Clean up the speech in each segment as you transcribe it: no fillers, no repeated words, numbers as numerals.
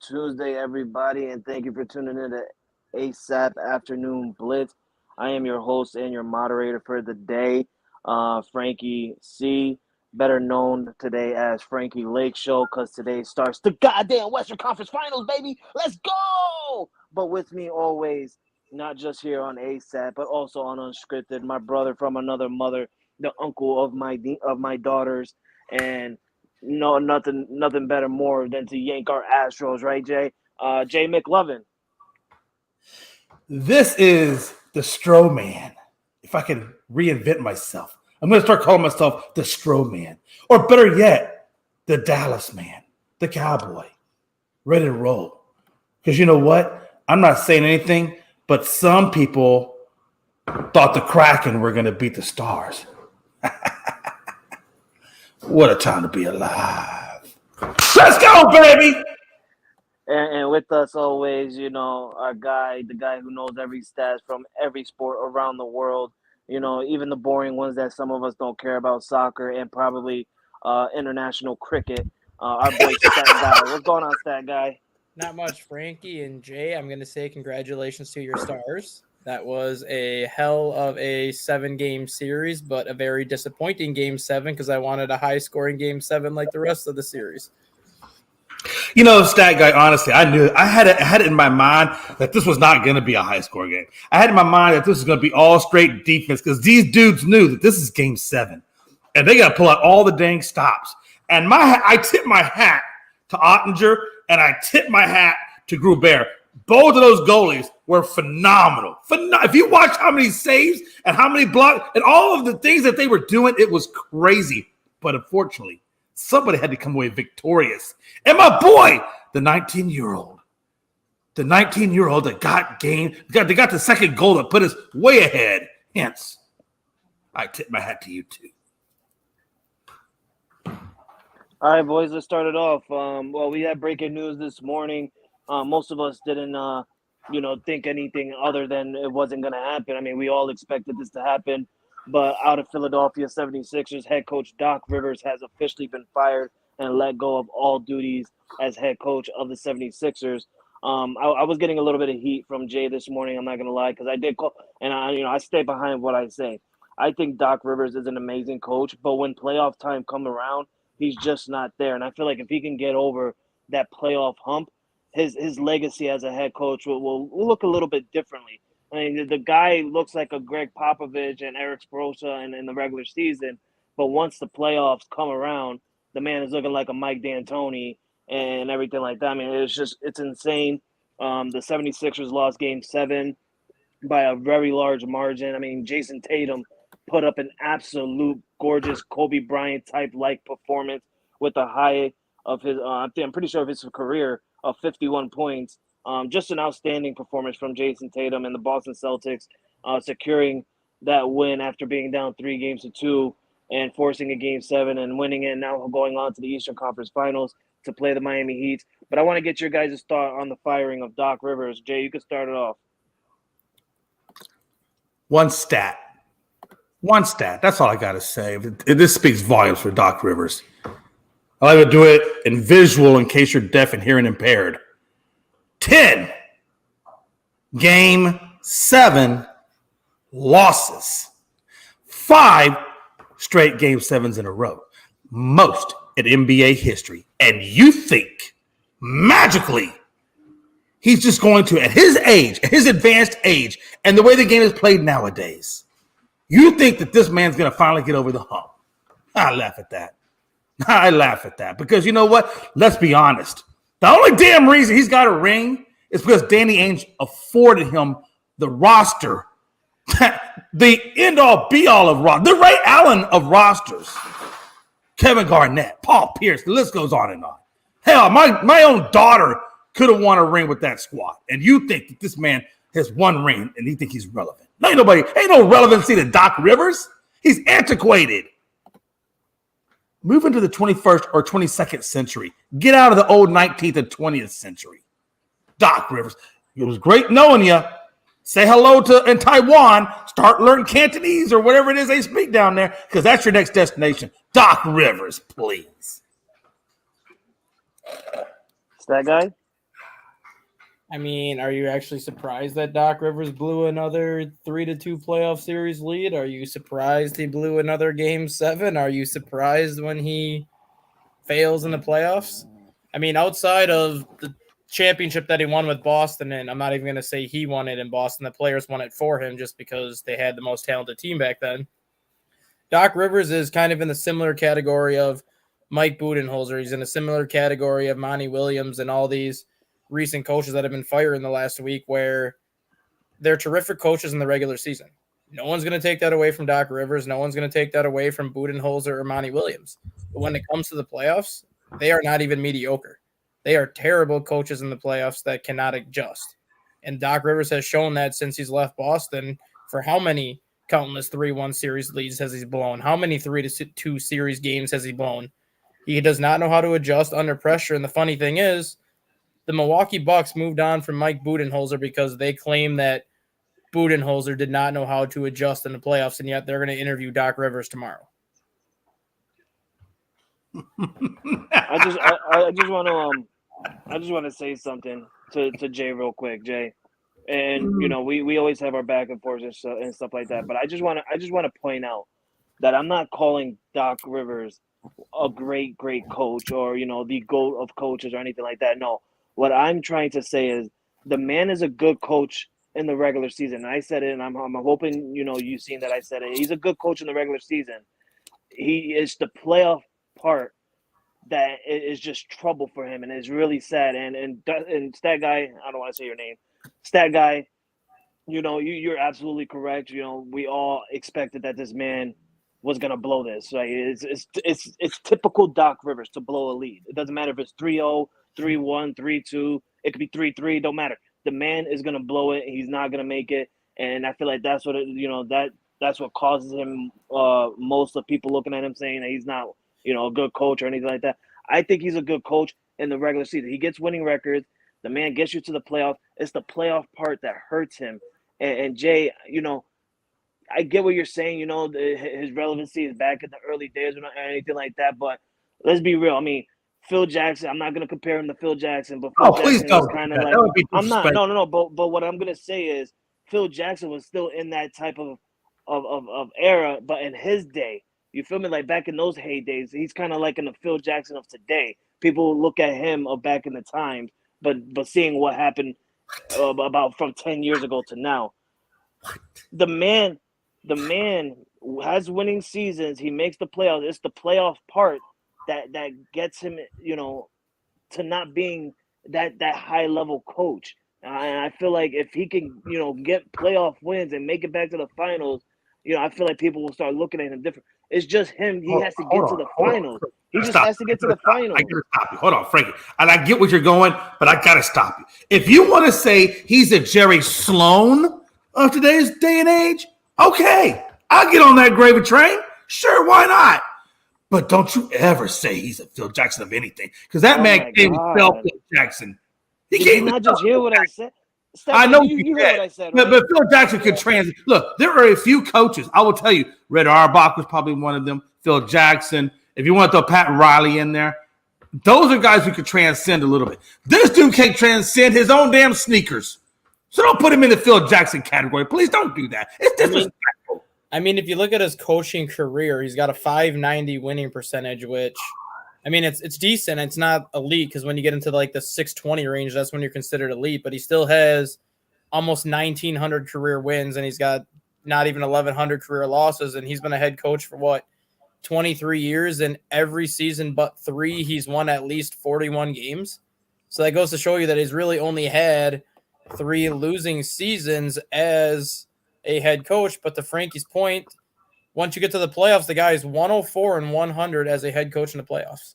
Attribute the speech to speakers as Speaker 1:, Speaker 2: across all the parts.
Speaker 1: Tuesday, everybody, and thank you for tuning in to ASAP Afternoon Blitz. I am your host and your moderator for the day, Frankie C., better known today as Frankie Lake Show, because today starts the goddamn Western Conference Finals, baby. Let's go! But with me always, not just here on ASAP, but also on Unscripted, my brother from another mother, the uncle of my daughters, and no, nothing better more than to yank our Astros, right, Jay? Jay McLovin.
Speaker 2: This is the Stro Man. If I can reinvent myself, I'm going to start calling myself the Stro Man. Or better yet, the Dallas Man, the Cowboy. Ready to roll. Because you know what? I'm not saying anything, but some people thought the Kraken were going to beat the Stars. What a time to be alive. Let's go, baby!
Speaker 1: And with us always, our guy, the guy who knows every stat from every sport around the world, even the boring ones that some of us don't care about, soccer and probably international cricket. Our boy Stat Guy. What's going on, Stat Guy?
Speaker 3: Not much, Frankie and Jay. I'm going to say congratulations to your Stars. That was a hell of a 7-game series, but a very disappointing Game 7 because I wanted a high-scoring Game 7 like the rest of the series.
Speaker 2: Stat Guy, honestly, I knew I had it in my mind that this was not going to be a high-score game. I had in my mind that this was going to be all straight defense because these dudes knew that this is Game 7, and they got to pull out all the dang stops. And I tip my hat to Ottinger, and I tip my hat to Gruber. Both of those goalies were phenomenal. If you watch how many saves and how many blocks and all of the things that they were doing, it was crazy. But unfortunately, somebody had to come away victorious. And my boy, the 19-year-old that they got the second goal that put us way ahead. Hence, I tip my hat to you too.
Speaker 1: All right, boys, let's start it off. We had breaking news this morning. Most of us didn't, think anything other than it wasn't going to happen. I mean, we all expected this to happen. But out of Philadelphia 76ers, head coach Doc Rivers has officially been fired and let go of all duties as head coach of the 76ers. I was getting a little bit of heat from Jay this morning, I'm not going to lie, because I did call, and I stay behind what I say. I think Doc Rivers is an amazing coach, but when playoff time come around, he's just not there. And I feel like if he can get over that playoff hump, his legacy as a head coach will look a little bit differently. I mean, the guy looks like a Greg Popovich and Eric Spoelstra in the regular season, but once the playoffs come around, the man is looking like a Mike D'Antoni and everything like that. I mean, it's insane. The 76ers lost Game 7 by a very large margin. I mean, Jason Tatum put up an absolute gorgeous Kobe Bryant-type like performance with a high of his, I'm pretty sure of his career, of 51 points. Just an outstanding performance from Jason Tatum and the Boston Celtics, securing that win after being down 3-2 and forcing a Game 7 and winning it, and now going on to the Eastern Conference Finals to play the Miami Heat. But I want to get your guys' thought on the firing of Doc Rivers. Jay, you can start it off.
Speaker 2: One stat. That's all I got to say. This speaks volumes for Doc Rivers. I like to do it in visual in case you're deaf and hearing impaired. 10 Game 7 losses. 5 straight Game 7s in a row. Most in NBA history. And you think magically he's just going to, at his age, at his advanced age, and the way the game is played nowadays, you think that this man's going to finally get over the hump. I laugh at that because you know what? Let's be honest. The only damn reason he's got a ring is because Danny Ainge afforded him the roster, the end-all, be-all of roster, the Ray Allen of rosters. Kevin Garnett, Paul Pierce, the list goes on and on. Hell, my own daughter could have won a ring with that squad. And you think that this man has one ring and you think he's relevant. Ain't no relevancy to Doc Rivers. He's antiquated. Move into the 21st or 22nd century. Get out of the old 19th and 20th century. Doc Rivers, it was great knowing you. Say hello to in Taiwan. Start learning Cantonese or whatever it is they speak down there, because that's your next destination. Doc Rivers, please.
Speaker 1: Is that guy?
Speaker 3: I mean, are you actually surprised that Doc Rivers blew another 3-2 playoff series lead? Are you surprised he blew another game 7? Are you surprised when he fails in the playoffs? I mean, outside of the championship that he won with Boston, and I'm not even going to say he won it in Boston, the players won it for him just because they had the most talented team back then. Doc Rivers is kind of in the similar category of Mike Budenholzer. He's in a similar category of Monty Williams and all these recent coaches that have been fired in the last week, where they're terrific coaches in the regular season. No one's going to take that away from Doc Rivers. No one's going to take that away from Budenholzer or Monty Williams. But when it comes to the playoffs, they are not even mediocre. They are terrible coaches in the playoffs that cannot adjust. And Doc Rivers has shown that since he's left Boston. For how many countless 3-1 series leads has he blown? How many 3-2 series games has he blown? He does not know how to adjust under pressure. And the funny thing is, the Milwaukee Bucks moved on from Mike Budenholzer because they claim that Budenholzer did not know how to adjust in the playoffs, and yet they're going to interview Doc Rivers tomorrow.
Speaker 1: I just want to say something to Jay real quick, Jay. And you know, we always have our back and forth and stuff like that. But I just want to point out that I'm not calling Doc Rivers a great coach or, you know, the GOAT of coaches or anything like that. No, what I'm trying to say is the man is a good coach in the regular season. I said it, and I'm hoping, you know, you've seen that I said it. He's a good coach in the regular season. He is the playoff part that is just trouble for him, and it's really sad. And Stat Guy, I don't want to say your name, Stat Guy, you know, you're absolutely correct. You know, we all expected that this man was gonna blow this. Right? It's typical Doc Rivers to blow a lead. It doesn't matter if it's 3-0, 3-1, 3-2. It could be 3-3. Don't matter. The man is gonna blow it. He's not gonna make it. And I feel like that's what that's what causes him. Most of people looking at him saying that he's not, you know, a good coach or anything like that. I think he's a good coach in the regular season. He gets winning records. The man gets you to the playoff. It's the playoff part that hurts him. And Jay, you know, I get what you're saying. You know, his relevancy is back in the early days or anything like that. But let's be real. I mean, Phil Jackson. I'm not going to compare him to Phil Jackson, but Phil
Speaker 2: please
Speaker 1: Jackson
Speaker 2: don't.
Speaker 1: was kind of like, I'm not. No. But what I'm going to say is Phil Jackson was still in that type of era, but in his day. You feel me? Like back in those heydays, he's kind of like in the Phil Jackson of today. People look at him back in the times, but seeing what happened about from 10 years ago to now, the man has winning seasons. He makes the playoffs. It's the playoff part that gets him, you know, to not being that high level coach. And I feel like if he can, you know, get playoff wins and make it back to the finals, you know, I feel like people will start looking at him different. It's just him. He has to get to the finals. He just has to get to the finals.
Speaker 2: I gotta stop you. Hold on, Frankie. And I get what you're going, but I gotta stop you. If you want to say he's a Jerry Sloan of today's day and age, okay, I'll get on that gravy train. Sure, why not? But don't you ever say he's a Phil Jackson of anything, because that man came to Phil Jackson.
Speaker 1: Did you not just hear what I said?
Speaker 2: I know
Speaker 1: you heard what I said.
Speaker 2: Right? But Phil Jackson could transit. Look, there are a few coaches. I will tell you, Red Auerbach was probably one of them. Phil Jackson. If you want to throw Pat Riley in there, those are guys who could transcend a little bit. This dude can't transcend his own damn sneakers. So don't put him in the Phil Jackson category. Please don't do that. It's disrespectful.
Speaker 3: I mean, if you look at his coaching career, he's got a .590 winning percentage, which, I mean, it's decent. It's not elite because when you get into like the .620 range, that's when you're considered elite. But he still has almost 1,900 career wins, and he's got not even 1,100 career losses. And he's been a head coach for what, 23 years, and every season but 3, he's won at least 41 games. So that goes to show you that he's really only had 3 losing seasons as a head coach. But to Frankie's point, once you get to the playoffs, the guy is 104-100 as a head coach in the playoffs.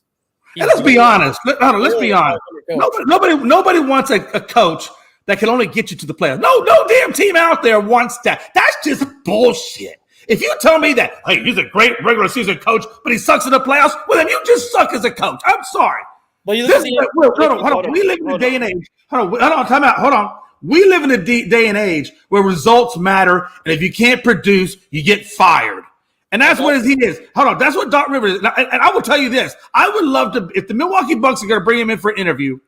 Speaker 2: Let's be honest. Let's be honest. Nobody wants a coach that can only get you to the playoffs. No damn team out there wants that. That's just bullshit. If you tell me that, hey, he's a great regular season coach, but he sucks in the playoffs, well, then you just suck as a coach. I'm sorry.
Speaker 3: Well,
Speaker 2: hold on. We live in a day and age. Hold on, time out. Hold on. We live in a day and age where results matter, and if you can't produce, you get fired. And that's what he is. Hold on. That's what Doc Rivers is. And I will tell you this. I would love to, if the Milwaukee Bucks are going to bring him in for an interview,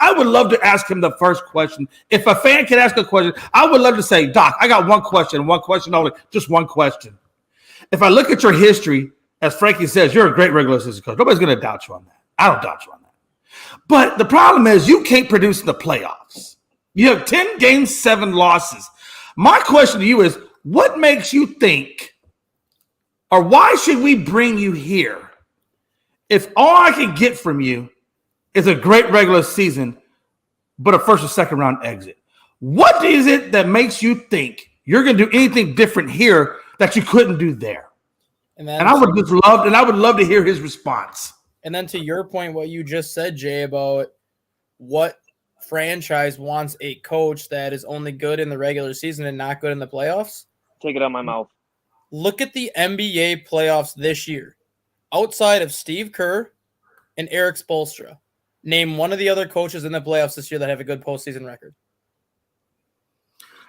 Speaker 2: I would love to ask him the first question. If a fan can ask a question, I would love to say, Doc, I got one question only, just one question. If I look at your history, as Frankie says, you're a great regular season coach. Nobody's going to doubt you on that. I don't doubt you on that. But the problem is you can't produce in the playoffs. You have 10 games, 7 losses. My question to you is, what makes you think, or why should we bring you here if all I can get from you is a great regular season, but a first or second round exit? What is it that makes you think you're going to do anything different here that you couldn't do there? And I would love to hear his response.
Speaker 3: And then to your point, what you just said, Jay, about what franchise wants a coach that is only good in the regular season and not good in the playoffs?
Speaker 1: Take it out of my mouth.
Speaker 3: Look at the NBA playoffs this year. Outside of Steve Kerr and Eric Spoelstra, name one of the other coaches in the playoffs this year that have a good postseason record.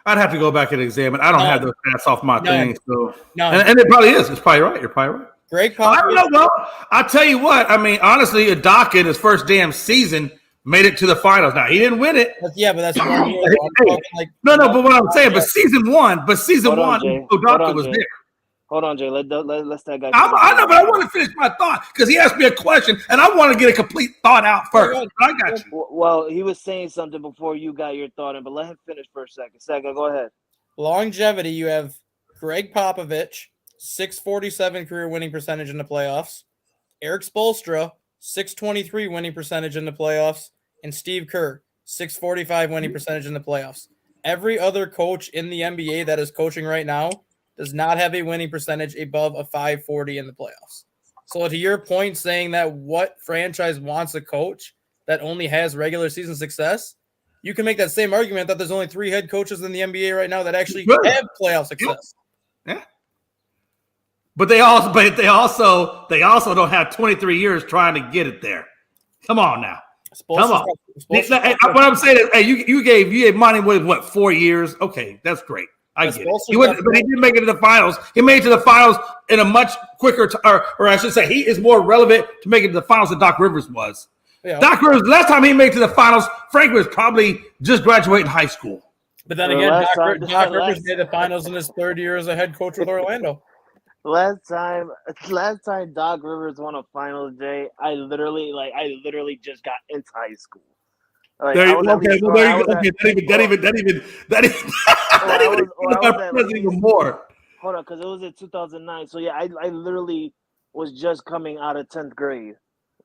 Speaker 2: I'd have to go back and examine. I don't have those stats off my thing. So,
Speaker 3: no.
Speaker 2: And it probably is. It's probably right. You're probably right.
Speaker 3: Greg Popovich.
Speaker 2: I don't know. Well, I'll tell you what. I mean, honestly, Doc in his first damn season made it to the finals. Now, he didn't win it.
Speaker 3: Yeah, but that's 1 year.
Speaker 2: No, but what I'm saying, but season one, Doc was there.
Speaker 1: Hold on, Jay. Let's that guy.
Speaker 2: I know, but I want to finish my thought because he asked me a question, and I want to get a complete thought out first. I got you.
Speaker 1: Well, he was saying something before you got your thought in, but let him finish for a second. Go ahead.
Speaker 3: Longevity, you have Greg Popovich, 647 career winning percentage in the playoffs. Eric Spoelstra, 623 winning percentage in the playoffs. And Steve Kerr, 645 winning percentage in the playoffs. Every other coach in the NBA that is coaching right now does not have a winning percentage above a 540 in the playoffs. So to your point, saying that what franchise wants a coach that only has regular season success, you can make that same argument that there's only 3 head coaches in the NBA right now that actually have playoff success.
Speaker 2: Yeah. But they also don't have 23 years trying to get it there. Come on now. Come on. What I'm saying is, hey, you gave Monty Williams what 4 years? Okay, that's great. I get it. But he didn't make it to the finals. He made it to the finals in a much quicker, or I should say, he is more relevant to make it to the finals than Doc Rivers was. Yeah. Doc Rivers, last time he made it to the finals, Frank was probably just graduating high school.
Speaker 3: But then again, Doc Rivers made the finals in his 3rd year as a head coach with Orlando.
Speaker 1: Last time Doc Rivers won a finals, Jay, I literally just got into high school. Like,
Speaker 2: there you go. Okay, that even more.
Speaker 1: Hold on, because it was in 2009. So yeah, I literally was just coming out of 10th grade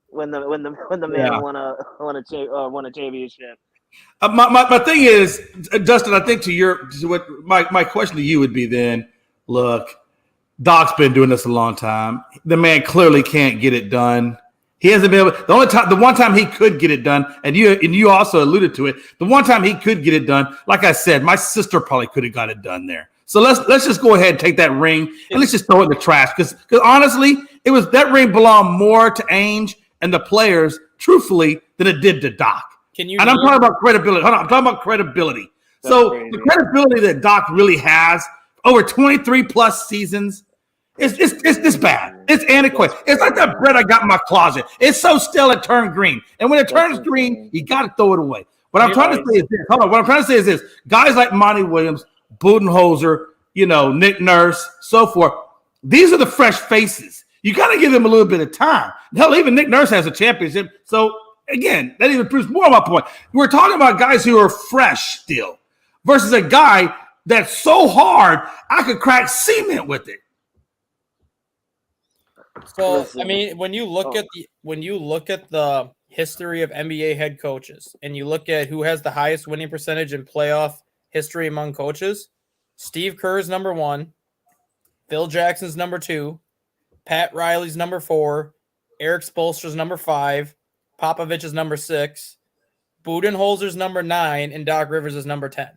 Speaker 1: when the man won a championship.
Speaker 2: My thing is, Dustin, I think my question to you would be then, look, Doc's been doing this a long time. The man clearly can't get it done. He hasn't been able. The one time he could get it done, and you also alluded to it. The one time he could get it done, like I said, my sister probably could have got it done there. So let's just go ahead and take that ring and let's just throw it in the trash because honestly, that ring belonged more to Ainge and the players, truthfully, than it did to Doc. I'm talking about credibility. Hold on, I'm talking about credibility. So the credibility that Doc really has over 23 plus seasons. It's this bad. It's antiquated. It's like that bread I got in my closet. It's so stale it turned green. And when it turns green, you got to throw it away. What I'm trying to say is this. Hold on. What I'm trying to say is this. Guys like Monty Williams, Budenholzer, Nick Nurse, so forth. These are the fresh faces. You got to give them a little bit of time. Hell, even Nick Nurse has a championship. So, again, that even proves more of my point. We're talking about guys who are fresh still versus a guy that's so hard I could crack cement with it.
Speaker 3: So I mean, when you look at the history of NBA head coaches, and you look at who has the highest winning percentage in playoff history among coaches, Steve Kerr's number 1, Phil Jackson's number 2, Pat Riley's number 4, Eric Spoelstra's number 5, Popovich's number 6, Budenholzer's number 9, and Doc Rivers is number 10.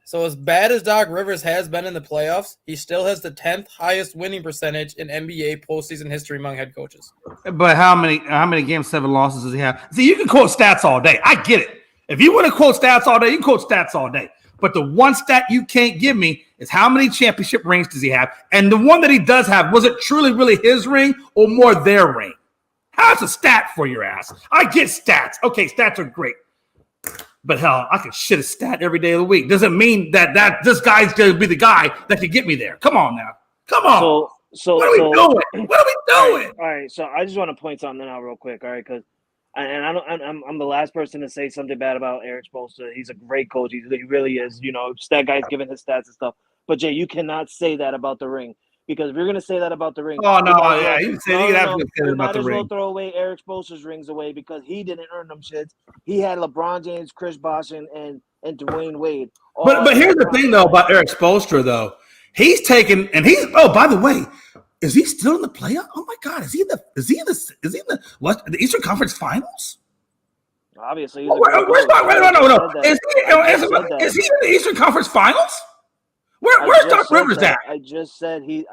Speaker 3: So as bad as Doc Rivers has been in the playoffs, he still has the 10th highest winning percentage in NBA postseason history among head coaches.
Speaker 2: But how many game 7 losses does he have? See, you can quote stats all day. I get it. If you want to quote stats all day, you can quote stats all day. But the one stat you can't give me is how many championship rings does he have? And the one that he does have, was it truly really his ring or more their ring? How's a stat for your ass? I get stats. Okay, stats are great. But hell, I could shit a stat every day of the week. Doesn't mean that this guy's going to be the guy that can get me there. Come on now. Come on. What are we doing? What are we doing?
Speaker 1: All right. So I just want to point something out real quick. All right, because I'm the last person to say something bad about Eric Spoelstra. He's a great coach. He really is. You know, that guy's giving his stats and stuff. But Jay, you cannot say that about the ring. Because if you're gonna say that about the ring,
Speaker 2: oh no, yeah, you said you absolutely say that about the ring.
Speaker 1: Might as well throw away Eric Spoelstra's rings away because he didn't earn them shits. He had LeBron James, Chris Bosh, and Dwayne Wade.
Speaker 2: But here's the thing though about Eric Spoelstra though, he's taken and he's by the way, is he still in the playoff? Oh my God, is he in the Eastern Conference Finals?
Speaker 1: Obviously,
Speaker 2: no. Is he in the Eastern Conference Finals? Where's Doc Rivers at?
Speaker 1: I just said he.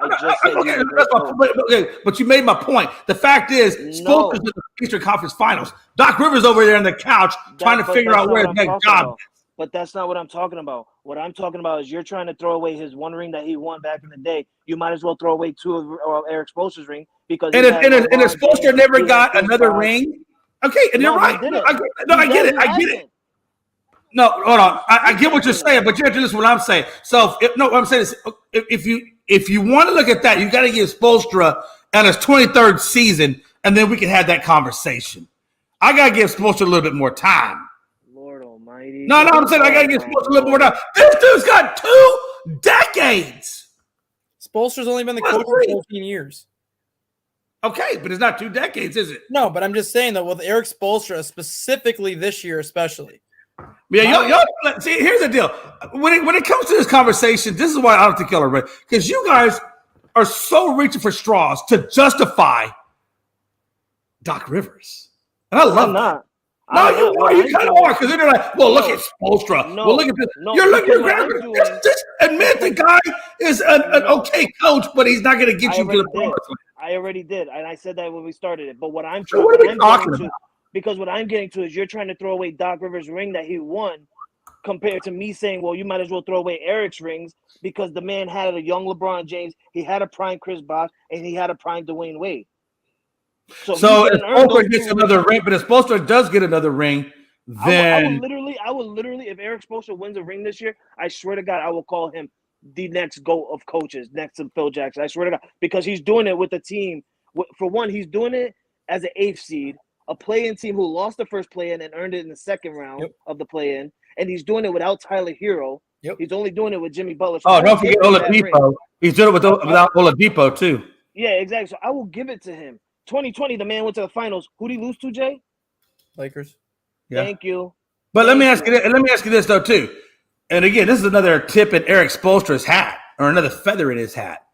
Speaker 2: But you made my point. The fact is, Spoelstra's in the Eastern Conference Finals. Doc Rivers over there on the couch trying to figure out where his next job is.
Speaker 1: But that's not what I'm talking about. What I'm talking about is you're trying to throw away his one ring that he won back in the day. You might as well throw away two of Eric Spoelstra's ring because
Speaker 2: if Spoelstra never got another ring. Okay, and you're right. I get it. No, hold on. I get what you're saying, but you have to listen to what I'm saying. So, what I'm saying is, if you want to look at that, you got to give Spoelstra at his 23rd season, and then we can have that conversation. I got to give Spoelstra a little bit more time.
Speaker 1: Lord Almighty.
Speaker 2: No, I'm saying I got to give Spoelstra a little more time. This dude's got 2 decades.
Speaker 3: Spoelstra's only been the coach for 14 years.
Speaker 2: Okay, but it's not 2 decades, is it?
Speaker 3: No, but I'm just saying that with Eric Spoelstra, specifically this year, especially.
Speaker 2: Yeah, y'all see, here's the deal. When it comes to this conversation, this is why I don't think y'all are ready. Because you guys are so reaching for straws to justify Doc Rivers. And I love that. No, you are. You kind of are. Because they're like, well, look at Spoelstra. Well, look at this. Just admit the guy is an okay coach, but he's not going to get you to the promised land.
Speaker 1: I already did. And I said that when we started it. But what I'm
Speaker 2: so what are we talking about?
Speaker 1: Because what I'm getting to is you're trying to throw away Doc Rivers' ring that he won compared to me saying, well, you might as well throw away Eric's rings because the man had a young LeBron James, he had a prime Chris Bosh, and he had a prime Dwayne Wade.
Speaker 2: So if Spoelstra gets another ring, but if Spoelstra does get another ring, then
Speaker 1: I would literally, if Eric Spoelstra wins a ring this year, I swear to God, I will call him the next GOAT of coaches, next to Phil Jackson. I swear to God, because he's doing it with the team. For one, he's doing it as an 8th seed. A play-in team who lost the first play-in and earned it in the second round of the play-in, and he's doing it without Tyler Hero. He's only doing it with Jimmy Butler. So
Speaker 2: don't forget Oladipo. He's doing it without Oladipo too.
Speaker 1: Yeah, exactly. So I will give it to him. 2020, the man went to the finals. Who did he lose to, Jay?
Speaker 3: Lakers.
Speaker 2: Yeah.
Speaker 1: Thank you.
Speaker 2: But let me ask you this though too. And again, this is another tip in Eric Spoelstra's hat, or another feather in his hat.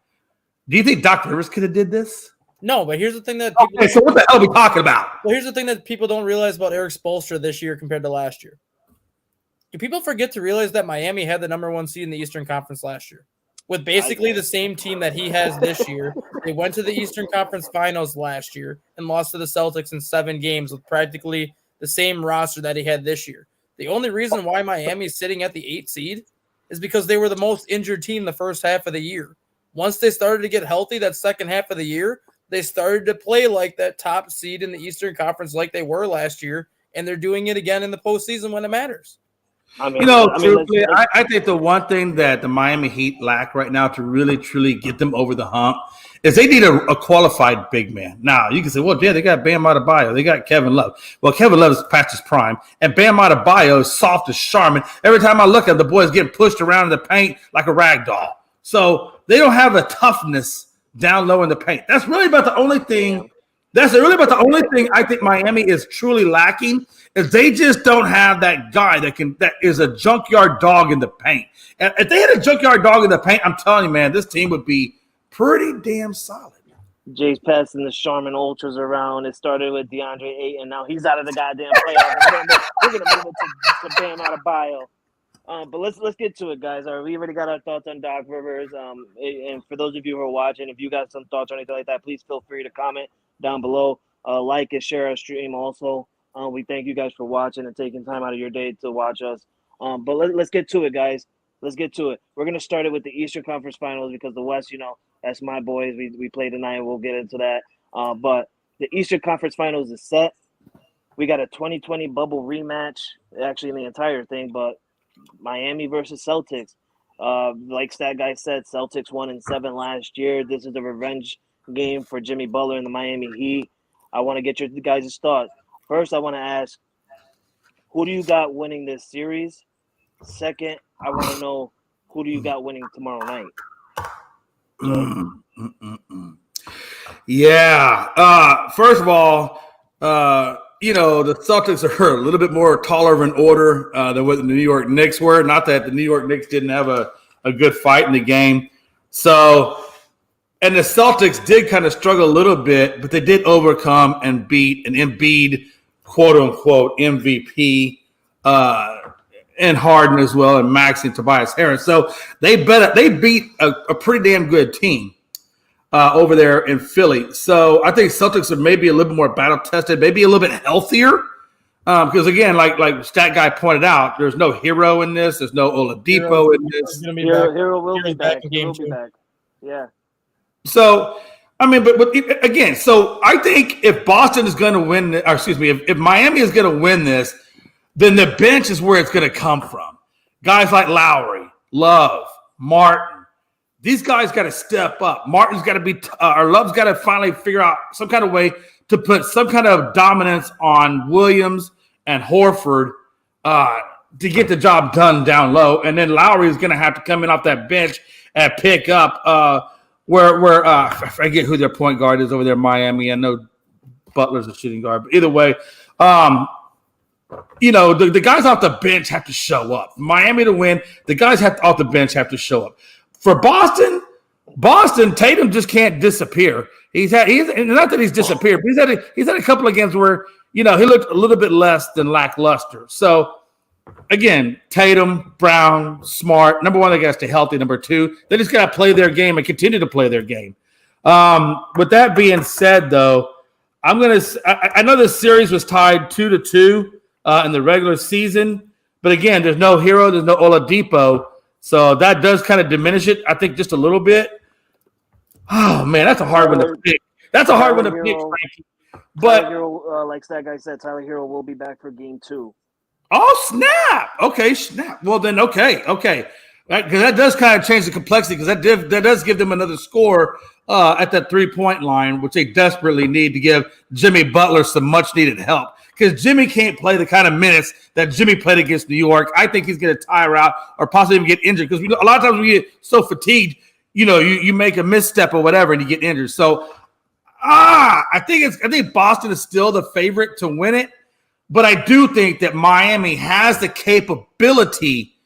Speaker 2: Do you think Doc Rivers could have did this?
Speaker 3: No, but here's the thing that
Speaker 2: people so what the hell are we talking about?
Speaker 3: Well, here's the thing that people don't realize about Eric Spoelstra this year compared to last year. Do people forget to realize that Miami had the number 1 seed in the Eastern Conference last year? With basically the same team that he has this year. They went to the Eastern Conference Finals last year and lost to the Celtics in 7 games with practically the same roster that he had this year. The only reason why Miami is sitting at the 8th seed is because they were the most injured team the first half of the year. Once they started to get healthy that second half of the year, they started to play like that top seed in the Eastern Conference like they were last year, and they're doing it again in the postseason when it matters.
Speaker 2: Truthfully, I think the one thing that the Miami Heat lack right now to really, truly get them over the hump is they need a qualified big man. Now, you can say, well, yeah, they got Bam Adebayo. They got Kevin Love. Well, Kevin Love is past his prime, and Bam Adebayo is soft as Charmin. Every time I look at him, the boy's getting pushed around in the paint like a rag doll. So they don't have a toughness down low in the paint. That's really about the only thing. That's really about the only thing I think Miami is truly lacking is they just don't have that guy that is a junkyard dog in the paint. And if they had a junkyard dog in the paint, I'm telling you, man, this team would be pretty damn solid.
Speaker 1: Jay's passing the Charmin Ultras around. It started with DeAndre Ayton. Now he's out of the goddamn playoffs. We're gonna move it to Bam Adebayo. But let's get to it, guys. All right, we already got our thoughts on Doc Rivers. And for those of you who are watching, if you got some thoughts or anything like that, please feel free to comment down below. Like and share our stream also. We thank you guys for watching and taking time out of your day to watch us. But let's get to it, guys. Let's get to it. We're gonna start it with the Eastern Conference Finals because the West, that's my boys. We play tonight, and we'll get into that. But the Eastern Conference Finals is set. we got a 2020 bubble rematch, actually in the entire thing, but Miami versus Celtics. Like that guy said, Celtics 1-7 last year. This is a revenge game for Jimmy Butler and the Miami Heat. I want to get your guys' thoughts. First, I want to ask, who do you got winning this series? Second, I want to know, who do you got winning tomorrow night?
Speaker 2: Yeah. First of all, the Celtics are a little bit more taller in order than what the New York Knicks were. Not that the New York Knicks didn't have a good fight in the game. So, and the Celtics did kind of struggle a little bit, but they did overcome and beat an Embiid, quote unquote, MVP, and Harden as well, and Maxey and Tobias Harris. So they beat a pretty damn good team over there in Philly. So I think Celtics are maybe a little bit more battle tested, maybe a little bit healthier. Because again, like Stat Guy pointed out, there's no Hero in this. There's no Oladipo in this.
Speaker 1: Hero will be back. He will be back. Yeah.
Speaker 2: So, I mean, but again, so I think if Boston is going to win, or excuse me, if Miami is going to win this, then the bench is where it's going to come from. Guys like Lowry, Love, Martin. These guys got to step up. Martin's got to be, or Love's got to finally figure out some kind of way to put some kind of dominance on Williams and Horford to get the job done down low. And then Lowry is going to have to come in off that bench and pick up where I forget who their point guard is over there in Miami. I know Butler's a shooting guard, but either way, the guys off the bench have to show up. Miami to win, the guys off the bench have to show up. For Boston, Tatum just can't disappear. He's not that he's disappeared, but he's had a couple of games where he looked a little bit less than lackluster. So again, Tatum, Brown, Smart. Number one, they got to stay healthy. Number two, they just got to play their game and continue to play their game. With that being said, though, I know this series was tied 2-2 in the regular season, but again, there's no Hero, there's no Oladipo, so that does kind of diminish it, I think, just a little bit. Oh man, that's a hard one to pick. That's a hard one to pick, Frankie. But
Speaker 1: Hero, like that guy said, Tyler Hero will be back for Game 2.
Speaker 2: Oh snap! Okay, snap. Well then, okay. Because that does kind of change the complexity, because that does give them another score at that 3-point line, which they desperately need to give Jimmy Butler some much-needed help. Because Jimmy can't play the kind of minutes that Jimmy played against New York. I think he's going to tire out or possibly even get injured. Because a lot of times we get so fatigued, you make a misstep or whatever and you get injured. So, I think Boston is still the favorite to win it. But I do think that Miami has the capability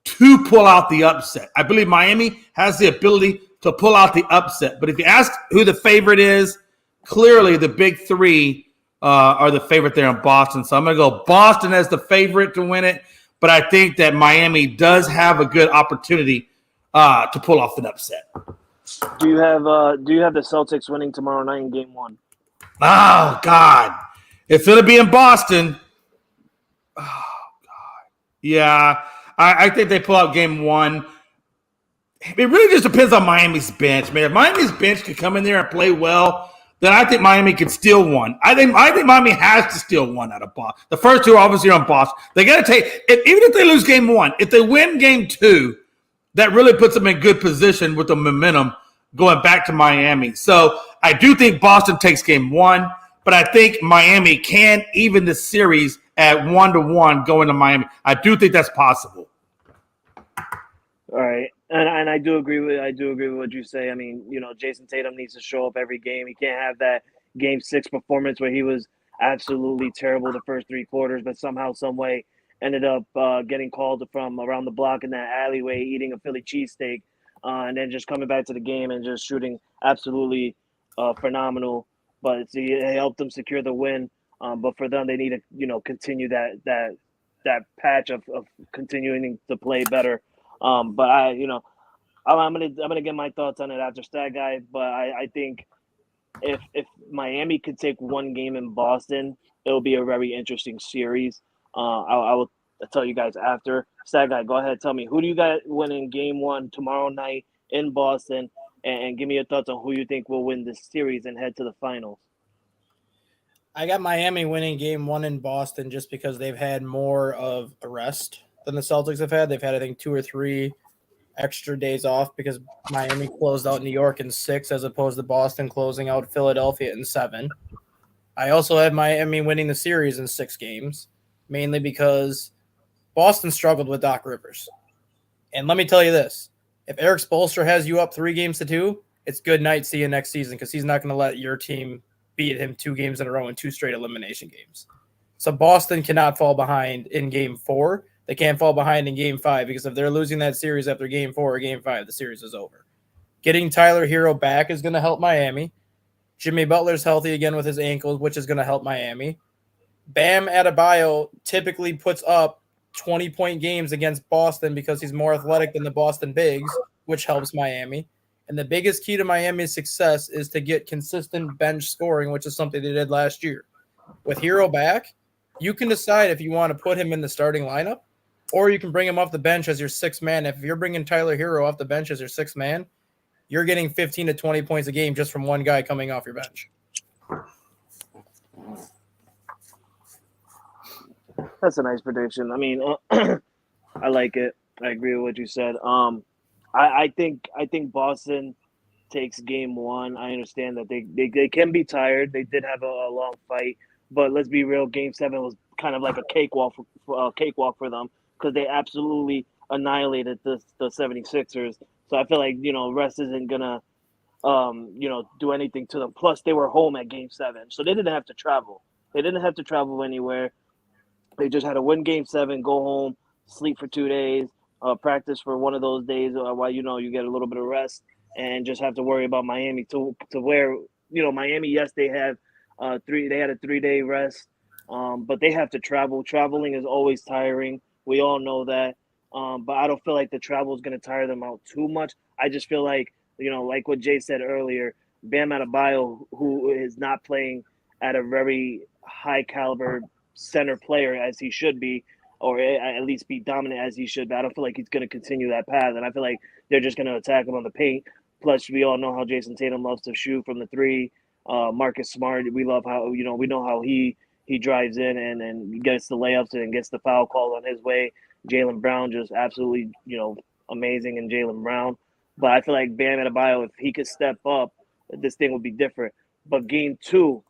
Speaker 2: to pull out the upset. I believe Miami has the ability to pull out the upset. But if you ask who the favorite is, clearly the big three are the favorite there in Boston. So I'm going to go Boston as the favorite to win it. But I think that Miami does have a good opportunity to pull off an upset.
Speaker 1: Do you have the Celtics winning tomorrow night in Game 1?
Speaker 2: Oh, God. It's going to be in Boston. Oh, God. Yeah. I think they pull out Game 1. It really just depends on Miami's bench, man. If Miami's bench could come in there and play well, then I think Miami could steal one. I think Miami has to steal one out of Boston. The first two are obviously on Boston. They got to take even if they lose Game 1, if they win Game 2, that really puts them in good position with the momentum going back to Miami. So I do think Boston takes Game 1, but I think Miami can even the series at 1-1 going to Miami. I do think that's possible.
Speaker 1: All right. And I do agree with what you say. I mean, Jason Tatum needs to show up every game. He can't have that Game 6 performance where he was absolutely terrible the first 3 quarters, but somehow, some way ended up getting called from around the block in that alleyway, eating a Philly cheesesteak, and then just coming back to the game and just shooting absolutely phenomenal. But it helped them secure the win. But for them, they need to continue that patch of continuing to play better. But I'm gonna get my thoughts on it after Stat Guy. But I think if Miami could take one game in Boston, it'll be a very interesting series. I will tell you guys after. Stat Guy, go ahead, tell me, who do you got winning Game 1 tomorrow night in Boston, and give me your thoughts on who you think will win this series and head to the finals.
Speaker 3: I got Miami winning game 1 in Boston just because they've had more of a rest than the Celtics have had. They've had, I think, 2 or 3 extra days off because Miami closed out New York in 6 as opposed to Boston closing out Philadelphia in 7. I also have Miami winning the series in 6 games, mainly because Boston struggled with Doc Rivers. And let me tell you this, if Eric Spoelstra has you up 3-2, it's good night, see you next season, because he's not going to let your team beat him 2 games in a row in 2 straight elimination games. So Boston cannot fall behind in game 4. They can't fall behind in game 5, because if they're losing that series after game 4 or game 5, the series is over. Getting Tyler Hero back is going to help Miami. Jimmy Butler's healthy again with his ankles, which is going to help Miami. Bam Adebayo typically puts up 20-point games against Boston because he's more athletic than the Boston Bigs, which helps Miami. And the biggest key to Miami's success is to get consistent bench scoring, which is something they did last year. With Hero back, you can decide if you want to put him in the starting lineup or you can bring him off the bench as your 6th man. If you're bringing Tyler Hero off the bench as your 6th man, you're getting 15 to 20 points a game just from one guy coming off your bench.
Speaker 1: That's a nice prediction. I mean, I like it. I agree with what you said. I think Boston takes game 1. I understand that they can be tired. They did have a long fight, but let's be real. Game 7 was kind of like a cakewalk for them because they absolutely annihilated the 76ers. So I feel like rest isn't gonna do anything to them. Plus, they were home at game 7, so they didn't have to travel. They didn't have to travel anywhere. They just had to win game 7, go home, sleep for 2 days, practice for one of those days while you get a little bit of rest, and just have to worry about Miami to where Miami. Yes, they have they had a 3-day rest, but they have to travel. Traveling is always tiring. We all know that. But I don't feel like the travel is going to tire them out too much. I just feel like like what Jay said earlier, Bam Adebayo, who is not playing at a very high caliber center player as he should be, or at least be dominant as he should be. I don't feel like he's going to continue that path, and I feel like they're just going to attack him on the paint. Plus, we all know how Jason Tatum loves to shoot from the 3. Marcus Smart, we love how we know how he drives in and gets the layups and gets the foul call on his way. Jaylen Brown just absolutely amazing in Jaylen Brown. But I feel like Bam Adebayo, if he could step up, this thing would be different. But game two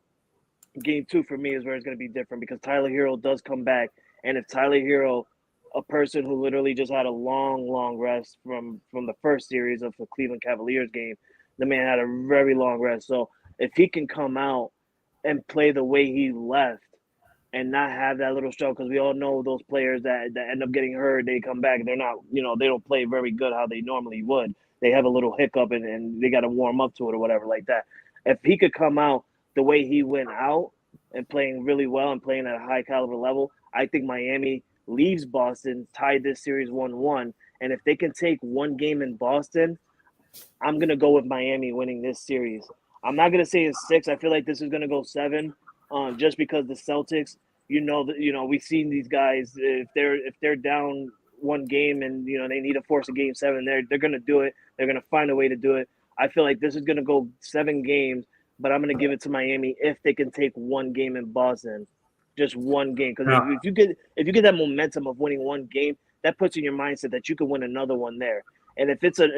Speaker 1: for me is where it's going to be different because Tyler Hero does come back. And if Tyler Hero, a person who literally just had a long rest from the first series of the Cleveland Cavaliers game, the man had a very long rest. So if he can come out and play the way he left and not have that little struggle, because we all know those players that end up getting hurt, they come back, they're not, they don't play very good how they normally would. They have a little hiccup and they got to warm up to it or whatever like that. If he could come out the way he went out and playing really well and playing at a high caliber level, I think Miami leaves Boston, tied this series 1-1. And if they can take one game in Boston, I'm going to go with Miami winning this series. I'm not going to say it's 6. I feel like this is going to go 7 just because the Celtics, we've seen these guys, if they're down one game and, they need to force a game 7, they're going to do it. They're going to find a way to do it. I feel like this is going to go 7 games, but I'm going to give it to Miami if they can take one game in Boston, just one game. Because if you get that momentum of winning one game, that puts in your mindset that you can win another one there. And if it's a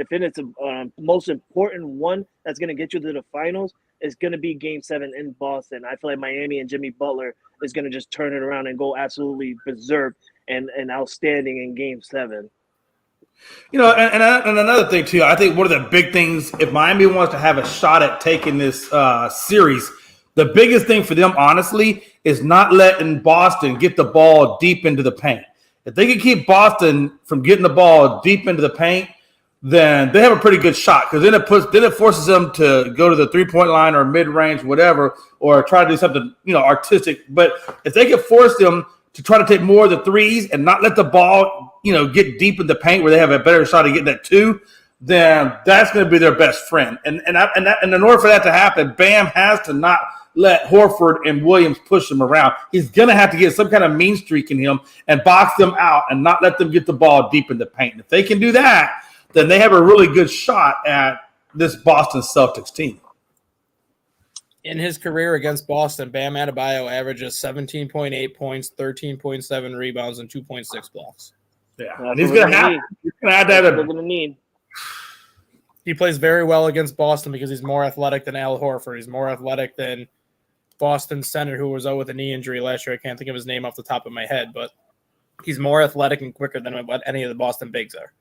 Speaker 1: most important one that's going to get you to the finals, it's going to be Game 7 in Boston. I feel like Miami and Jimmy Butler is going to just turn it around and go absolutely berserk and outstanding in Game 7.
Speaker 2: And another thing too, I think one of the big things, if Miami wants to have a shot at taking this series, the biggest thing for them, honestly, is not letting Boston get the ball deep into the paint. If they can keep Boston from getting the ball deep into the paint, then they have a pretty good shot because then it forces them to go to the 3-point line or mid-range, whatever, or try to do something artistic. But if they can force them to try to take more of the threes and not let the ball get deep in the paint where they have a better shot of getting that 2, then that's going to be their best friend. And in order for that to happen, Bam has to not let Horford and Williams push him around. He's going to have to get some kind of mean streak in him and box them out and not let them get the ball deep in the paint. And if they can do that, then they have a really good shot at this Boston Celtics team.
Speaker 3: In his career against Boston, Bam Adebayo averages 17.8 points, 13.7 rebounds, and 2.6 blocks.
Speaker 2: Yeah,
Speaker 1: That's
Speaker 2: and he's
Speaker 1: what we're
Speaker 2: going to
Speaker 1: need.
Speaker 2: add
Speaker 1: That's
Speaker 2: that.
Speaker 1: what we're gonna need.
Speaker 3: He plays very well against Boston because he's more athletic than Al Horford. He's more athletic than Boston center who was out with a knee injury last year. I can't think of his name off the top of my head, but he's more athletic and quicker than what any of the Boston bigs are.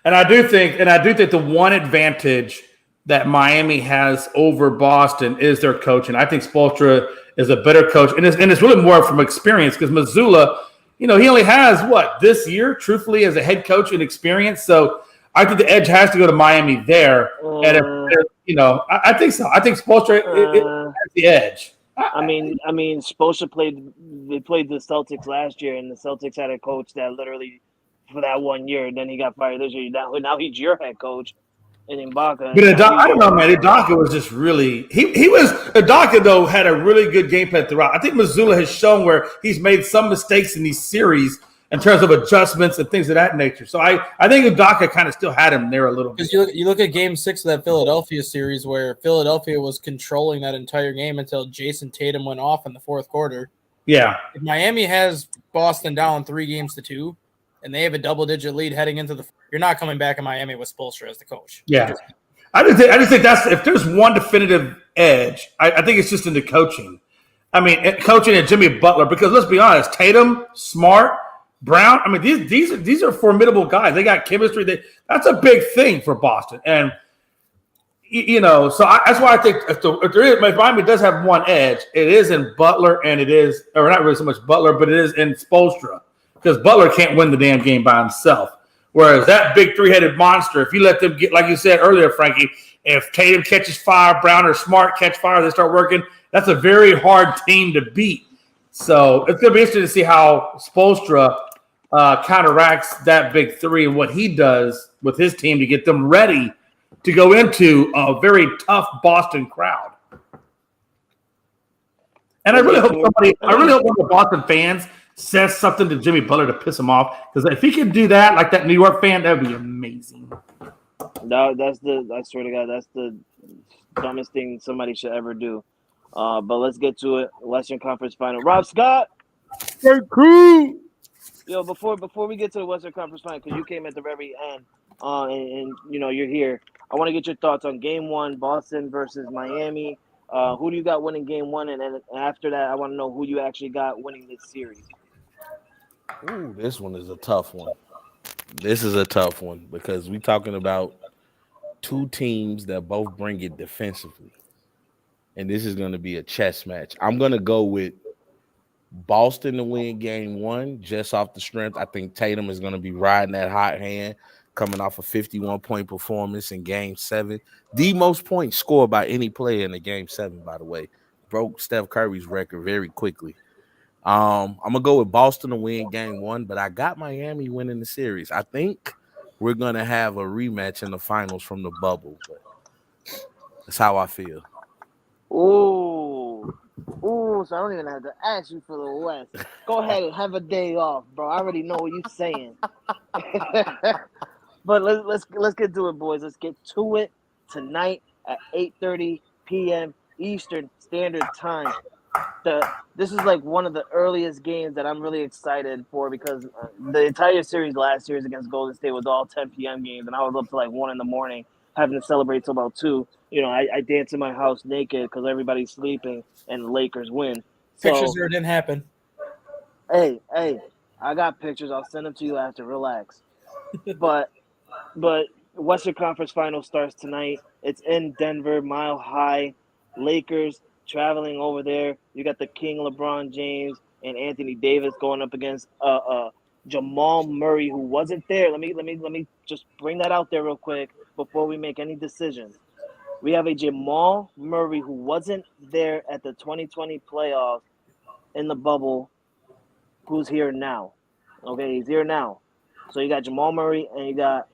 Speaker 2: And I do think the one advantage that Miami has over Boston is their coaching. I think Spoelstra is a better coach, and it's really more from experience because Mazzulla, he only has this year, truthfully, as a head coach and experience. So I think the edge has to go to Miami there. And I think so. I think Spoelstra has the edge.
Speaker 1: I mean, Spoelstra played the Celtics last year, and the Celtics had a coach that literally for that 1 year, and then he got fired this year. Now he's your head coach in Ibaka.
Speaker 2: But I don't know, man. Ibaka was just really Ibaka though had a really good game plan throughout. I think Mazzulla has shown where he's made some mistakes in these series in terms of adjustments and things of that nature. So I think Ibaka kind of still had him there a little bit.
Speaker 3: Because you look at Game 6 of that Philadelphia series where Philadelphia was controlling that entire game until Jason Tatum went off in the fourth quarter.
Speaker 2: Yeah.
Speaker 3: If Miami has Boston down 3-2, and they have a double-digit lead heading into you're not coming back in Miami with Spoelstra as the coach.
Speaker 2: Yeah. I just think that's if there's one definitive edge, I think it's just in the coaching. I mean, coaching and Jimmy Butler, because let's be honest, Tatum, Smart, Brown. I mean, these are formidable guys. They got chemistry. That's a big thing for Boston, and so that's why I think if Miami does have one edge, it is in Butler, and it is, or not really so much Butler, but it is in Spoelstra, because Butler can't win the damn game by himself. Whereas that big three-headed monster, if you let them get, like you said earlier, Frankie, if Tatum catches fire, Brown or Smart catch fire, they start working. That's a very hard team to beat. So it's going to be interesting to see how Spoelstra counteracts that big three and what he does with his team to get them ready to go into a very tough Boston crowd. And I really hope one of the Boston fans says something to Jimmy Butler to piss him off, because if he could do that, like that New York fan, that would be amazing.
Speaker 1: No, I swear to God, that's the dumbest thing somebody should ever do. But let's get to it. Western Conference Final. Rob Scott.
Speaker 2: Hey, cool.
Speaker 1: Yo, before we get to the Western Conference Final, because you came at the very end, and you're here. I want to get your thoughts on Game 1, Boston versus Miami. Who do you got winning Game 1, and then after that, I want to know who you actually got winning this series.
Speaker 4: Ooh, this one is a tough one. This is a tough one because we're talking about two teams that both bring it defensively. And this is going to be a chess match. I'm going to go with Boston to win Game 1 just off the strength. I think Tatum is going to be riding that hot hand coming off a 51-point performance in Game 7. The most points scored by any player in the Game 7, by the way. Broke Steph Curry's record very quickly. I'm going to go with Boston to win Game 1, but I got Miami winning the series. I think we're going to have a rematch in the finals from the bubble. But that's how I feel.
Speaker 1: Ooh, so I don't even have to ask you for the West. Go ahead and have a day off, bro. I already know what you're saying. But let's get to it, boys. Let's get to it tonight at 8:30 p.m. Eastern Standard Time. This is like one of the earliest games that I'm really excited for, because the entire series last year against Golden State was all 10 p.m. games, and I was up to like 1 in the morning having to celebrate till about 2. I dance in my house naked because everybody's sleeping, and the Lakers win.
Speaker 3: Pictures there didn't happen.
Speaker 1: Hey, I got pictures. I'll send them to you after. Relax. But Western Conference Final starts tonight. It's in Denver, Mile High. Lakers traveling over there. You got the King LeBron James and Anthony Davis going up against Jamal Murray, who wasn't there. Let me just bring that out there real quick before we make any decisions. We have a Jamal Murray who wasn't there at the 2020 playoffs in the bubble, who's here now. Okay, he's here now. So you got Jamal Murray and you got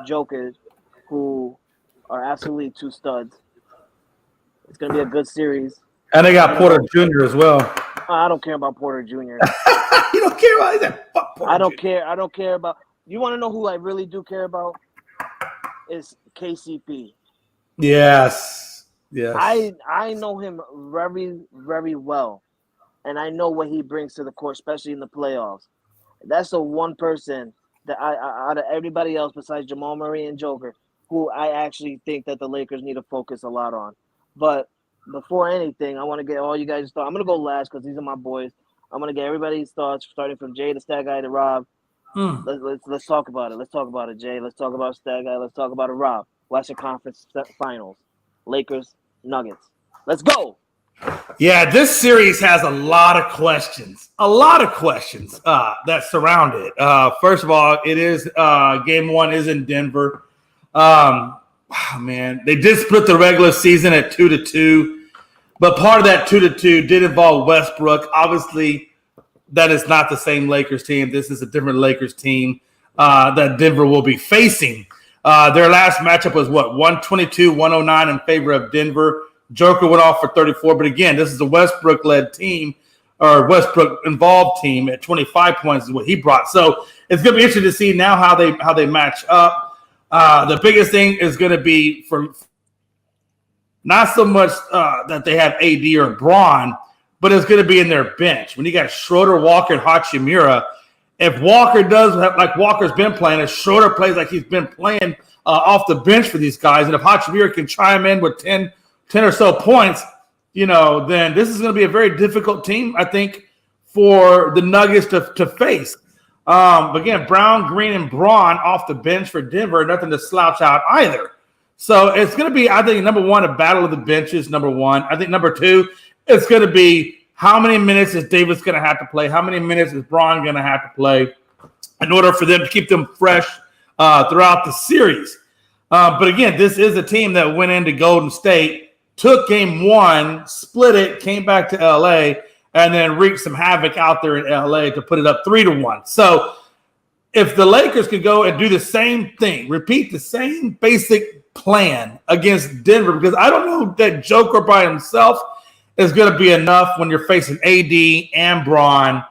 Speaker 1: Jokic, who are absolutely two studs. It's going to be a good series.
Speaker 2: And they got Porter Jr. as well.
Speaker 1: I don't care about Porter Jr.
Speaker 2: You don't care about that? Fuck Porter
Speaker 1: I don't
Speaker 2: Jr.
Speaker 1: care. I don't care about – you want to know who I really do care about? Is KCP.
Speaker 2: Yes. Yes.
Speaker 1: I know him very very well, and I know what he brings to the court, especially in the playoffs. That's the one person that out of everybody else besides Jamal Murray and Joker, who I actually think that the Lakers need to focus a lot on. But before anything, I want to get all you guys' thoughts. I'm gonna go last because these are my boys. I'm gonna get everybody's thoughts, starting from Jay, the stat guy, to Rob.
Speaker 2: Hmm.
Speaker 1: Let's talk about it. Let's talk about it, Jay. Let's talk about stat guy. Let's talk about it, Rob. Western Conference Finals, Lakers, Nuggets. Let's go.
Speaker 2: Yeah, this series has a lot of questions. A lot of questions that surround it. First of all, it is game one is in Denver. Man, they did split the regular season at 2-2, but part of that 2-2 did involve Westbrook. Obviously, that is not the same Lakers team. This is a different Lakers team that Denver will be facing. Their last matchup was 122-109 in favor of Denver. Joker went off for 34, but again, this is a Westbrook-led team or Westbrook-involved team at 25 points is what he brought. So it's going to be interesting to see now how they match up. The biggest thing is going to be for not so much that they have AD or Braun, but it's going to be in their bench. When you got Schroeder, Walker, and Hachimura, if Walker does like Walker's been playing, if Schroeder plays like he's been playing off the bench for these guys, and if Hachimura can chime in with 10 or so points, then this is going to be a very difficult team, I think, for the Nuggets to face. Again, Brown, Green, and Braun off the bench for Denver, nothing to slouch out either. So it's going to be, I think, number one, a battle of the benches, number one. I think number two, it's going to be how many minutes is Davis going to have to play? How many minutes is Braun going to have to play in order for them to keep them fresh throughout the series? But again, this is a team that went into Golden State, took game one, split it, came back to LA, and then wreaked some havoc out there in LA to put it up 3-1. So if the Lakers could go and do the same thing, repeat the same basic plan against Denver, because I don't know that Joker by himself is going to be enough when you're facing AD and Braun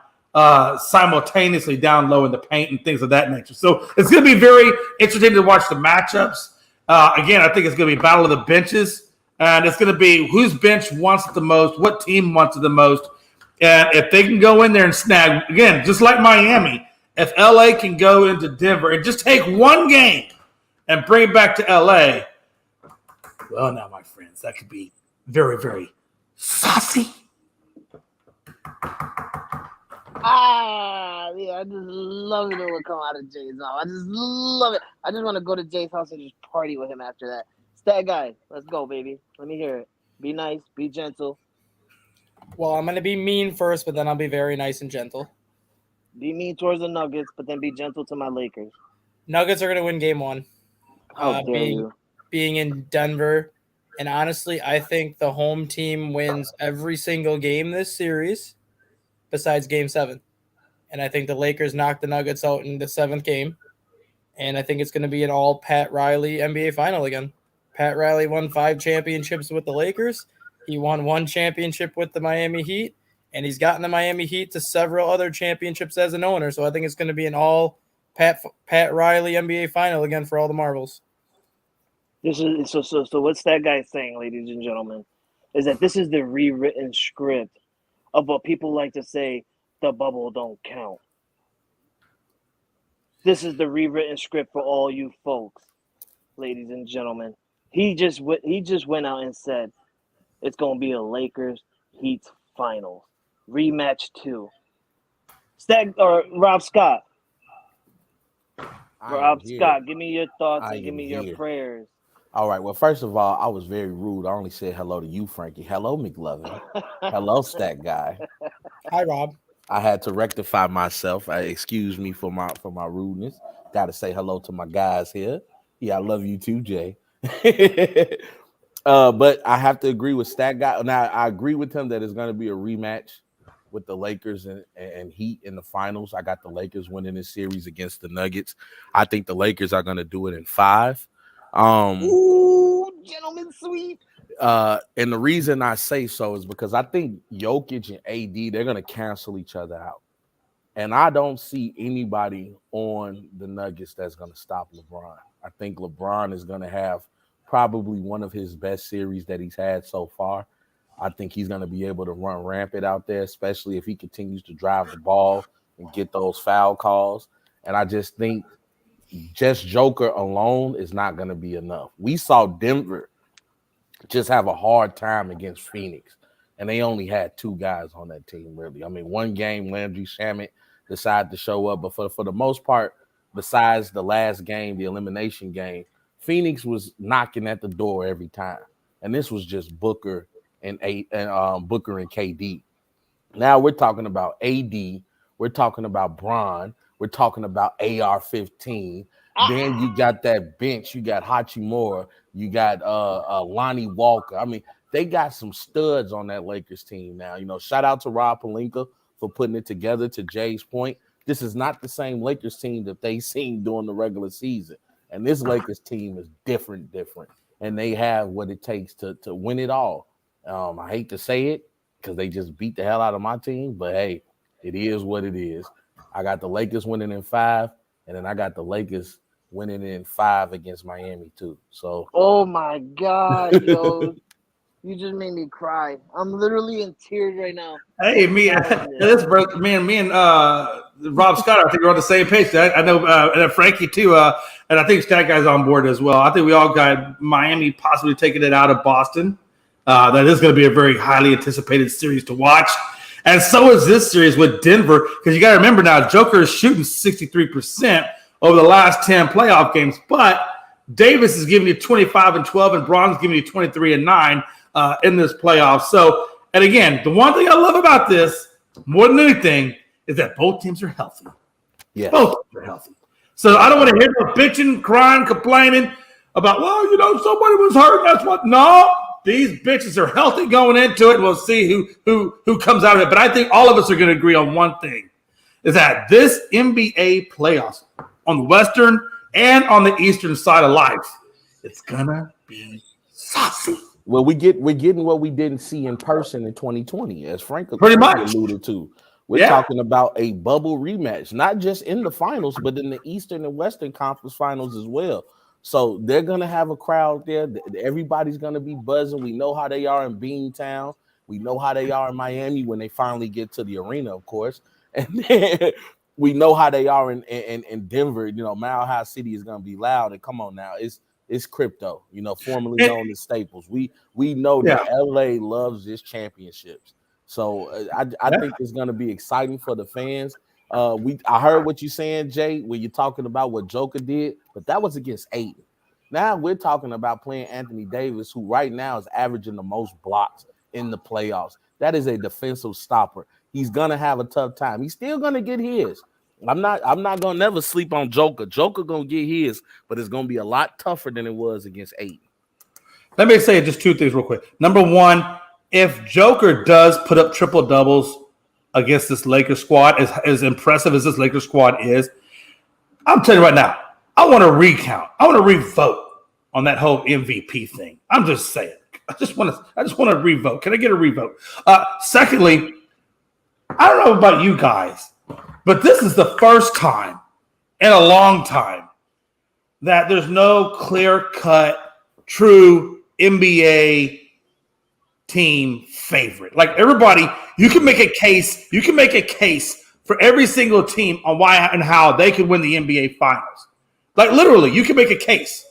Speaker 2: simultaneously down low in the paint and things of that nature. So it's going to be very interesting to watch the matchups. Again, I think it's going to be battle of the benches, and it's going to be whose bench wants it the most, what team wants it the most. And if they can go in there and snag, again, just like Miami, if LA can go into Denver and just take one game and bring it back to LA, well, now, my friends, that could be very, very saucy.
Speaker 1: Yeah, I just love it when it come out of Jay's mouth. I just love it. I just want to go to Jay's house and just party with him after that. Stat guy, let's go, baby. Let me hear it. Be nice, be gentle.
Speaker 3: Well, I'm going to be mean first, but then I'll be very nice and gentle.
Speaker 1: Be mean towards the Nuggets, but then be gentle to my Lakers.
Speaker 3: Nuggets are going to win game one.
Speaker 1: How dare you?
Speaker 3: Being in Denver. And honestly, I think the home team wins every single game this series besides game 7. And I think the Lakers knock the Nuggets out in the 7th game. And I think it's going to be an all Pat Riley NBA final again. Pat Riley won 5 championships with the Lakers. He won 1 championship with the Miami Heat. And he's gotten the Miami Heat to several other championships as an owner. So I think it's going to be an all Pat Riley NBA final again for all the marbles.
Speaker 1: This is so what's that guy saying, ladies and gentlemen, is that this is the rewritten script of what people like to say, the bubble don't count. This is the rewritten script for all you folks, ladies and gentlemen. He just went out and said it's gonna be a Lakers Heat finals rematch 2. Rob Scott. Scott, give me your thoughts and give me your prayers.
Speaker 4: All right. Well, first of all, I was very rude. I only said hello to you, Frankie. Hello, McLovin. Hello, stat guy.
Speaker 3: Hi, Rob.
Speaker 4: I had to rectify myself. Excuse me for my rudeness. Got to say hello to my guys here. Yeah, I love you too, Jay. But I have to agree with stat guy. Now, I agree with him that it's going to be a rematch with the Lakers and Heat in the finals. I got the Lakers winning this series against the Nuggets. I think the Lakers are going to do it in 5.
Speaker 1: Ooh, gentlemen sweep.
Speaker 4: And the reason I say so is because I think Jokic and AD, they're going to cancel each other out. And I don't see anybody on the Nuggets that's going to stop LeBron. I think LeBron is going to have probably one of his best series that he's had so far. I think he's going to be able to run rampant out there, especially if he continues to drive the ball and get those foul calls. And I just think just Joker alone is not going to be enough. We saw Denver just have a hard time against Phoenix, and they only had two guys on that team, really. I mean, one game, Landry Shamet decided to show up, but for the most part, besides the last game, the elimination game, Phoenix was knocking at the door every time, and this was just Booker and Booker and KD. Now we're talking about AD, we're talking about Bron, we're talking about AR-15. Then you got that bench, you got Hachimura, you got Lonnie Walker. I mean, they got some studs on that Lakers team now. You know, shout out to Rob Pelinka for putting it together. To Jay's point, this is not the same Lakers team that they seen during the regular season. And this Lakers team is different. And they have what it takes to win it all. I hate to say it because they just beat the hell out of my team, but hey, it is what it is. I got the Lakers winning in 5, and then I got the Lakers winning in 5 against Miami too. So,
Speaker 1: oh my God, yo, you just made me cry. I'm literally in tears right now.
Speaker 2: Hey, me and Rob Scott, I think we're on the same page. I know and Frankie too, and I think Stat Guy's on board as well. I think we all got Miami possibly taking it out of Boston. That is going to be a very highly anticipated series to watch. And so is this series with Denver, because you got to remember now, Joker is shooting 63% over the last 10 playoff games, but Davis is giving you 25-12, and Bron's giving you 23-9 in this playoff. So, and again, the one thing I love about this more than anything is that both teams are healthy.
Speaker 4: yeah,
Speaker 2: Both teams are healthy. So I don't want to hear no bitching, crying, complaining about, well, somebody was hurt. That's what. No, these bitches are healthy going into it. We'll see who comes out of it. But I think all of us are going to agree on one thing, is that this NBA playoffs on the Western and on the Eastern side of life, it's gonna be saucy.
Speaker 4: well, we're getting what we didn't see in person in 2020, as Frank
Speaker 2: Pretty much
Speaker 4: alluded to. We're talking about a bubble rematch, not just in the finals, but in the Eastern and Western Conference finals as well. So they're gonna have a crowd there. Everybody's gonna be buzzing. We know how they are in Beantown. We know how they are in Miami when they finally get to the arena, of course. And then we know how they are in Denver. Mile High City is gonna be loud. And come on now, it's crypto, formerly known as Staples. We know that LA loves this championships. So I think it's gonna be exciting for the fans. I heard what you're saying, Jay, when you're talking about what Joker did, but that was against Aiden. Now we're talking about playing Anthony Davis, who right now is averaging the most blocks in the playoffs. That is a defensive stopper. He's gonna have a tough time. He's still gonna get his. I'm not gonna never sleep on Joker. Joker gonna get his, but it's gonna be a lot tougher than it was against Aiden.
Speaker 2: Let me say just two things real quick. Number one, if Joker does put up triple doubles against this Lakers squad, as impressive as this Lakers squad is, I'm telling you right now, I want to recount. I want to revote on that whole MVP thing. I'm just saying. I just want to revote. Can I get a revote? Secondly, I don't know about you guys, but this is the first time in a long time that there's no clear-cut, true NBA team favorite. Like everybody, you can make a case. You can make a case for every single team on why and how they could win the NBA Finals. Like literally, you can make a case.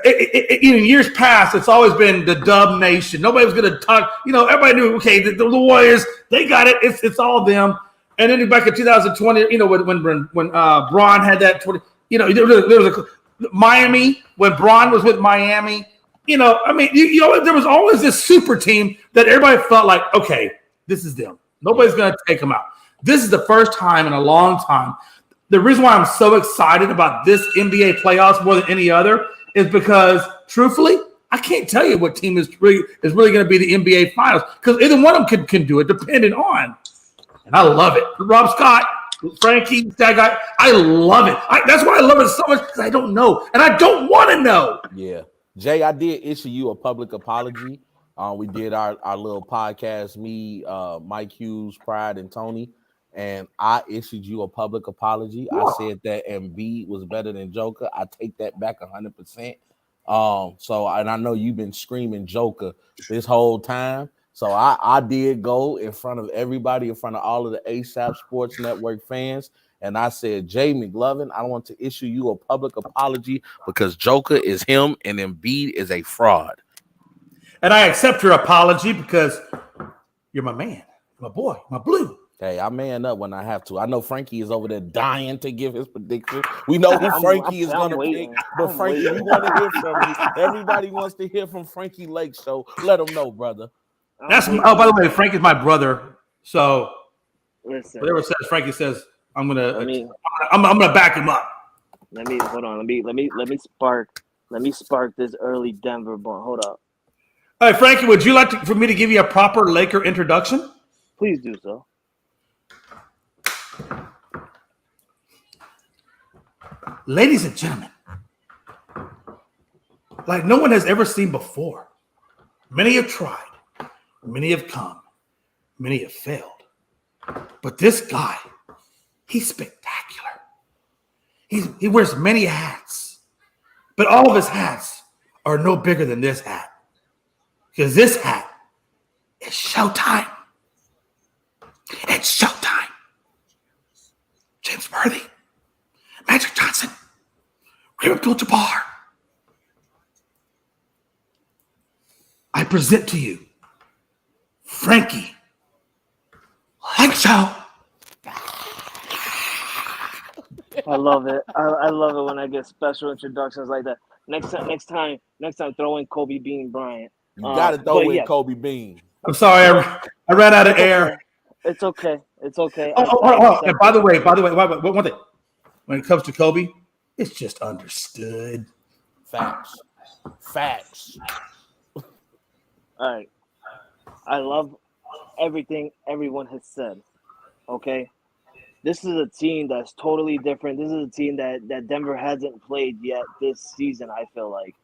Speaker 2: In years past, it's always been the Dub Nation. Nobody was going to talk. Everybody knew. Okay, the Warriors, they got it. It's all them. And then back in 2020, when Bron had that 20, there was a Miami when Bron was with Miami. There was always this super team that everybody felt like, okay, this is them. Nobody's going to take them out. This is the first time in a long time. The reason why I'm so excited about this NBA playoffs more than any other is because, truthfully, I can't tell you what team is really going to be the NBA Finals because either one of them can do it, depending on. And I love it. Rob Scott, Frankie, that guy, I love it. That's why I love it so much because I don't know, and I don't want to know.
Speaker 4: Yeah. Jay, I did issue you a public apology. We did our little podcast, me, Mike Hughes, Pride, and Tony, and I issued you a public apology. Whoa. I said that Embiid was better than Joker. I take that back 100%. So and I know you've been screaming Joker this whole time. So I did go in front of everybody, in front of all of the ASAP Sports Network fans, and I said, Jay McLovin, I want to issue you a public apology because Joker is him and Embiid is a fraud.
Speaker 2: And I accept your apology because you're my man, my boy, my blue.
Speaker 4: Hey, I man up when I have to. I know Frankie is over there dying to give his prediction. We know who Frankie is going to pick, but Frankie, we want to hear from you. Everybody wants to hear from Frankie Lake, so let them know, brother.
Speaker 2: By the way, Frank is my brother. So
Speaker 1: listen,
Speaker 2: whatever says Frankie says, I'm gonna back him up.
Speaker 1: Let me spark this early Denver ball. Hold up.
Speaker 2: All right, Frankie, would you like for me to give you a proper Laker introduction?
Speaker 1: Please do so.
Speaker 2: Ladies and gentlemen, like no one has ever seen before. Many have tried, many have come, many have failed. But this guy, he's spectacular. He wears many hats, but all of his hats are no bigger than this hat. Because this hat is showtime. It's showtime. James Worthy, Magic Johnson, Kareem Abdul-Jabbar. I present to you Frankie Light Show.
Speaker 1: I love it. I love it when I get special introductions like that. Next time, throw in Kobe Bean Bryant.
Speaker 4: You got to throw in Kobe Bean.
Speaker 2: I'm sorry, I ran out of air.
Speaker 1: It's okay.
Speaker 2: Oh, and by the way, one thing. When it comes to Kobe, it's just understood.
Speaker 4: Facts.
Speaker 1: All right. I love everything everyone has said. Okay? This is a team that's totally different. This is a team that Denver hasn't played yet this season, I feel like.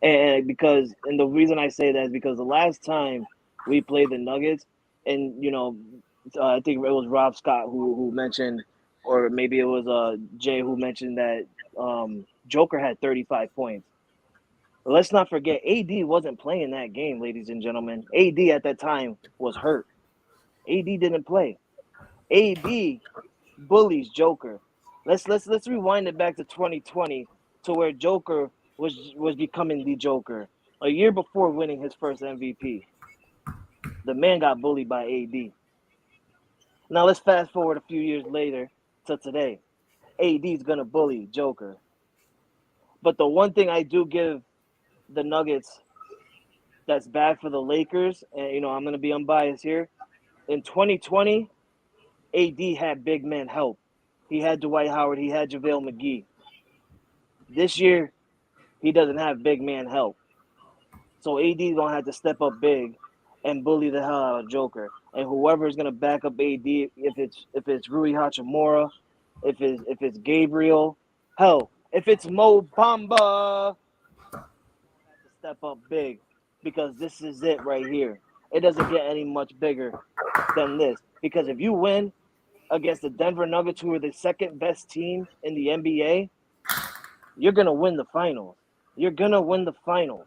Speaker 1: And the reason I say that is because the last time we played the Nuggets, and I think it was Rob Scott who mentioned, or maybe it was Jay who mentioned that Joker had 35 points. But let's not forget, AD wasn't playing that game, ladies and gentlemen. AD at that time was hurt. AD didn't play. AD bullies Joker. Let's rewind it back to 2020 to where Joker was becoming the Joker a year before winning his first MVP. The man got bullied by AD. Now let's fast forward a few years later to today. AD's gonna bully Joker. But the one thing I do give the Nuggets that's bad for the Lakers, and I'm gonna be unbiased here. In 2020, AD had big man help. He had Dwight Howard, he had JaVale McGee. This year, he doesn't have big man help. So AD's gonna have to step up big and bully the hell out of Joker. And whoever is gonna back up AD, if it's Rui Hachimura, if it's Gabriel, hell, if it's Mo Bamba, have to step up big because this is it right here. It doesn't get any much bigger than this. Because if you win against the Denver Nuggets, who are the second best team in the NBA, you're gonna win the finals. You're gonna win the finals.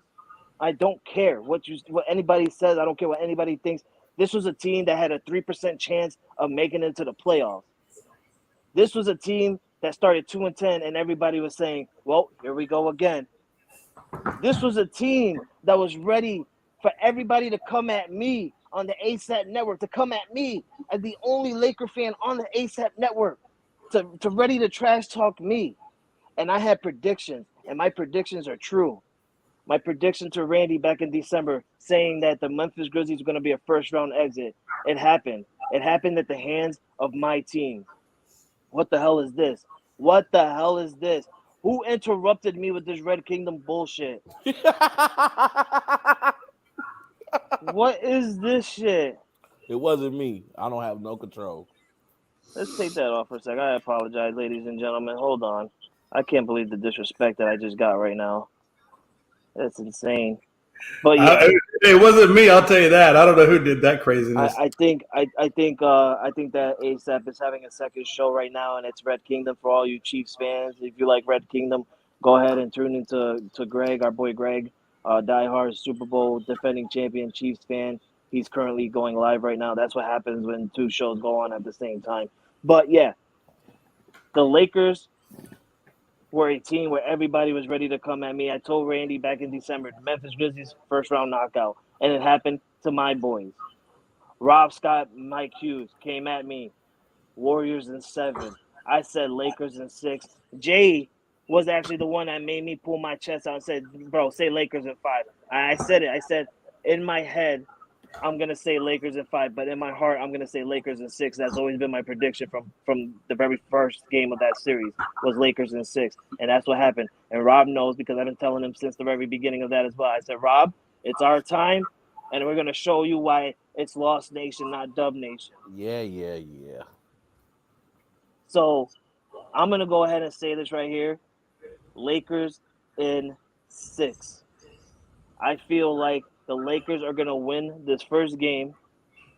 Speaker 1: I don't care what anybody says. I don't care what anybody thinks. This was a team that had a 3% chance of making it to the playoffs. This was a team that started 2-10, and everybody was saying, "Well, here we go again." This was a team that was ready for everybody to come at me on the ASAP network, to come at me as the only Laker fan on the ASAP network, to ready to trash talk me. And I had predictions, and my predictions are true. My prediction to Randy back in December saying that the Memphis Grizzlies were going to be a first-round exit, it happened. It happened at the hands of my team. What the hell is this? What the hell is this? Who interrupted me with this Red Kingdom bullshit? What is this shit?
Speaker 4: It wasn't me. I don't have no control.
Speaker 1: Let's take that off for a second. I apologize, ladies and gentlemen. Hold on. I can't believe the disrespect that I just got right now. That's insane. But yeah,
Speaker 2: it wasn't me. I'll tell you that. I don't know who did that craziness.
Speaker 1: I think that ASAP is having a second show right now, and it's Red Kingdom for all you Chiefs fans. If you like Red Kingdom, go ahead and tune into Greg, our boy Greg, diehard Super Bowl defending champion Chiefs fan. He's currently going live right now. That's what happens when two shows go on at the same time. But yeah, the Lakers were a team where everybody was ready to come at me. I told Randy back in December, the Memphis Grizzlies first round knockout, and it happened to my boys. Rob Scott, Mike Hughes came at me. Warriors in 7. I said Lakers in 6. Jay was actually the one that made me pull my chest out and said, "Bro, say Lakers in 5." I said it. I said in my head, I'm gonna say Lakers in 5, but in my heart, I'm gonna say Lakers in 6. That's always been my prediction from the very first game of that series was Lakers in 6, and that's what happened. And Rob knows because I've been telling him since the very beginning of that as well. I said, Rob, it's our time, and we're gonna show you why it's Lost Nation, not Dub Nation.
Speaker 4: Yeah.
Speaker 1: So I'm gonna go ahead and say this right here: Lakers in 6. I feel like the Lakers are gonna win this first game.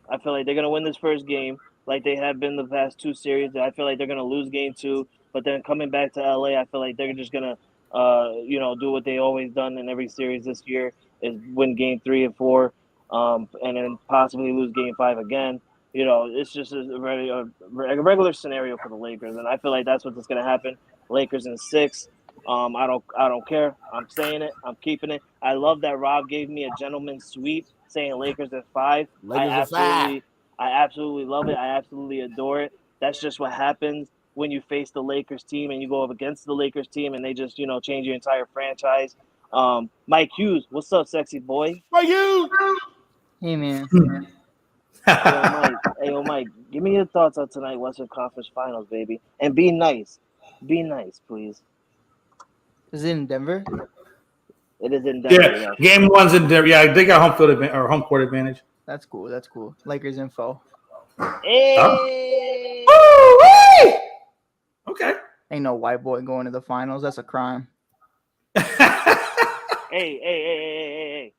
Speaker 1: I feel like they're gonna win this first game, like they have been the past 2 series. I feel like they're gonna lose game 2, but then coming back to LA, I feel like they're just gonna, do what they always done in every series this year is win game 3 and 4, and then possibly lose game 5 again. It's just a regular scenario for the Lakers, and I feel like that's what's gonna happen. Lakers in 6. I don't care. I'm saying it. I'm keeping it. I love that Rob gave me a gentleman's sweep saying Lakers at 5. I absolutely love it. I absolutely adore it. That's just what happens when you face the Lakers team and you go up against the Lakers team and they just, change your entire franchise. Mike Hughes, what's up, sexy boy?
Speaker 4: Mike Hughes.
Speaker 5: Hey, man.
Speaker 1: Hey, Mike, give me your thoughts on tonight Western Conference Finals, baby. And be nice. Be nice, please.
Speaker 5: Is it in Denver?
Speaker 1: It is in Denver.
Speaker 2: Yeah, game 1's in Denver. Yeah, they got home court advantage.
Speaker 5: That's cool. That's cool. Lakers info.
Speaker 1: Hey.
Speaker 2: Huh? Okay.
Speaker 5: Ain't no white boy going to the finals. That's a crime.
Speaker 1: Hey.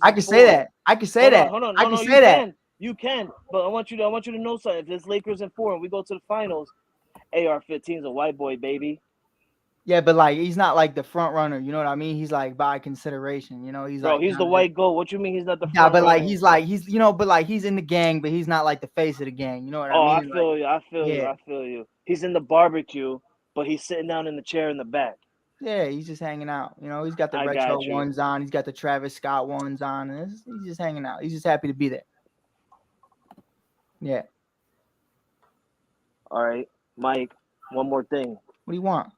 Speaker 5: I can say that. I can say that.
Speaker 1: Hold on.
Speaker 5: I can say that.
Speaker 1: You can, but I want you to know something. If it's Lakers in 4 and we go to the finals, AR-15's a white boy, baby.
Speaker 5: Yeah, but like he's not like the front runner. You know what I mean? He's like by consideration. He's
Speaker 1: Bro,
Speaker 5: like
Speaker 1: he's the white goat. What you mean he's not the front
Speaker 5: yeah, but
Speaker 1: runner?
Speaker 5: like he's in the gang, but he's not like the face of the gang. You know what I mean?
Speaker 1: I feel you. He's in the barbecue, but he's sitting down in the chair in the back.
Speaker 5: Yeah, he's just hanging out. He's got the retro ones on. He's got the Travis Scott ones on. And he's just hanging out. He's just happy to be there. Yeah.
Speaker 1: All right, Mike. One more thing.
Speaker 5: What do you want?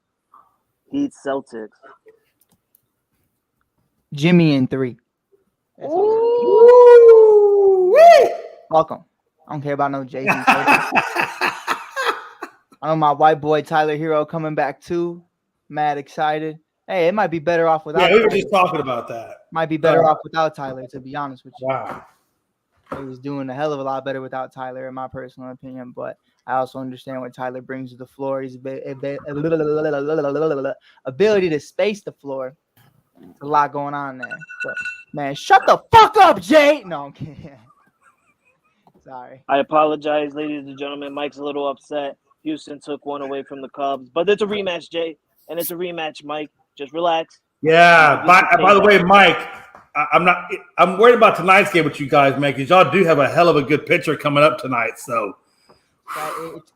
Speaker 1: Heat Celtics.
Speaker 5: Jimmy in 3.
Speaker 2: Ooh,
Speaker 5: Welcome. I don't care about no Jay-Z. I know my white boy Tyler Hero coming back too. Mad excited. Hey, it might be better off without.
Speaker 2: Yeah, we were just talking about that.
Speaker 5: Might be better off without Tyler, to be honest with you.
Speaker 2: Wow.
Speaker 5: He was doing a hell of a lot better without Tyler, in my personal opinion. But I also understand what Tyler brings to the floor. His ability to space the floor. There's a lot going on there. But, man, shut the fuck up, Jay. No, I'm kidding. Sorry.
Speaker 1: I apologize, ladies and gentlemen. Mike's a little upset. Houston took one away from the Cubs, but it's a rematch, Jay, and it's a rematch, Mike. Just relax.
Speaker 2: Yeah. By the way, Mike, I'm worried about tonight's game with you guys, man, because y'all do have a hell of a good pitcher coming up tonight. So,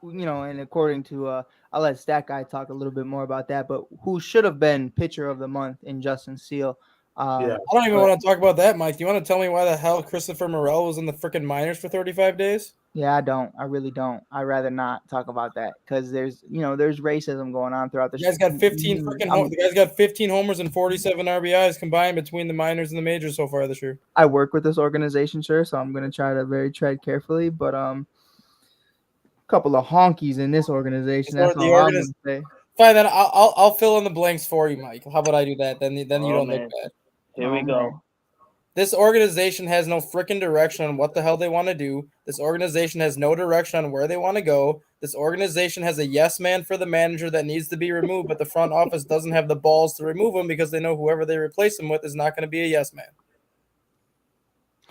Speaker 5: and according to, I'll let Stat Guy talk a little bit more about that. But who should have been pitcher of the month in Justin Steele?
Speaker 3: I don't even want to talk about that, Mike. Do you want to tell me why the hell Christopher Morel was in the freaking minors for 35 days?
Speaker 5: Yeah, I don't. I really don't. I'd rather not talk about that because there's racism going on throughout the.
Speaker 3: The guy's got 15 freaking. The guy's got 15 homers and 47 RBIs combined between the minors and the majors so far this year.
Speaker 5: I work with this organization, sure, so I'm gonna try to tread carefully, but couple of honkies in this organization. That's all I'm gonna say.
Speaker 3: Fine, then I'll fill in the blanks for you, Mike. How about I do that? Then you don't look bad.
Speaker 1: Here we go.
Speaker 5: Man.
Speaker 3: This organization has no freaking direction on what the hell they want to do. This organization has no direction on where they want to go. This organization has a yes man for the manager that needs to be removed, but the front office doesn't have the balls to remove him because they know whoever they replace him with is not going to be a yes man.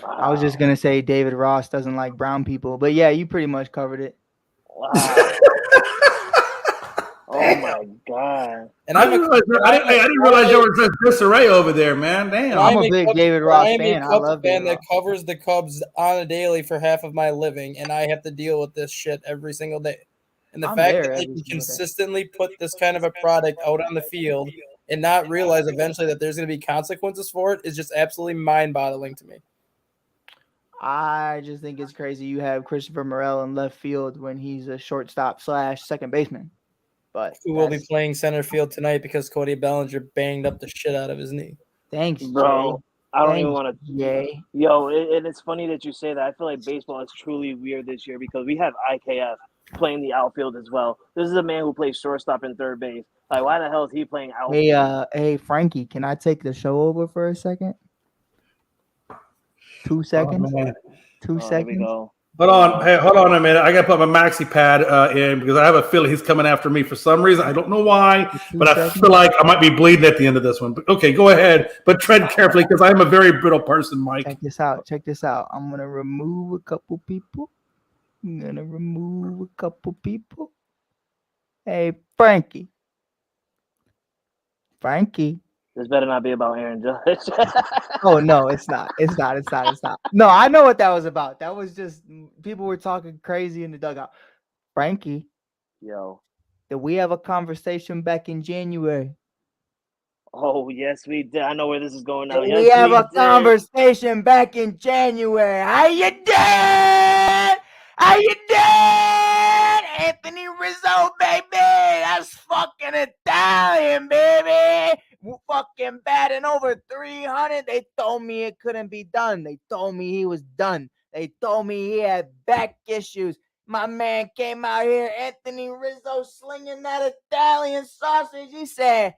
Speaker 5: I was just going to say David Ross doesn't like brown people, but yeah, you pretty much covered it.
Speaker 1: Wow. Oh my God.
Speaker 3: And
Speaker 2: I didn't realize there was a disarray over there, man. Damn.
Speaker 5: I'm a big David Ross fan. I love
Speaker 3: fan
Speaker 5: David
Speaker 3: that
Speaker 5: Ross.
Speaker 3: covers the Cubs on a daily for half of my living, and I have to deal with this shit every single day. And the
Speaker 5: I'm
Speaker 3: fact
Speaker 5: there
Speaker 3: that they
Speaker 5: every
Speaker 3: can
Speaker 5: single day.
Speaker 3: consistently put this kind of a product out on the field and not realize eventually that there's going to be consequences for it is just absolutely mind-boggling to me.
Speaker 5: I just think it's crazy you have Christopher Morel in left field when he's a shortstop / second baseman. But
Speaker 3: Who will be playing center field tonight because Cody Bellinger banged up the shit out of his knee.
Speaker 5: Thanks,
Speaker 1: Bro,
Speaker 5: Jay.
Speaker 1: I don't even want to.
Speaker 5: Jay.
Speaker 1: Yo, and it's funny that you say that. I feel like baseball is truly weird this year because we have IKF playing the outfield as well. This is a man who plays shortstop and third base. Like, why the hell is he playing outfield?
Speaker 5: Hey, Frankie, can I take the show over for a second? 2 seconds.
Speaker 2: Oh, man.
Speaker 5: 2
Speaker 1: Here we
Speaker 5: seconds.
Speaker 1: go.
Speaker 2: Hold on. Hey, hold on a minute. I got to put my maxi pad in because I have a feeling he's coming after me for some reason. I don't know why, but I feel like I might be bleeding at the end of this one. But okay, go ahead, but tread carefully because I am a very brittle person, Mike.
Speaker 5: Check this out. I'm gonna remove a couple people. Hey, Frankie.
Speaker 1: This better not be about Aaron Judge.
Speaker 5: Oh no, it's not. No, I know what that was about. That was just people were talking crazy in the dugout. Frankie,
Speaker 1: Yo.
Speaker 5: did we have a conversation back in January?
Speaker 1: Oh, yes, we did. I know where this is going now.
Speaker 5: Did
Speaker 1: Yes,
Speaker 5: we have a
Speaker 1: did.
Speaker 5: conversation back in January? How you doing? Anthony Rizzo, baby. That's fucking Italian, baby. Fucking batting over 300. They told me it couldn't be done. They told me he was done. They told me he had back issues. My man came out here, Anthony Rizzo, slinging that Italian sausage. He said,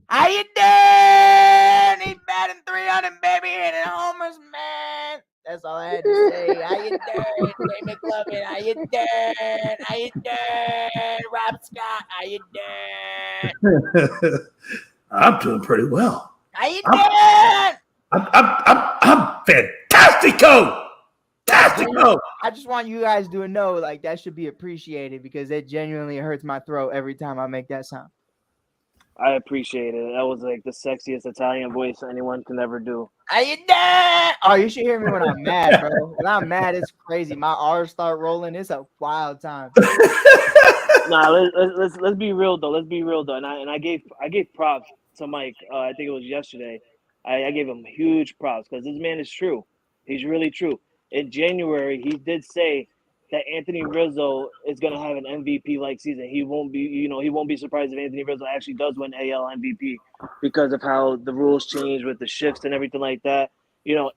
Speaker 5: how you doing? He batting 300, baby, hitting homers, man. That's all I had to say. How you doing? Jay McLovin, how you doing? Rob Scott, how you doing?
Speaker 2: I'm doing pretty well.
Speaker 5: How you doing?
Speaker 2: I'm fantastico.
Speaker 5: I just want you guys to know, like, that should be appreciated because it genuinely hurts my throat every time I make that sound.
Speaker 1: I appreciate it. That was like the sexiest Italian voice anyone can ever do.
Speaker 5: How you doing? Oh, you should hear me when I'm mad, bro. When I'm mad, it's crazy. My R's start rolling. It's a wild time.
Speaker 1: Nah, let's be real though. And I gave props to Mike. I think it was yesterday. I gave him huge props because this man is true. He's really true. In January, he did say that Anthony Rizzo is going to have an MVP-like season. He won't be surprised if Anthony Rizzo actually does win AL MVP because of how the rules change with the shifts and everything like that.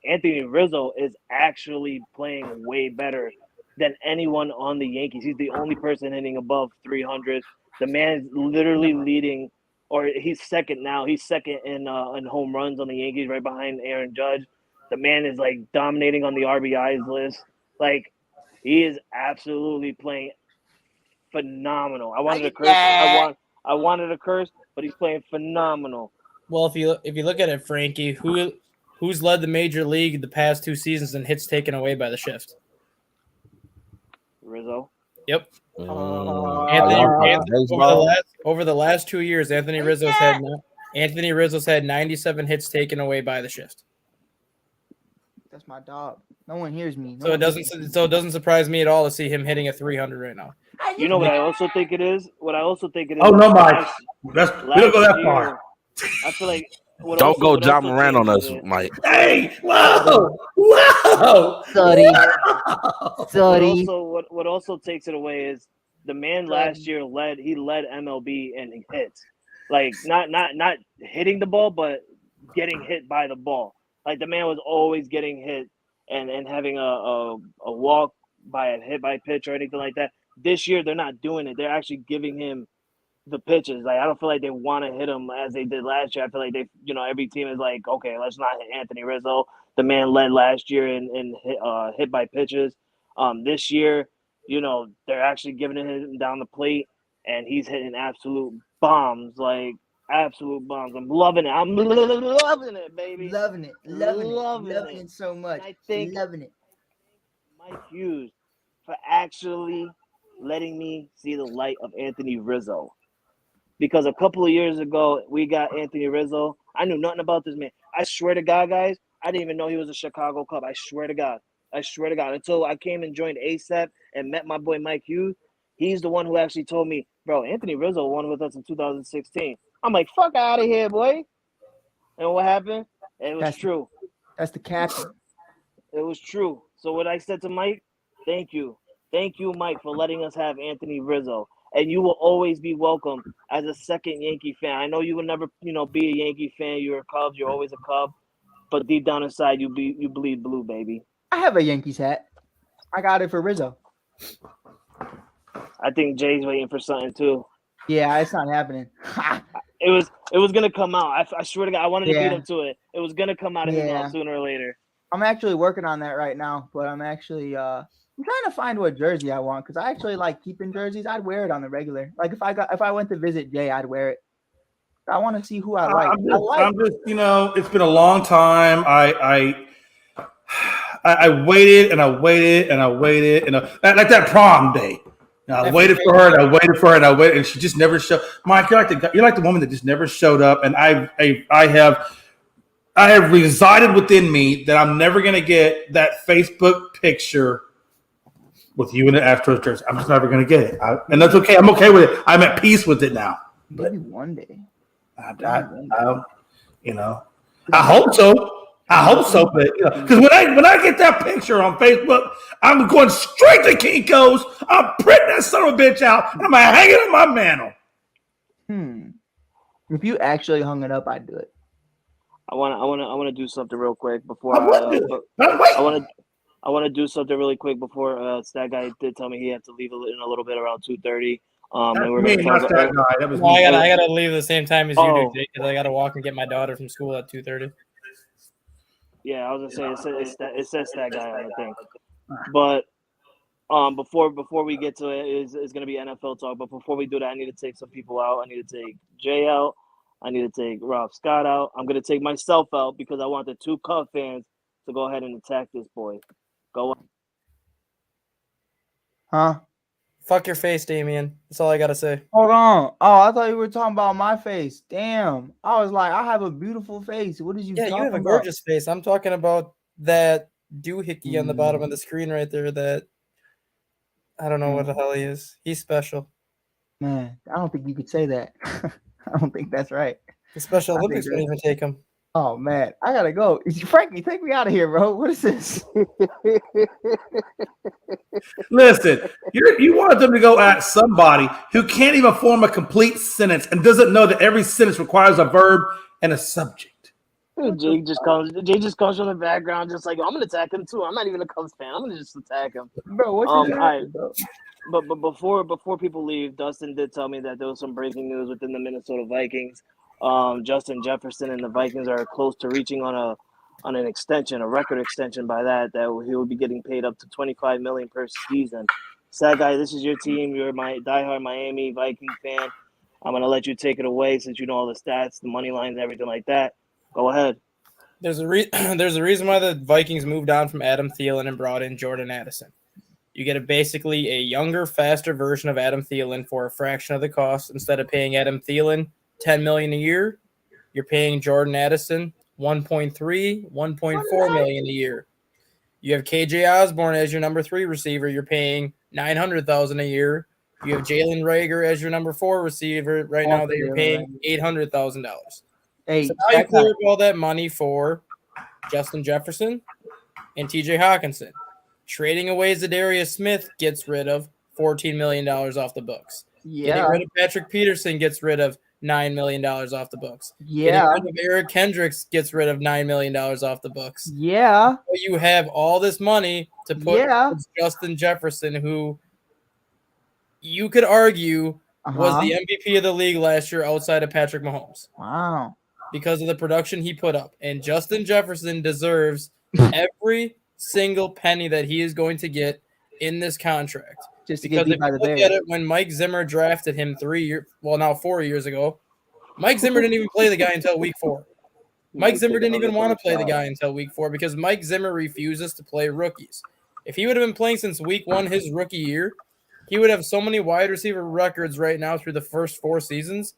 Speaker 1: Anthony Rizzo is actually playing way better than anyone on the Yankees. He's the only person hitting above 300. The man is literally leading, or he's second now. He's second in home runs on the Yankees, right behind Aaron Judge. The man is like dominating on the RBIs list. Like, he is absolutely playing phenomenal. I wanted to curse, but he's playing phenomenal.
Speaker 3: Well, if you look at it, Frankie, who's led the major league the past 2 seasons in hits taken away by the shift?
Speaker 1: Rizzo.
Speaker 3: Yep.
Speaker 4: Anthony,
Speaker 3: over the last 2 years, Anthony Rizzo's had 97 hits taken away by the shift.
Speaker 5: That's my dog. No one hears me.
Speaker 3: So it doesn't surprise me at all to see him hitting a 300 right now.
Speaker 1: You know what I also think it is?
Speaker 2: Oh no, Mike. We don't go that far.
Speaker 1: I feel like
Speaker 4: don't go John Moran on us, Mike.
Speaker 2: Hey, whoa.
Speaker 5: Sorry.
Speaker 1: What also takes it away is the man last year led MLB in hits. Like not hitting the ball, but getting hit by the ball. Like, the man was always getting hit and having a walk by a hit by pitch or anything like that. This year they're not doing it. They're actually giving him the pitches. Like, I don't feel like they want to hit him as they did last year. I feel like every team is like, okay, let's not hit Anthony Rizzo. The man led last year in hit by pitches. This year, they're actually giving him down the plate, and he's hitting absolute bombs. Like, absolute bombs. I'm loving it. I'm loving it, baby.
Speaker 5: Loving it so much.
Speaker 1: I think
Speaker 5: loving it.
Speaker 1: Mike Hughes for actually letting me see the light of Anthony Rizzo. because a couple of years ago we got Anthony Rizzo. I knew nothing about this man. I swear to God, guys, I didn't even know he was a Chicago Cub. I swear to God. Until I came and joined ASAP and met my boy Mike Hughes. He's the one who actually told me, bro, Anthony Rizzo won with us in 2016. I'm like, fuck out of here, boy. And what happened? It was true.
Speaker 5: That's the captain.
Speaker 1: It was true. So what I said to Mike, thank you. Thank you, Mike, for letting us have Anthony Rizzo. And you will always be welcome as a second Yankee fan. I know you will never, be a Yankee fan. You're a Cub. You're always a Cub. But deep down inside, you bleed blue, baby.
Speaker 5: I have a Yankees hat. I got it for Rizzo.
Speaker 1: I think Jay's waiting for something too.
Speaker 5: Yeah, it's not happening.
Speaker 1: It was gonna come out. I swear to God, I wanted to beat him to it. It was gonna come out of his mouth sooner or later.
Speaker 5: I'm actually working on that right now, but I'm actually I'm trying to find what jersey I want because I actually like keeping jerseys. I'd wear it on the regular. Like if I went to visit Jay, I'd wear it. I want to see who I like.
Speaker 2: I'm just it's been a long time. I waited and I waited and I waited and like that prom day. I waited for her and I waited for her and I waited and she just never showed. Mike, you're like the woman that just never showed up. And I have resided within me that I'm never gonna get that Facebook picture with you in the Astros jersey. I'm just never gonna get it, and that's okay. I'm okay with it. I'm at peace with it now.
Speaker 5: Maybe one day.
Speaker 2: I hope so. But because when I get that picture on Facebook, I'm going straight to Kinko's. I'm printing that son of a bitch out, and I'm gonna hang it on my mantle.
Speaker 5: If you actually hung it up, I'd do it.
Speaker 1: I want to do something real quick before
Speaker 2: I
Speaker 1: want to do something really quick before that guy did tell me he had to leave in a little bit around 2:30.
Speaker 2: I
Speaker 3: gotta leave at the same time as you do, Jake, because I gotta walk and get my daughter from school at 2:30.
Speaker 1: Yeah, I was gonna say it says that guy on the thing, but before we get to it, it's gonna be NFL talk. But before we do that, I need to take some people out. I need to take Jay out. I need to take Rob Scott out. I'm gonna take myself out because I want the two Cub fans to go ahead and attack this boy. Go on.
Speaker 5: Huh?
Speaker 3: Fuck your face, Damien. That's all I gotta say.
Speaker 5: Hold on. Oh, I thought you were talking about my face. Damn. I was like, I have a beautiful face. What did you?
Speaker 3: Yeah, you have a gorgeous face. I'm talking about that doohickey on the bottom of the screen right there. That I don't know what the hell he is. He's special.
Speaker 5: Man, I don't think you could say that. I don't think that's right.
Speaker 3: The Special Olympics won't even take him.
Speaker 5: Oh man, I gotta go. Frankie, take me out of here, bro. What is this?
Speaker 2: Listen, you wanted them to go at somebody who can't even form a complete sentence and doesn't know that every sentence requires a verb and a subject.
Speaker 1: Jay just comes from the background, just like I'm gonna attack him too. I'm not even a Cubs fan. I'm gonna just attack him.
Speaker 5: Bro, what's
Speaker 1: all right. But before people leave, Dustin did tell me that there was some breaking news within the Minnesota Vikings. Justin Jefferson and the Vikings are close to reaching on an extension, a record extension by that he will be getting paid up to $25 million per season. Sad guy, this is your team. You're my diehard Miami Viking fan. I'm gonna let you take it away since you know all the stats, the money lines, everything like that. Go ahead.
Speaker 3: There's a reason why the Vikings moved on from Adam Thielen and brought in Jordan Addison. You get basically a younger, faster version of Adam Thielen for a fraction of the cost. Instead of paying Adam Thielen $10 million a year, you're paying Jordan Addison $1.4 million a year. You have KJ Osborne as your number 3 receiver. You're paying $900,000 a year. You have Jalen Reagor as your number 4 receiver. Right now, that you're paying $800,000.
Speaker 5: Hey,
Speaker 3: so now you clear up all that money for Justin Jefferson and TJ Hawkinson. Trading away Zadarius Smith gets rid of $14 million off the books.
Speaker 5: Yeah.
Speaker 3: Getting rid of Patrick Peterson gets rid of $9 million off the books.
Speaker 5: Yeah.
Speaker 3: Getting rid of Eric Kendricks gets rid of $9 million off the books.
Speaker 5: Yeah.
Speaker 3: So you have all this money to put towards Justin Jefferson, who you could argue was the MVP of the league last year outside of Patrick Mahomes.
Speaker 5: Wow.
Speaker 3: Because of the production he put up. And Justin Jefferson deserves every single penny that he is going to get in this contract.
Speaker 5: Just to
Speaker 3: because
Speaker 5: get
Speaker 3: if you look at it, when Mike Zimmer drafted him 4 years ago, Mike Zimmer didn't even play the guy until week 4. Mike Zimmer didn't even want to play the guy until week 4 because Mike Zimmer refuses to play rookies. If he would have been playing since week 1 his rookie year, he would have so many wide receiver records right now through the first 4 seasons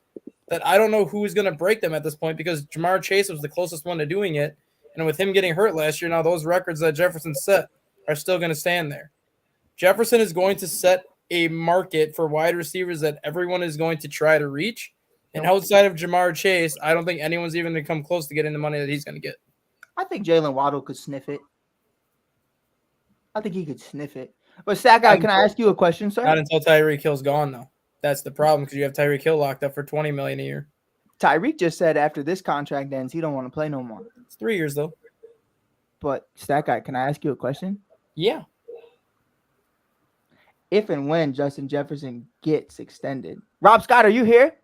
Speaker 3: that I don't know who is going to break them at this point because Jamar Chase was the closest one to doing it. And with him getting hurt last year, now those records that Jefferson set are still going to stand there. Jefferson is going to set a market for wide receivers that everyone is going to try to reach. And outside of Jamar Chase, I don't think anyone's even going to come close to getting the money that he's going to get.
Speaker 5: I think Jalen Waddle could sniff it. I think he could sniff it. But Stat Guy, can I ask you a question, sir?
Speaker 3: Not until Tyreek Hill's gone, though. That's the problem because you have Tyreek Hill locked up for $20 million a year.
Speaker 5: Tyreek just said after this contract ends, he don't want to play no more.
Speaker 3: It's 3 years, though.
Speaker 5: But Stat Guy, can I ask you a question?
Speaker 3: Yeah.
Speaker 5: If and when Justin Jefferson gets extended. Rob Scott, are you here?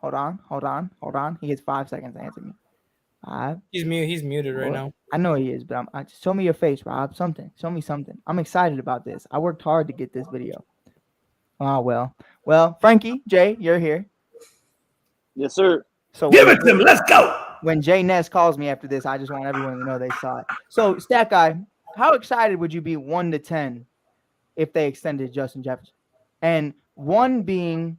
Speaker 5: Hold on. He gets 5 seconds to answer me. 5.
Speaker 3: He's muted right now.
Speaker 5: I know he is, but just show me your face, Rob. Show me something. I'm excited about this. I worked hard to get this video. Oh, well, Frankie, Jay, you're here.
Speaker 1: Yes, sir.
Speaker 5: So
Speaker 2: Give it to him. Let's go.
Speaker 5: When Jay Ness calls me after this, I just want everyone to know they saw it. So, Stat Guy, how excited would you be 1 to 10 if they extended Justin Jefferson? And 1 being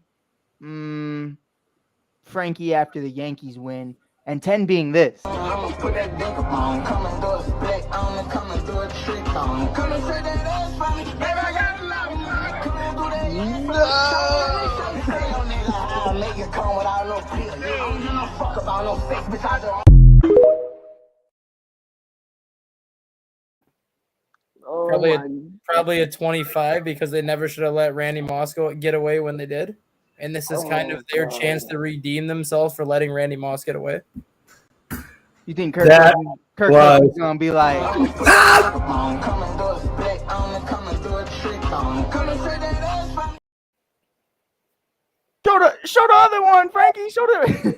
Speaker 5: Frankie after the Yankees win, and 10 being this.
Speaker 3: Probably a 25 because they never should have let Randy Moss get away when they did. And this is kind of their chance to redeem themselves for letting Randy Moss get away.
Speaker 5: You think Kirk Cousins going to be like, show the other one, Frankie. Show the.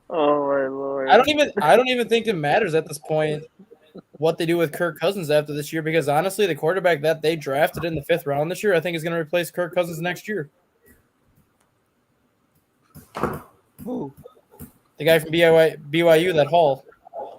Speaker 1: Oh my Lord!
Speaker 3: I don't even think it matters at this point what they do with Kirk Cousins after this year because honestly, the quarterback that they drafted in the 5th round this year, I think is going to replace Kirk Cousins next year.
Speaker 5: Who?
Speaker 3: The guy from BYU, that Hall.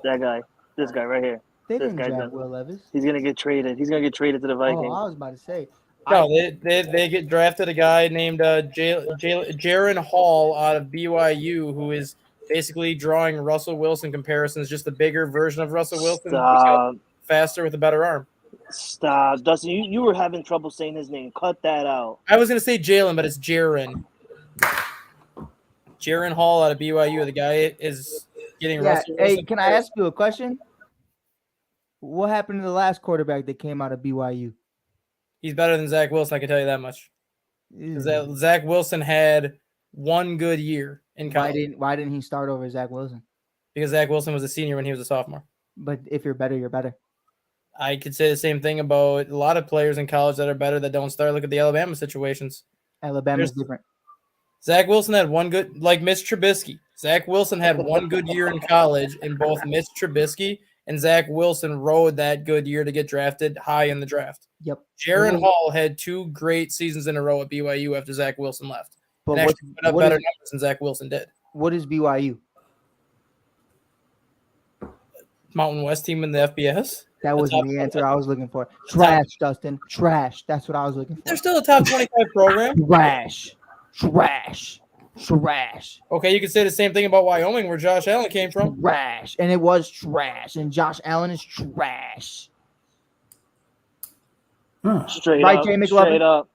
Speaker 1: That guy. This guy right here.
Speaker 5: They
Speaker 1: This
Speaker 5: didn't
Speaker 1: guy
Speaker 5: draft
Speaker 1: does.
Speaker 5: Will Levis.
Speaker 1: He's gonna get traded. He's gonna get traded to the Vikings.
Speaker 5: Oh, I was about to say.
Speaker 3: No, they get drafted a guy named Jaron Hall out of BYU who is basically drawing Russell Wilson comparisons, just a bigger version of Russell Wilson.
Speaker 1: Stop.
Speaker 3: Faster with a better arm.
Speaker 1: Stop. Dustin, you were having trouble saying his name. Cut that out.
Speaker 3: I was going to say Jalen, but it's Jaron. Jaron Hall out of BYU. The guy is getting Russell Wilson.
Speaker 5: Hey, can I ask you a question? What happened to the last quarterback that came out of BYU?
Speaker 3: He's better than Zach Wilson, I can tell you that much. Zach Wilson had 1 good year in college.
Speaker 5: Why didn't he start over Zach Wilson?
Speaker 3: Because Zach Wilson was a senior when he was a sophomore.
Speaker 5: But if you're better, you're better.
Speaker 3: I could say the same thing about a lot of players in college that are better that don't start. Look at the Alabama situations.
Speaker 5: Alabama's different.
Speaker 3: Zach Wilson had 1 good, like Mitch Trubisky. Zach Wilson had 1 good year in college, and both Mitch Trubisky and Zach Wilson rode that good year to get drafted high in the draft.
Speaker 5: Yep.
Speaker 3: Jaron Hall had 2 great seasons in a row at BYU after Zach Wilson left.
Speaker 5: But
Speaker 3: and actually put up better numbers than Zach Wilson did.
Speaker 5: What is BYU?
Speaker 3: Mountain West team in the FBS.
Speaker 5: That wasn't the answer I was looking for. Trash, Dustin. Trash. That's what I was looking for.
Speaker 3: They're still a top 25 program.
Speaker 5: Trash.
Speaker 3: Okay, you could say the same thing about Wyoming, where Josh Allen came from.
Speaker 5: Trash. And it was trash. And Josh Allen is trash.
Speaker 1: Straight
Speaker 5: right,
Speaker 1: up.
Speaker 5: Jay McLovin?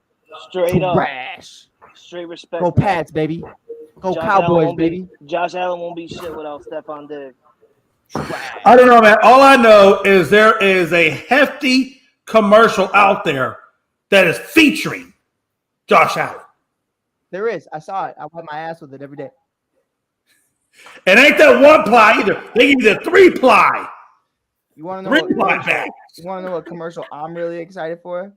Speaker 1: Straight up.
Speaker 5: Trash.
Speaker 1: Straight respect.
Speaker 5: Go Pats, baby. Go
Speaker 1: Josh
Speaker 5: Cowboys, baby.
Speaker 1: Josh Allen won't be shit without Stephon Diggs.
Speaker 2: I don't know, man. All I know is there is a hefty commercial out there that is featuring Josh Allen.
Speaker 5: There is. I saw it. I wipe my ass with it every day.
Speaker 2: And ain't that 1 ply either. They give you the 3 ply.
Speaker 5: You want to know
Speaker 2: 3 ply bag.
Speaker 5: You want to know what commercial I'm really excited for?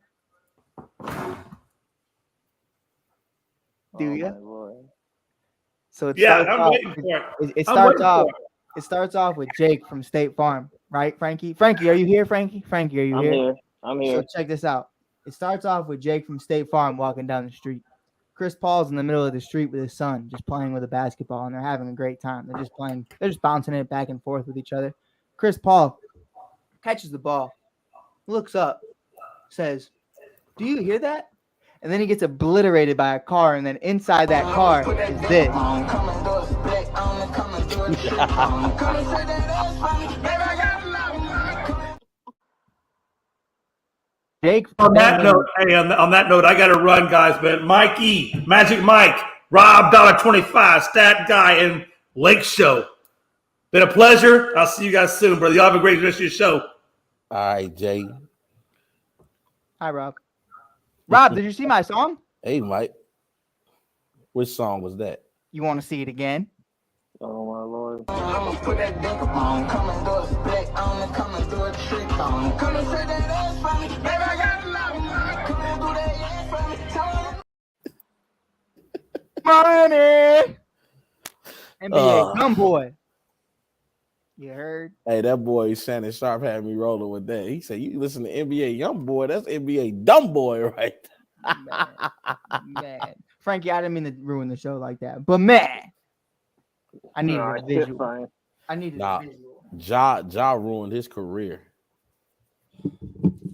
Speaker 5: Do you? So it starts off. It starts off with Jake from State Farm, right, Frankie? Frankie, are you here, Frankie? Frankie, are you here?
Speaker 1: I'm here.
Speaker 5: So check this out. It starts off with Jake from State Farm walking down the street. Chris Paul's in the middle of the street with his son, just playing with a basketball, and they're having a great time. They're just playing. They're just bouncing it back and forth with each other. Chris Paul catches the ball, looks up, says, "Do you hear that?" and then he gets obliterated by a car, and then inside that car is this. Jake.
Speaker 2: On that note, I got to run, guys. But Mikey, Magic Mike, Rob, $1.25, Stat Guy, and Lake Show. Been a pleasure. I'll see you guys soon, brother. Y'all have a great rest of your show.
Speaker 4: All right, Jay.
Speaker 5: Hi, Rob. Rob, did you see my song?
Speaker 4: Hey, Mike. Which song was that?
Speaker 5: You want to see it again?
Speaker 1: Oh my lord.
Speaker 6: I'ma put that dick up on, come and do a split on and come and do a trick on. Come and say that ass for me, baby, I got a lot of money. Come and do that ass for me, tell
Speaker 5: Money! NBA Young Boy. You heard?
Speaker 4: Hey, that boy Shannon Sharp had me rolling with that. He said, "You listen to NBA Young Boy? That's NBA Dumb Boy, right?"
Speaker 5: Man. Frankie, I didn't mean to ruin the show like that, but man, I needed a visual.
Speaker 1: Fine.
Speaker 5: I needed
Speaker 4: Nah.
Speaker 5: a visual.
Speaker 4: Ja ruined his career.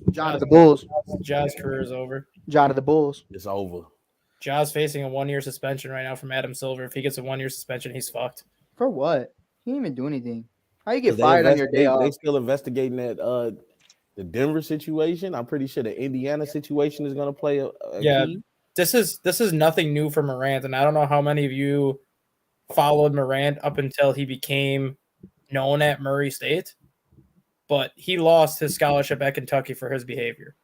Speaker 5: John of the Bulls.
Speaker 3: Ja's career is over.
Speaker 5: John of the Bulls.
Speaker 4: It's over.
Speaker 3: Ja's facing a 1-year suspension right now from Adam Silver. If he gets a 1-year suspension, he's fucked.
Speaker 5: For what? He didn't even do anything. How you get
Speaker 4: They
Speaker 5: fired on your day off?
Speaker 4: They still investigating that the Denver situation. I'm pretty sure the Indiana situation is going to play a
Speaker 3: Yeah.
Speaker 4: key.
Speaker 3: This is nothing new for Morant, and I don't know how many of you followed Morant up until he became known at Murray State, but he lost his scholarship at Kentucky for his behavior.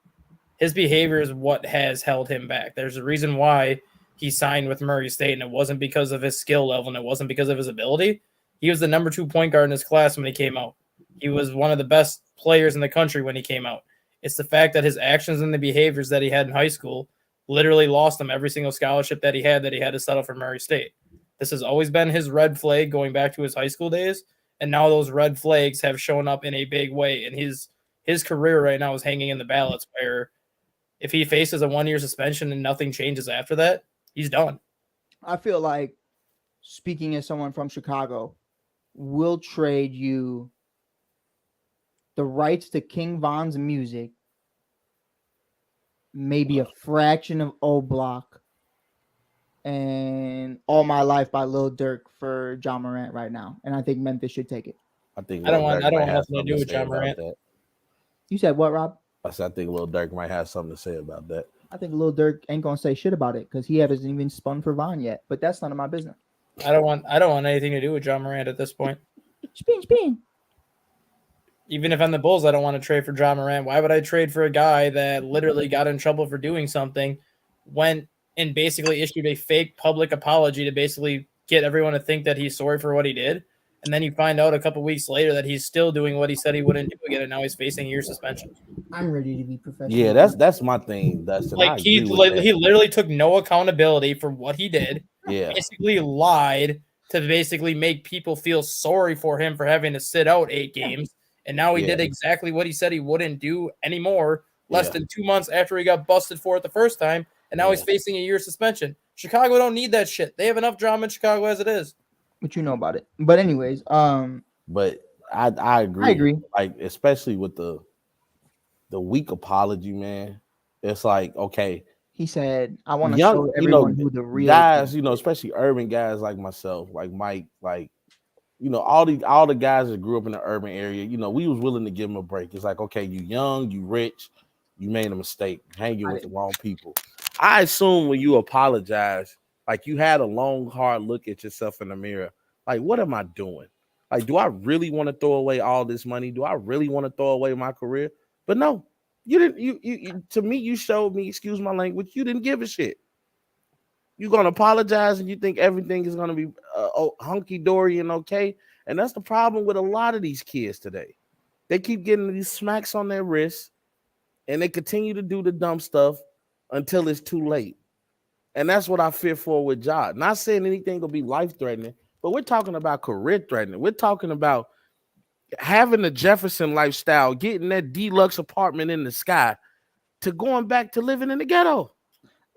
Speaker 3: His behavior is what has held him back. There's a reason why he signed with Murray State, and it wasn't because of his skill level, and it wasn't because of his ability. He was the number 2 point guard in his class when he came out. He was one of the best players in the country when he came out. It's the fact that his actions and the behaviors that he had in high school literally lost him every single scholarship that he had to settle for Murray State. This has always been his red flag going back to his high school days, and now those red flags have shown up in a big way, and his career right now is hanging in the balance where if he faces a 1-year suspension and nothing changes after that, he's done.
Speaker 5: I feel like, speaking as someone from Chicago, we'll trade you the rights to King Von's music, maybe a fraction of O Block, and All My Life by Lil Durk for John Morant right now. And I think Memphis should take it.
Speaker 4: I think
Speaker 3: I don't want
Speaker 4: Lil Durk might have
Speaker 3: nothing to do
Speaker 4: something
Speaker 3: with
Speaker 4: say
Speaker 3: John
Speaker 4: about
Speaker 3: Morant.
Speaker 4: that.
Speaker 5: You said what, Rob?
Speaker 4: I think Lil Durk might have something to say about that.
Speaker 5: I think Lil Durk ain't gonna say shit about it because he hasn't even spun for Von yet. But that's none of my business.
Speaker 3: I don't want anything to do with John Morant at this point.
Speaker 5: Spin.
Speaker 3: Even if I'm the Bulls, I don't want to trade for John Morant. Why would I trade for a guy that literally got in trouble for doing something, went and basically issued a fake public apology to basically get everyone to think that he's sorry for what he did, and then you find out a couple weeks later that he's still doing what he said he wouldn't do again, and now he's facing a year suspension.
Speaker 5: I'm ready to be professional.
Speaker 4: Yeah, that's my thing. Dustin.
Speaker 3: Like he literally took no accountability for what he did.
Speaker 4: Yeah.
Speaker 3: Basically lied to basically make people feel sorry for him for having to sit out 8 games. And now he did exactly what he said he wouldn't do anymore less than 2 months after he got busted for it the first time. And now he's facing a year suspension. Chicago don't need that shit. They have enough drama in Chicago as it is.
Speaker 5: But you know about it. But anyways,
Speaker 4: but I agree.
Speaker 5: I agree.
Speaker 4: Like, especially with the weak apology, man. It's like, okay.
Speaker 5: He said, I want to show everyone who the real
Speaker 4: guys, especially urban guys like myself, like Mike, like, all the guys that grew up in the urban area, we was willing to give them a break. It's like, okay, you young, you rich, you made a mistake, hanging with the wrong people. I assume when you apologize, like you had a long, hard look at yourself in the mirror. Like, what am I doing? Like, do I really want to throw away all this money? Do I really want to throw away my career? But no, you didn't. You to me, you showed me, excuse my language, you didn't give a shit. You're going to apologize and you think everything is going to be hunky-dory and okay. And that's the problem with a lot of these kids today. They keep getting these smacks on their wrists and they continue to do the dumb stuff until it's too late. And that's what I fear for with Ja. Not saying anything will be life-threatening, but we're talking about career-threatening. We're talking about having the Jefferson lifestyle, getting that deluxe apartment in the sky, to going back to living in the ghetto.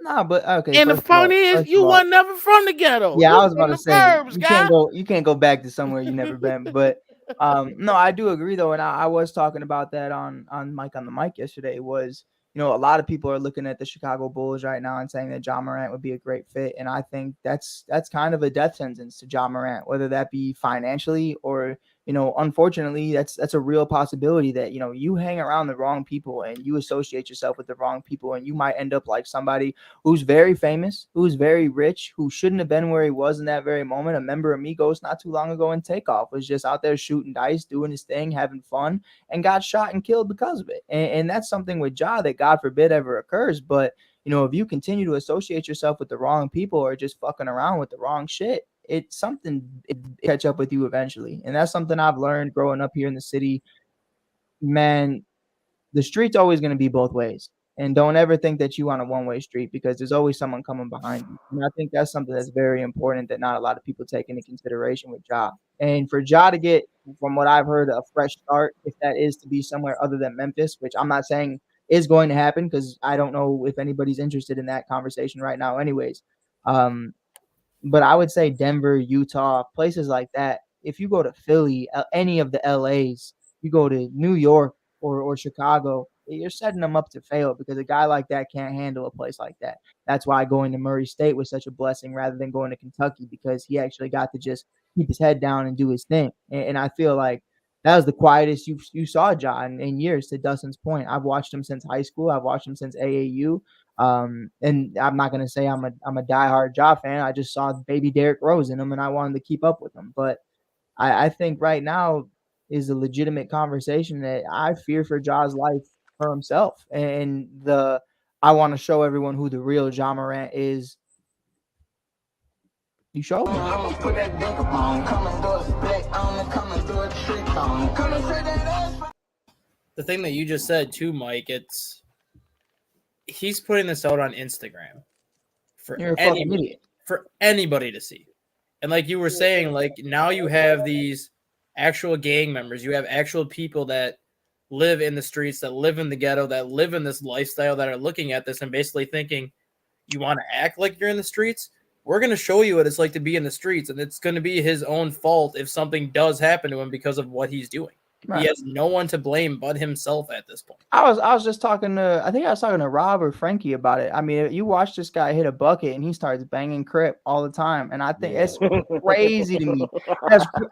Speaker 5: Nah, but okay.
Speaker 4: And the funny is, you weren't never from the ghetto.
Speaker 5: Yeah,
Speaker 4: you
Speaker 5: I was about to say
Speaker 4: burbs,
Speaker 5: you can't go back to somewhere you never been. But no, I do agree though, and I was talking about that on Mike on the mic yesterday. Was a lot of people are looking at the Chicago Bulls right now and saying that Ja Morant would be a great fit. And I think that's kind of a death sentence to Ja Morant, whether that be financially or, unfortunately, that's a real possibility that, you hang around the wrong people and you associate yourself with the wrong people, and you might end up like somebody who's very famous, who's very rich, who shouldn't have been where he was in that very moment. A member of Migos not too long ago in Takeoff was just out there shooting dice, doing his thing, having fun, and got shot and killed because of it. And that's something with Ja that God forbid ever occurs. But, if you continue to associate yourself with the wrong people or just fucking around with the wrong shit, it catch up with you eventually. And that's something I've learned growing up here in the city. Man, the street's always going to be both ways. And don't ever think that you on a one-way street, because there's always someone coming behind you. And I think that's something that's very important that not a lot of people take into consideration with Ja. And for Ja to get, from what I've heard, a fresh start, if that is to be somewhere other than Memphis, which I'm not saying is going to happen because I don't know if anybody's interested in that conversation right now anyways. But I would say Denver, Utah, places like that. If you go to Philly, any of the LAs, you go to New York or Chicago, you're setting them up to fail, because a guy like that can't handle a place like that. That's why going to Murray State was such a blessing rather than going to Kentucky, because he actually got to just keep his head down and do his thing. And I feel like that was the quietest you saw Ja in years, to Dustin's point. I've watched him since high school. I've watched him since AAU. And I'm not gonna say I'm a diehard Ja fan. I just saw baby Derrick Rose in him, and I wanted to keep up with him. But I think right now is a legitimate conversation that I fear for Ja's life for himself, and I want to show everyone who the real Ja Morant is. You show me.
Speaker 6: I'ma put that dick on, coming through a spec on, coming through a trick on. Come and say that ass.
Speaker 3: The thing that you just said too, Mike, he's putting this out on Instagram
Speaker 5: You're a fucking idiot.
Speaker 3: for anybody to see. And like you were saying, like now you have these actual gang members, you have actual people that live in the streets, that live in the ghetto, that live in this lifestyle, that are looking at this and basically thinking, you want to act like you're in the streets? We're going to show you what it's like to be in the streets, and it's going to be his own fault if something does happen to him because of what he's doing. Right. He has no one to blame but himself at this point.
Speaker 5: I was just talking to, I think I was talking to Rob or Frankie about it. I mean, you watch this guy hit a bucket and he starts banging Crip all the time, and I think it's crazy to me.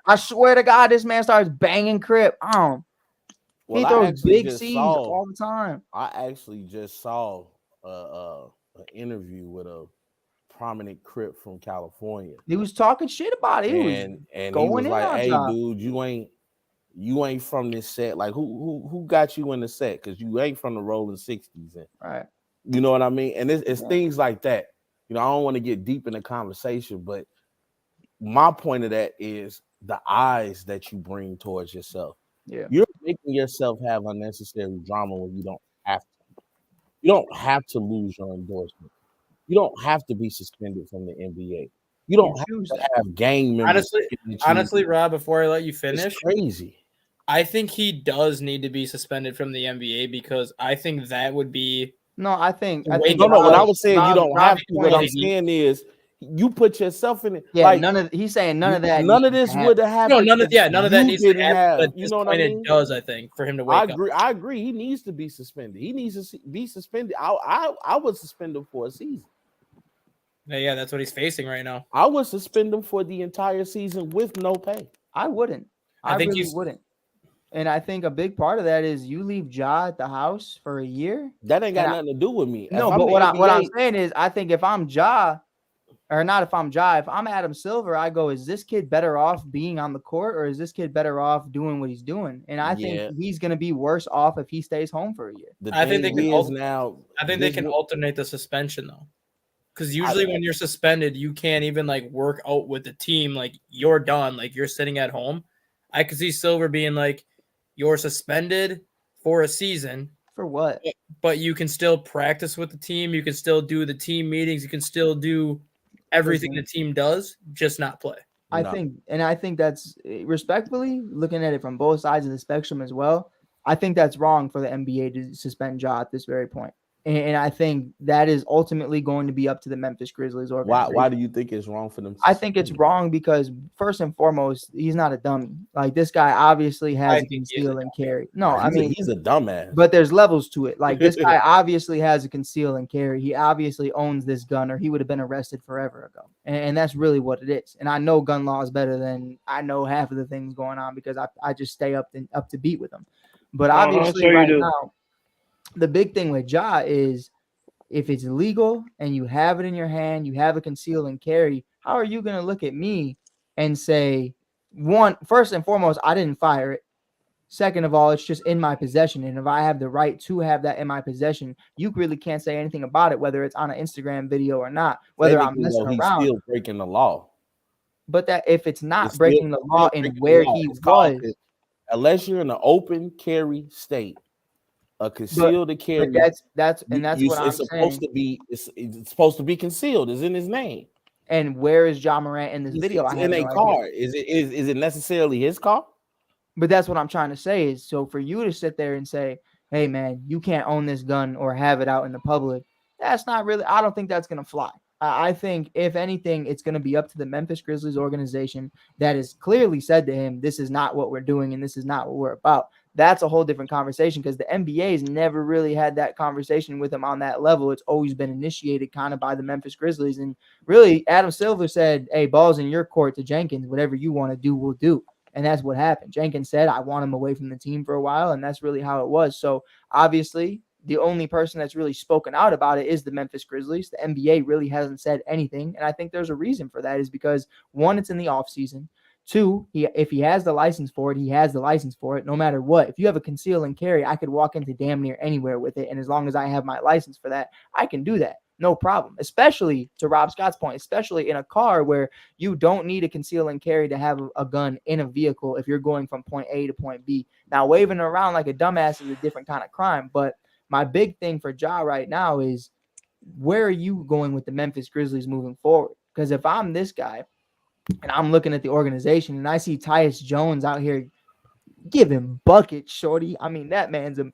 Speaker 5: I swear to God, this man starts banging Crip. He throws big C's all the time.
Speaker 4: I actually just saw an interview with a prominent Crip from California.
Speaker 5: He was talking shit about it.
Speaker 4: And he was like, "Hey, dude, you ain't from this set. Like, who got you in the set? Because you ain't from the rolling 60s." And,
Speaker 5: right.
Speaker 4: You know what I mean? And it's things like that. I don't want to get deep in the conversation, but my point of that is the eyes that you bring towards yourself.
Speaker 5: Yeah.
Speaker 4: You're making yourself have unnecessary drama when you don't have to. You don't have to lose your endorsement. You don't have to be suspended from the NBA. You don't have to have gang members.
Speaker 3: Honestly, Rob, before I let you finish,
Speaker 4: it's crazy.
Speaker 3: I think he does need to be suspended from the NBA, because I think that would be.
Speaker 5: No, I think.
Speaker 4: No. What I was saying, you don't have to. What I'm saying is, you put yourself in it.
Speaker 5: Yeah, like, he's saying none of that.
Speaker 4: None of this would have happened.
Speaker 3: No, none of that needs to happen.
Speaker 4: You know what I mean?
Speaker 3: It does, I think, for him to wake up.
Speaker 4: I agree. He needs to be suspended. He needs to be suspended. I would suspend him for a season.
Speaker 3: Yeah, that's what he's facing right now.
Speaker 4: I would suspend him for the entire season with no pay.
Speaker 5: I wouldn't. I think really wouldn't. And I think a big part of that is you leave Ja at the house for a year.
Speaker 4: That ain't got nothing to do with me.
Speaker 5: No, but what I'm saying is, I think if I'm Ja, or not if I'm Ja, if I'm Adam Silver, I go, is this kid better off being on the court, or is this kid better off doing what he's doing? And I think he's going to be worse off if he stays home for a year.
Speaker 3: I think they can alternate the suspension, though. Because usually when you're suspended, you can't even like work out with the team. Like, you're done. Like, you're sitting at home. I could see Silver being like, you're suspended for a season.
Speaker 5: For what?
Speaker 3: But you can still practice with the team. You can still do the team meetings. You can still do everything the team does, just not play.
Speaker 5: I think that's, respectfully, looking at it from both sides of the spectrum as well, I think that's wrong for the NBA to suspend Ja at this very point. And I think that is ultimately going to be up to the Memphis Grizzlies organization.
Speaker 4: Why do you think it's wrong for them to
Speaker 5: I think it's
Speaker 4: suspend him?
Speaker 5: wrong because first and foremost, he's not a dummy. Like this guy obviously
Speaker 3: I
Speaker 5: has a
Speaker 3: think he is a
Speaker 5: conceal and carry. No, I
Speaker 4: He's
Speaker 5: mean,
Speaker 4: he's a dumbass.
Speaker 5: but there's levels to it. Like this guy obviously has a conceal and carry. He obviously owns this gun, or he would have been arrested forever ago. And that's really what it is. And I know gun laws better than I know half of the things going on because I just stay up to beat with them. But obviously,
Speaker 1: Sure you
Speaker 5: right
Speaker 1: do.
Speaker 5: now, the big thing with Ja is if it's legal and you have it in your hand, you have a conceal and carry, how are you going to look at me and say, first and foremost, I didn't fire it. Second of all, it's just in my possession. And if I have the right to have that in my possession, you really can't say anything about it, whether it's on an Instagram video or not, whether I'm
Speaker 4: Technically,
Speaker 5: messing
Speaker 4: though, he's
Speaker 5: around.
Speaker 4: still breaking the law.
Speaker 5: But that if it's not
Speaker 4: It's
Speaker 5: breaking the law in
Speaker 4: breaking the
Speaker 5: where
Speaker 4: law.
Speaker 5: he
Speaker 4: It's called
Speaker 5: was,
Speaker 4: unless you're in an open carry state, a concealed carry.
Speaker 5: that's what I'm
Speaker 4: it's supposed
Speaker 5: saying.
Speaker 4: to be. It's supposed to be concealed. It's in his name.
Speaker 5: And where is Ja Morant in this video?
Speaker 4: It's
Speaker 5: I have
Speaker 4: in a
Speaker 5: no idea.
Speaker 4: car. Is it necessarily his car?
Speaker 5: But that's what I'm trying to say is so for you to sit there and say, hey, man, you can't own this gun or have it out in the public. That's not really, I don't think that's going to fly. I think if anything, it's going to be up to the Memphis Grizzlies organization that has clearly said to him, this is not what we're doing and this is not what we're about. That's a whole different conversation because the NBA's never really had that conversation with him on that level. It's always been initiated kind of by the Memphis Grizzlies. And really, Adam Silver said, hey, ball's in your court to Jenkins. Whatever you want to do, we'll do. And that's what happened. Jenkins said, I want him away from the team for a while. And that's really how it was. So obviously, the only person that's really spoken out about it is the Memphis Grizzlies. The NBA really hasn't said anything. And I think there's a reason for that is because, one, it's in the offseason. Two, if he has the license for it, he has the license for it no matter what. If you have a conceal and carry, I could walk into damn near anywhere with it. And as long as I have my license for that, I can do that. No problem, especially to Rob Scott's point, especially in a car where you don't need a conceal and carry to have a gun in a vehicle if you're going from point A to point B. Now, waving around like a dumbass is a different kind of crime. But my big thing for Ja right now is where are you going with the Memphis Grizzlies moving forward? Because if I'm this guy and I'm looking at the organization and I see Tyus Jones out here giving buckets, shorty. I mean, that man's an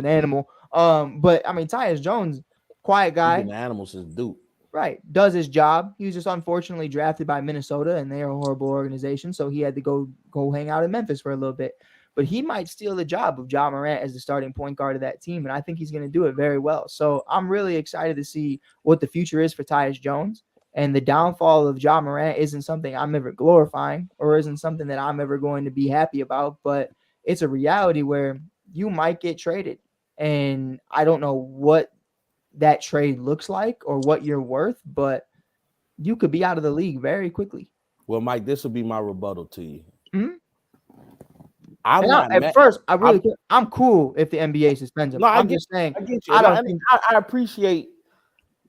Speaker 5: animal. But I mean, Tyus Jones, quiet guy.
Speaker 4: He's been animals since Duke.
Speaker 5: Right. Does his job. He was just unfortunately drafted by Minnesota, and they're a horrible organization. So he had to go hang out in Memphis for a little bit. But he might steal the job of Ja Morant as the starting point guard of that team. And I think he's going to do it very well. So I'm really excited to see what the future is for Tyus Jones. And the downfall of Ja Morant isn't something I'm ever glorifying or isn't something that I'm ever going to be happy about. But it's a reality where you might get traded. And I don't know what that trade looks like or what you're worth, but you could be out of the league very quickly.
Speaker 4: Well, Mike, this will be my rebuttal to you.
Speaker 5: Mm-hmm.
Speaker 4: First,
Speaker 5: I'm cool if the NBA suspends him.
Speaker 4: No,
Speaker 5: I'm just saying.
Speaker 4: I get you. I appreciate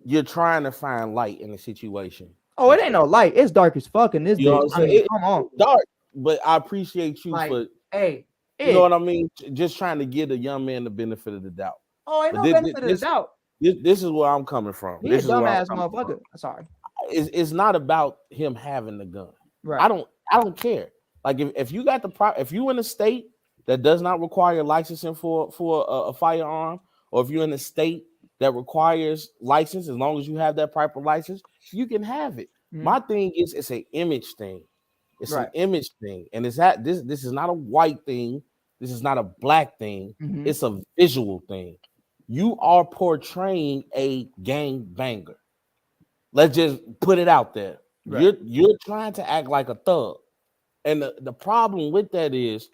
Speaker 4: you're trying to find light in the situation.
Speaker 5: Oh, it ain't no light. It's dark as fuck in this bitch. I mean, come on.
Speaker 4: Dark, but I appreciate you
Speaker 5: like,
Speaker 4: for.
Speaker 5: Hey,
Speaker 4: you know what I mean? Just trying to give a young man the benefit of the doubt.
Speaker 5: Oh, ain't no benefit of the doubt.
Speaker 4: This is where I'm coming from.
Speaker 5: He's a dumbass motherfucker. Sorry.
Speaker 4: It's not about him having the gun.
Speaker 5: Right.
Speaker 4: I don't care. Like if you got if you in a state that does not require licensing for a firearm, or if you're in a state that requires license, as long as you have that proper license, you can have it. Mm-hmm. My thing is it's an image thing. It's an image thing, and it's that this is not a white thing. This is not a black thing. Mm-hmm. It's a visual thing. You are portraying a gang banger. Let's just put it out there. Right. You're trying to act like a thug. And the problem with that is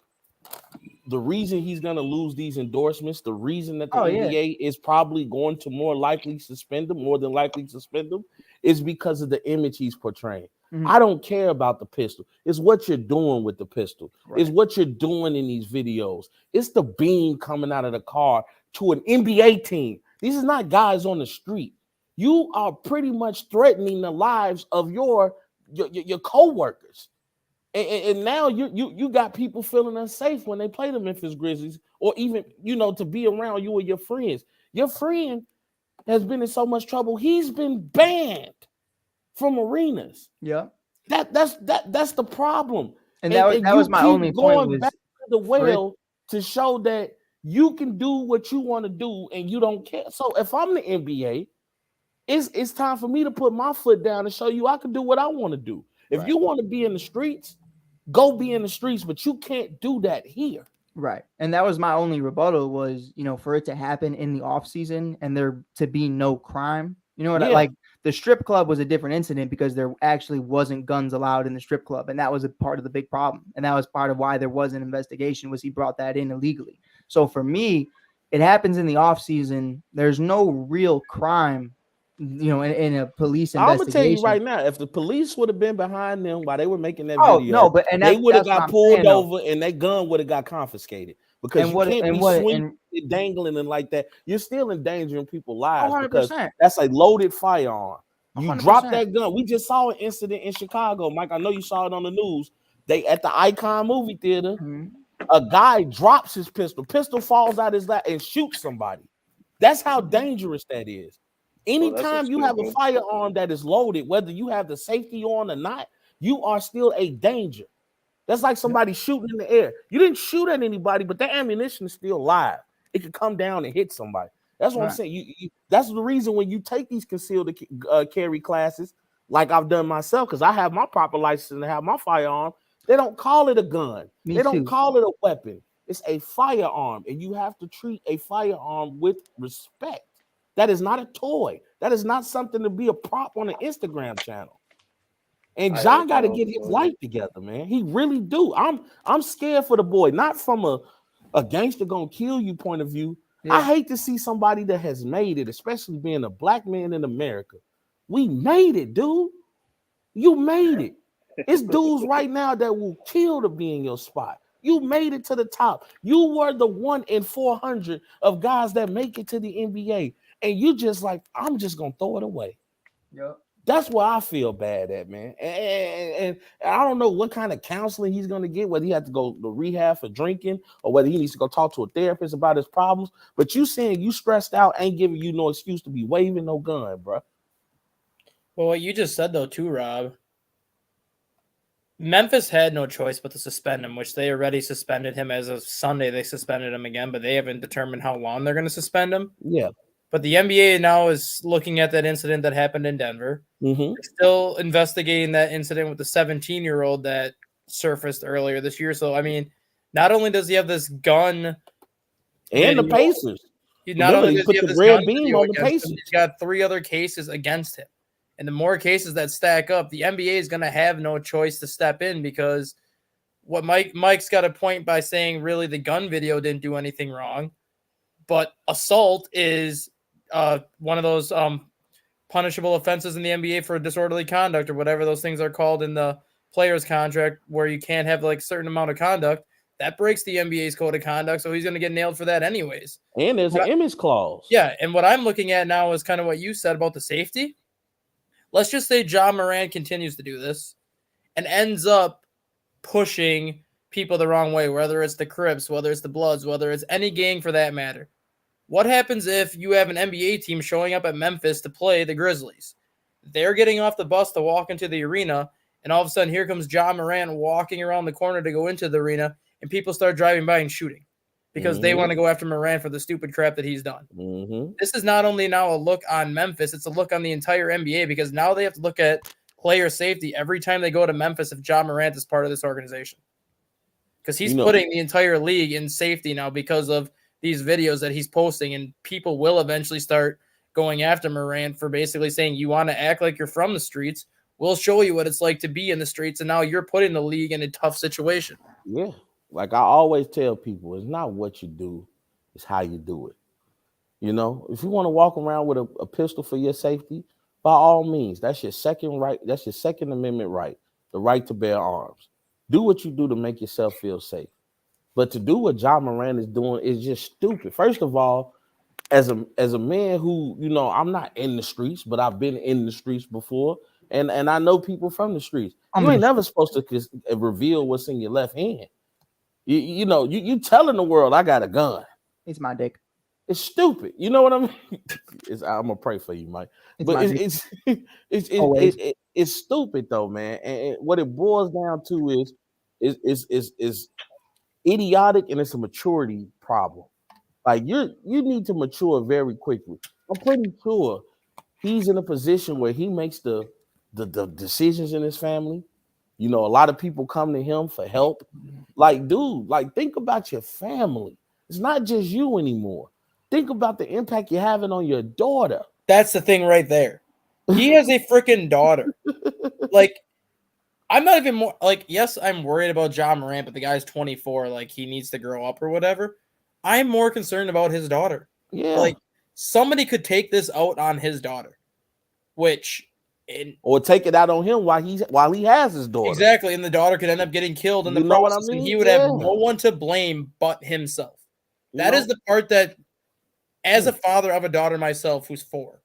Speaker 4: the reason he's going to lose these endorsements, the reason that the NBA is probably going to more than likely suspend him, is because of the image he's portraying. Mm-hmm. I don't care about the pistol. It's what you're doing with the pistol. Right. It's what you're doing in these videos. It's the beam coming out of the car to an NBA team. These are not guys on the street. You are pretty much threatening the lives of your co-workers. And now you got people feeling unsafe when they play the Memphis Grizzlies, or even, to be around you or your friends. Your friend has been in so much trouble. He's been banned from arenas.
Speaker 5: Yeah.
Speaker 4: That's the problem.
Speaker 5: And that was my only point was
Speaker 4: back to the well to show that You can do what you want to do, and you don't care. So if I'm the NBA, it's time for me to put my foot down and show you I can do what I want to do. If
Speaker 5: Right.
Speaker 4: you want to be in the streets, go be in the streets, but you can't do that here.
Speaker 5: Right. And that was my only rebuttal was, for it to happen in the off season and there to be no crime. You know what?
Speaker 4: Yeah.
Speaker 5: Like the strip club was a different incident because there actually wasn't guns allowed in the strip club. And that was a part of the big problem. And that was part of why there was an investigation was he brought that in illegally. So for me, it happens in the off season. There's no real crime, in a police
Speaker 4: I'm gonna tell
Speaker 5: investigation.
Speaker 4: you right now, if the police would have been behind them while they were making that
Speaker 5: Oh,
Speaker 4: video,
Speaker 5: no, but
Speaker 4: they would have
Speaker 5: that's what
Speaker 4: got
Speaker 5: I'm
Speaker 4: pulled
Speaker 5: saying, though.
Speaker 4: over and that gun would have got confiscated. Because
Speaker 5: And
Speaker 4: you
Speaker 5: what-
Speaker 4: can't
Speaker 5: and
Speaker 4: be
Speaker 5: what-
Speaker 4: swinging, dangling, and like that. You're still endangering people's lives because
Speaker 5: 100%.
Speaker 4: that's a loaded firearm. You
Speaker 5: 100%.
Speaker 4: drop that gun. We just saw an incident in Chicago, Mike. I know you saw it on the news. They at the Icon movie theater,
Speaker 5: Mhm.
Speaker 4: a guy drops his pistol. Pistol falls out his lap and shoots somebody. That's how dangerous that is. Anytime you have a
Speaker 1: stupid.
Speaker 4: firearm that is loaded, whether you have the safety on or not, you are still a danger. That's like somebody shooting in the air. You didn't shoot at anybody, but that ammunition is still live. It could come down and hit somebody. That's what I'm
Speaker 5: Right.
Speaker 4: saying. That's the reason when you take these concealed carry classes, like I've done myself, because I have my proper license and have my firearm. They don't call it a gun.
Speaker 5: Me
Speaker 4: They don't
Speaker 5: too.
Speaker 4: call it a weapon. It's a firearm, and you have to treat a firearm with respect. That is not a toy. That is not something to be a prop on an Instagram channel. And John got to get his life together, man. He really do. I'm scared for the boy, not from a gangster gonna kill you point of view.
Speaker 5: Yeah.
Speaker 4: I hate to see somebody that has made it, especially being a black man in America. We made it, dude. You made it. It's dudes right now that will kill to be in your spot. You made it to the top. You were the 1 in 400 of guys that make it to the NBA. And you just like, I'm just gonna throw it away.
Speaker 5: Yep.
Speaker 4: That's where I feel bad at, man. And I don't know what kind of counseling he's going to get, whether he has to go to rehab for drinking or whether he needs to go talk to a therapist about his problems. But you saying you stressed out ain't giving you no excuse to be waving no gun, bro.
Speaker 3: Well, what you just said, though, too, Rob, Memphis had no choice but to suspend him, which they already suspended him as of Sunday. They suspended him again, but they haven't determined how long they're going to suspend him.
Speaker 4: Yeah.
Speaker 3: But the NBA now is looking at that incident that happened in Denver.
Speaker 4: Mm-hmm.
Speaker 3: They're still investigating that incident with the 17-year-old that surfaced earlier this year. So, I mean, not only does he have this gun
Speaker 4: And the
Speaker 3: video,
Speaker 4: Pacers.
Speaker 3: not only does
Speaker 4: put
Speaker 3: he have
Speaker 4: the
Speaker 3: this
Speaker 4: red
Speaker 3: gun
Speaker 4: beam
Speaker 3: video
Speaker 4: on the
Speaker 3: against him,
Speaker 4: Pacers.
Speaker 3: he's got 3 other cases against him. And the more cases that stack up, the NBA is going to have no choice to step in because what Mike's got a point by saying really the gun video didn't do anything wrong, but assault is one of those punishable offenses in the NBA for disorderly conduct or whatever those things are called in the player's contract where you can't have like a certain amount of conduct. That breaks the NBA's code of conduct, so he's going to get nailed for that anyways.
Speaker 4: And there's an image clause.
Speaker 3: Yeah, and what I'm looking at now is kind of what you said about the safety. Let's just say John Moran continues to do this and ends up pushing people the wrong way, whether it's the Crips, whether it's the Bloods, whether it's any gang for that matter. What happens if you have an NBA team showing up at Memphis to play the Grizzlies? They're getting off the bus to walk into the arena, and all of a sudden here comes John Moran walking around the corner to go into the arena, and people start driving by and shooting because they want to go after Moran for the stupid crap that he's done.
Speaker 4: Mm-hmm.
Speaker 3: This is not only now a look on Memphis, it's a look on the entire NBA because now they have to look at player safety every time they go to Memphis if John Morant is part of this organization. Because he's putting the entire league in safety now because of these videos that he's posting, and people will eventually start going after Morant for basically saying, you want to act like you're from the streets, we'll show you what it's like to be in the streets, and now you're putting the league in a tough situation.
Speaker 4: Yeah. Like I always tell people, it's not what you do, it's how you do it. You know, if you want to walk around with a pistol for your safety, by all means, that's your second right. That's your Second Amendment right, the right to bear arms. Do what you do to make yourself feel safe. But to do what John Moran is doing is just stupid. First of all, as a man who, you know, I'm not in the streets, but I've been in the streets before, and I know people from the streets. You ain't never supposed to reveal what's in your left hand. You know, you telling the world I got a gun.
Speaker 5: It's my dick.
Speaker 4: It's stupid. You know what I mean? I'm gonna pray for you, Mike. But it's stupid though, man. And what it boils down to is idiotic, and it's a maturity problem. Like you need to mature very quickly. I'm pretty sure he's in a position where he makes the decisions in his family. You know, a lot of people come to him for help. Like, dude, like think about your family. It's not just you anymore. Think about the impact you're having on your daughter.
Speaker 3: That's the thing right there. He has a freaking daughter. Like, I'm not even more like, yes, I'm worried about John Morant, but the guy's 24. Like, he needs to grow up or whatever. I'm more concerned about his daughter.
Speaker 4: Yeah.
Speaker 3: Like, somebody could take this out on his daughter,
Speaker 4: or take it out on him while he has his daughter.
Speaker 3: Exactly, and the daughter could end up getting killed in the
Speaker 4: know
Speaker 3: process,
Speaker 4: what I mean?
Speaker 3: and he would have no one to blame but himself. That is the part that, as a father of a daughter myself who's 4,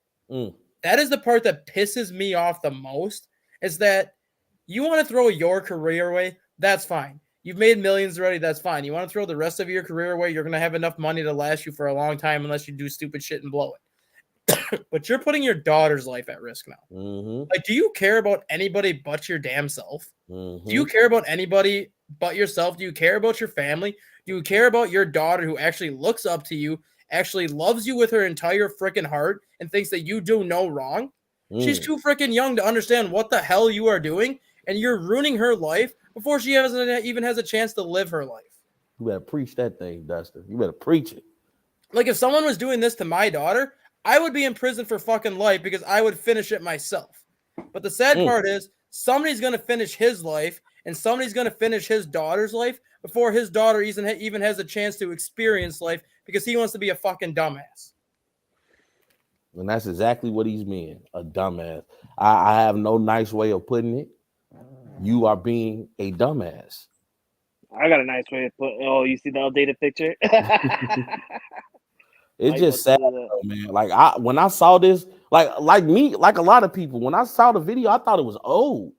Speaker 3: that is the part that pisses me off the most, is that you want to throw your career away, that's fine. You've made millions already, that's fine. You want to throw the rest of your career away, you're going to have enough money to last you for a long time unless you do stupid shit and blow it. But you're putting your daughter's life at risk now. Like, do you care about anybody but your damn self? Do you care about anybody but yourself? Do you care about your family? Do you care about your daughter who actually looks up to you, actually loves you with her entire freaking heart, and thinks that you do no wrong? She's too freaking young to understand what the hell you are doing, and you're ruining her life before she even has a chance to live her life.
Speaker 4: You better preach that thing, Dustin. You better preach it.
Speaker 3: Like, if someone was doing this to my daughter, I would be in prison for fucking life because I would finish it myself. But the sad part is somebody's going to finish his life and somebody's going to finish his daughter's life before his daughter even has a chance to experience life because he wants to be a fucking dumbass.
Speaker 4: And that's exactly what he's being, a dumbass. I have no nice way of putting it. You are being a dumbass.
Speaker 1: I got a nice way to put. Oh, you see the updated picture?
Speaker 4: It's just sad, man. Like when I saw this, like a lot of people, when I saw the video, I thought it was old.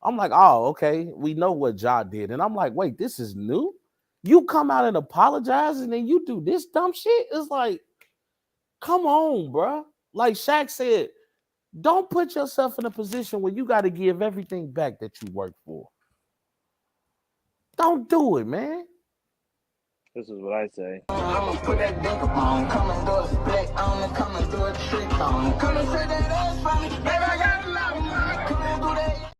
Speaker 4: I'm like, oh, okay, we know what Ja did, and I'm like, wait, this is new. You come out and apologize, and then you do this dumb shit. It's like, come on, bro. Like Shaq said, don't put yourself in a position where you got to give everything back that you worked for. Don't do it, man.
Speaker 1: This is what I say.
Speaker 6: I'ma put that dick on, come and do a split on it, come and do a trick on. Come and say that ass for me, baby, I got a lot of money. Come and do that.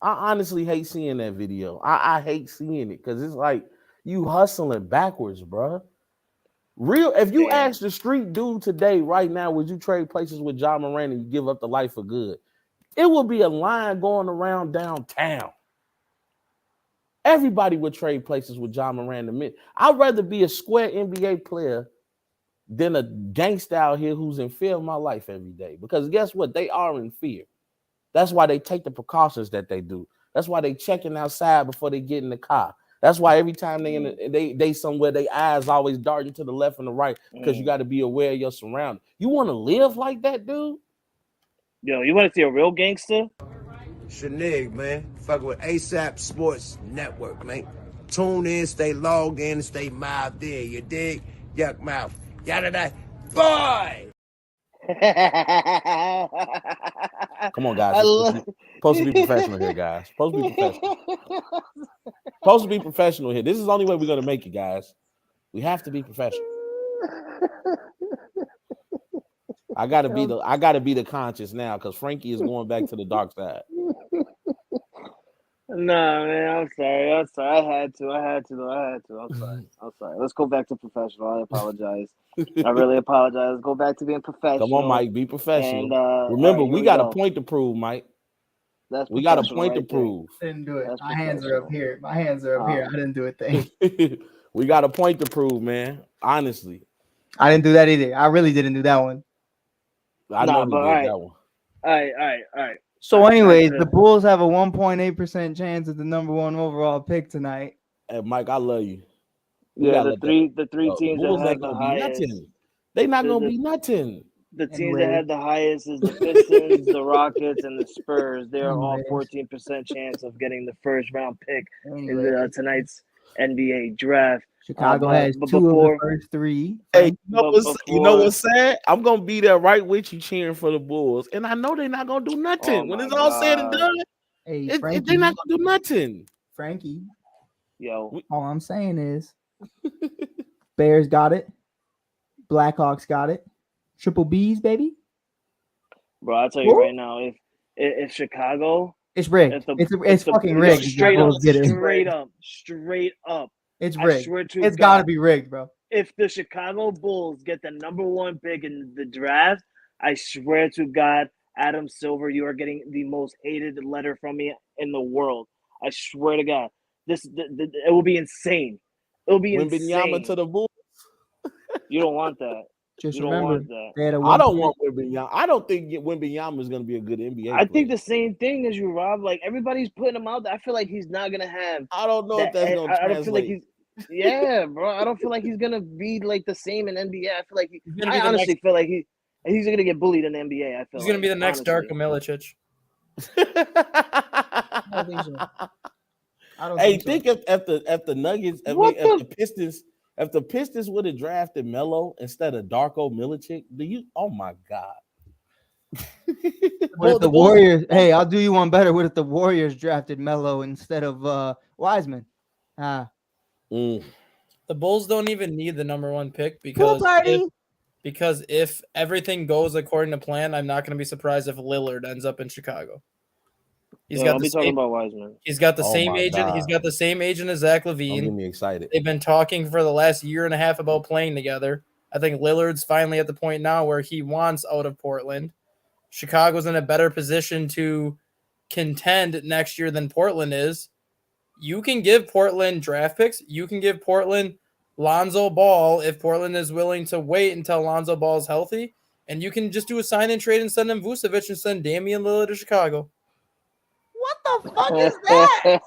Speaker 4: I honestly hate seeing that video. I hate seeing it because it's like you hustling backwards, bro. Real, if you ask the street dude today, right now, would you trade places with John Moran and you give up the life for good? It would be a line going around downtown. Everybody would trade places with John Moran to admit. I'd rather be a square NBA player than a gangster out here who's in fear of my life every day. Because guess what? They are in fear. That's why they take the precautions that they do. That's why they checking outside before they get in the car. That's why every time they somewhere, their eyes always darting to the left and the right because you got to be aware of your surroundings. You want to live like that, dude?
Speaker 1: Yo, you want to see a real gangster?
Speaker 7: Shanig, man. Fucking with ASAP Sports Network, man. Tune in, stay logged in, and stay mouthed in. You dig? Yuck mouth. Yada da. Boy!
Speaker 4: Come on, guys. Supposed to be professional here, guys. Supposed to be professional. Supposed to be professional here. This is the only way we're gonna make it, guys. We have to be professional. I gotta be the conscious now because Frankie is going back to the dark side.
Speaker 1: No, man, I'm sorry. I had to. I'm sorry. Let's go back to professional. I apologize. I really apologize. Let's go back to being professional.
Speaker 4: Come on, Mike. Be professional.
Speaker 1: And,
Speaker 4: remember, we got a point to prove, Mike.
Speaker 1: We got a
Speaker 4: point to prove.
Speaker 5: I didn't do it. My hands are up here. I didn't do a thing.
Speaker 4: We got a point to prove, man. Honestly.
Speaker 5: I didn't do that either. I really didn't do that one.
Speaker 4: I know you did that one.
Speaker 1: All right.
Speaker 5: So, anyways, the Bulls have a 1.8% chance at the number 1 overall pick tonight.
Speaker 4: Hey, Mike, I love you.
Speaker 1: Yeah, the three teams that have the highest.
Speaker 4: They're not gonna be nothing.
Speaker 1: The teams that had the highest is the Pistons, the Rockets, and the Spurs. They're all 14% chance of getting the first round pick in tonight's NBA draft.
Speaker 5: Chicago has two of the first 3.
Speaker 4: Hey, you know what's sad? I'm gonna be there right with you cheering for the Bulls, and I know they're not gonna do nothing when it's all said and done.
Speaker 5: Hey,
Speaker 4: they're not gonna do nothing.
Speaker 5: Frankie,
Speaker 1: yo,
Speaker 5: all I'm saying is, Bears got it. Blackhawks got it. Triple B's, baby.
Speaker 1: Bro, I'll tell you
Speaker 5: Who?
Speaker 1: right now, if Chicago,
Speaker 5: It's rigged.
Speaker 1: if the
Speaker 5: It's
Speaker 1: the
Speaker 5: fucking
Speaker 1: yo,
Speaker 5: rigged.
Speaker 1: straight
Speaker 5: Bulls
Speaker 1: up,
Speaker 5: get it.
Speaker 1: straight up,
Speaker 5: It's
Speaker 1: I
Speaker 5: rigged.
Speaker 1: swear to
Speaker 5: It's got to
Speaker 1: God,
Speaker 5: be rigged, bro.
Speaker 1: if the Chicago Bulls get the number one pick in the draft, I swear to God, Adam Silver, you are getting the most hated letter from me in the world. I swear to God, it will be insane. It will be
Speaker 4: Wembanyama
Speaker 1: insane.
Speaker 4: to the Bulls.
Speaker 1: You don't want that.
Speaker 5: Just
Speaker 1: You don't
Speaker 5: remember,
Speaker 1: want that.
Speaker 5: they had a
Speaker 4: I don't
Speaker 5: 1
Speaker 4: want Wembanyama. I don't think Wembanyama is going to be a good NBA
Speaker 1: I
Speaker 4: player.
Speaker 1: think the same thing as you, Rob. Like everybody's putting him out there. I feel like he's not gonna have
Speaker 4: I don't know
Speaker 1: that.
Speaker 4: if that's going to
Speaker 1: I don't feel like
Speaker 4: translate.
Speaker 1: he's. Yeah, bro. I don't feel like he's gonna be like the same in NBA. I feel like
Speaker 3: He's gonna
Speaker 1: I
Speaker 3: be the
Speaker 1: honestly
Speaker 3: next.
Speaker 1: feel like he's gonna get bullied in the NBA. I feel
Speaker 3: He's gonna
Speaker 1: like,
Speaker 3: be the next
Speaker 1: honestly.
Speaker 3: Darko Milicic.
Speaker 5: I don't think so. I don't
Speaker 4: Hey,
Speaker 5: think so.
Speaker 4: think if the Nuggets,
Speaker 1: What
Speaker 4: if
Speaker 1: the-
Speaker 4: the Pistons would have drafted Melo instead of Darko Milicic, oh my God.
Speaker 5: What if the Warriors? Hey, I'll do you one better. What if the Warriors drafted Melo instead of Wiseman?
Speaker 3: The Bulls don't even need the number one pick
Speaker 5: Pool party.
Speaker 3: because if everything goes according to plan, I'm not going to be surprised if Lillard ends up in Chicago.
Speaker 1: I'll be talking about Wiseman.
Speaker 3: He's got the
Speaker 4: Oh
Speaker 3: same
Speaker 4: my
Speaker 3: agent.
Speaker 4: God.
Speaker 3: He's got the same agent as Zach
Speaker 4: Don't get
Speaker 3: LaVine.
Speaker 4: me excited.
Speaker 3: They've been talking for the last year and a half about playing together. I think Lillard's finally at the point now where he wants out of Portland. Chicago's in a better position to contend next year than Portland is. You can give Portland draft picks. You can give Portland Lonzo Ball if Portland is willing to wait until Lonzo Ball is healthy. And you can just do a sign and trade and send him Vucevic and send Damian Lillard to Chicago.
Speaker 5: What the fuck is that?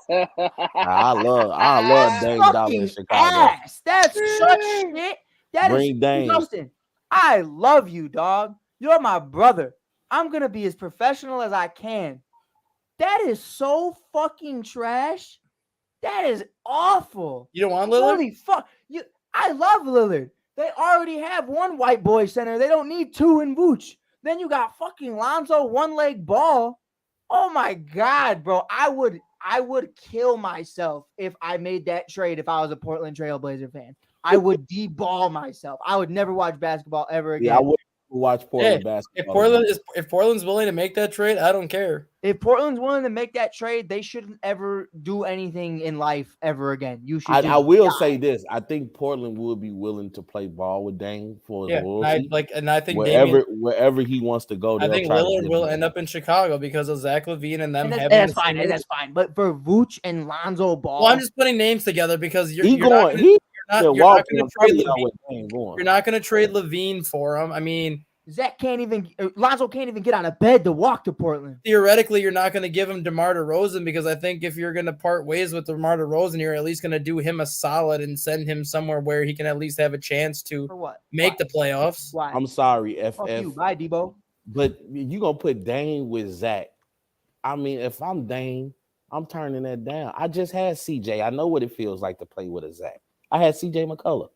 Speaker 4: I love Dame Dollar in
Speaker 5: Fucking
Speaker 4: Chicago.
Speaker 5: ass. That's such shit. That is
Speaker 4: Bring Dame.
Speaker 5: Justin. I love you, dog. You're my brother. I'm gonna be as professional as I can. That is so fucking trash. That is awful.
Speaker 3: You don't want Lillard?
Speaker 5: Holy fuck. I love Lillard. They already have one white boy center. They don't need two in Vooch. Then you got fucking Lonzo one-leg ball. Oh my God, bro. I would kill myself if I made that trade if I was a Portland Trailblazer fan. I would de-ball myself. I would never watch basketball ever again.
Speaker 4: Yeah, I would watch Portland basketball.
Speaker 3: If Portland's willing to make that trade, I don't care.
Speaker 5: If Portland's willing to make that trade, they shouldn't ever do anything in life ever again. You should.
Speaker 4: I will say this: I think Portland would be willing to play ball with Dame for his loyalty.
Speaker 3: And I think
Speaker 4: wherever he wants to go.
Speaker 3: I think Lillard will end up in Chicago because of Zach LaVine and them.
Speaker 5: That's fine. That's fine. But for Vooch and Lonzo Ball,
Speaker 3: well, I'm just putting names together because you're not going to trade LaVine for him. I mean,
Speaker 5: Lonzo can't even get on a bed to walk to Portland.
Speaker 3: Theoretically, you're not going to give him DeMar DeRozan because I think if you're going to part ways with DeMar DeRozan, you're at least going to do him a solid and send him somewhere where he can at least have a chance to make the playoffs.
Speaker 5: Why?
Speaker 4: I'm sorry,
Speaker 5: Bye, Debo.
Speaker 4: But you gonna put Dame with Zach? I mean, if I'm Dame, I'm turning that down. I just had CJ. I know what it feels like to play with a Zach. I had CJ McCullough,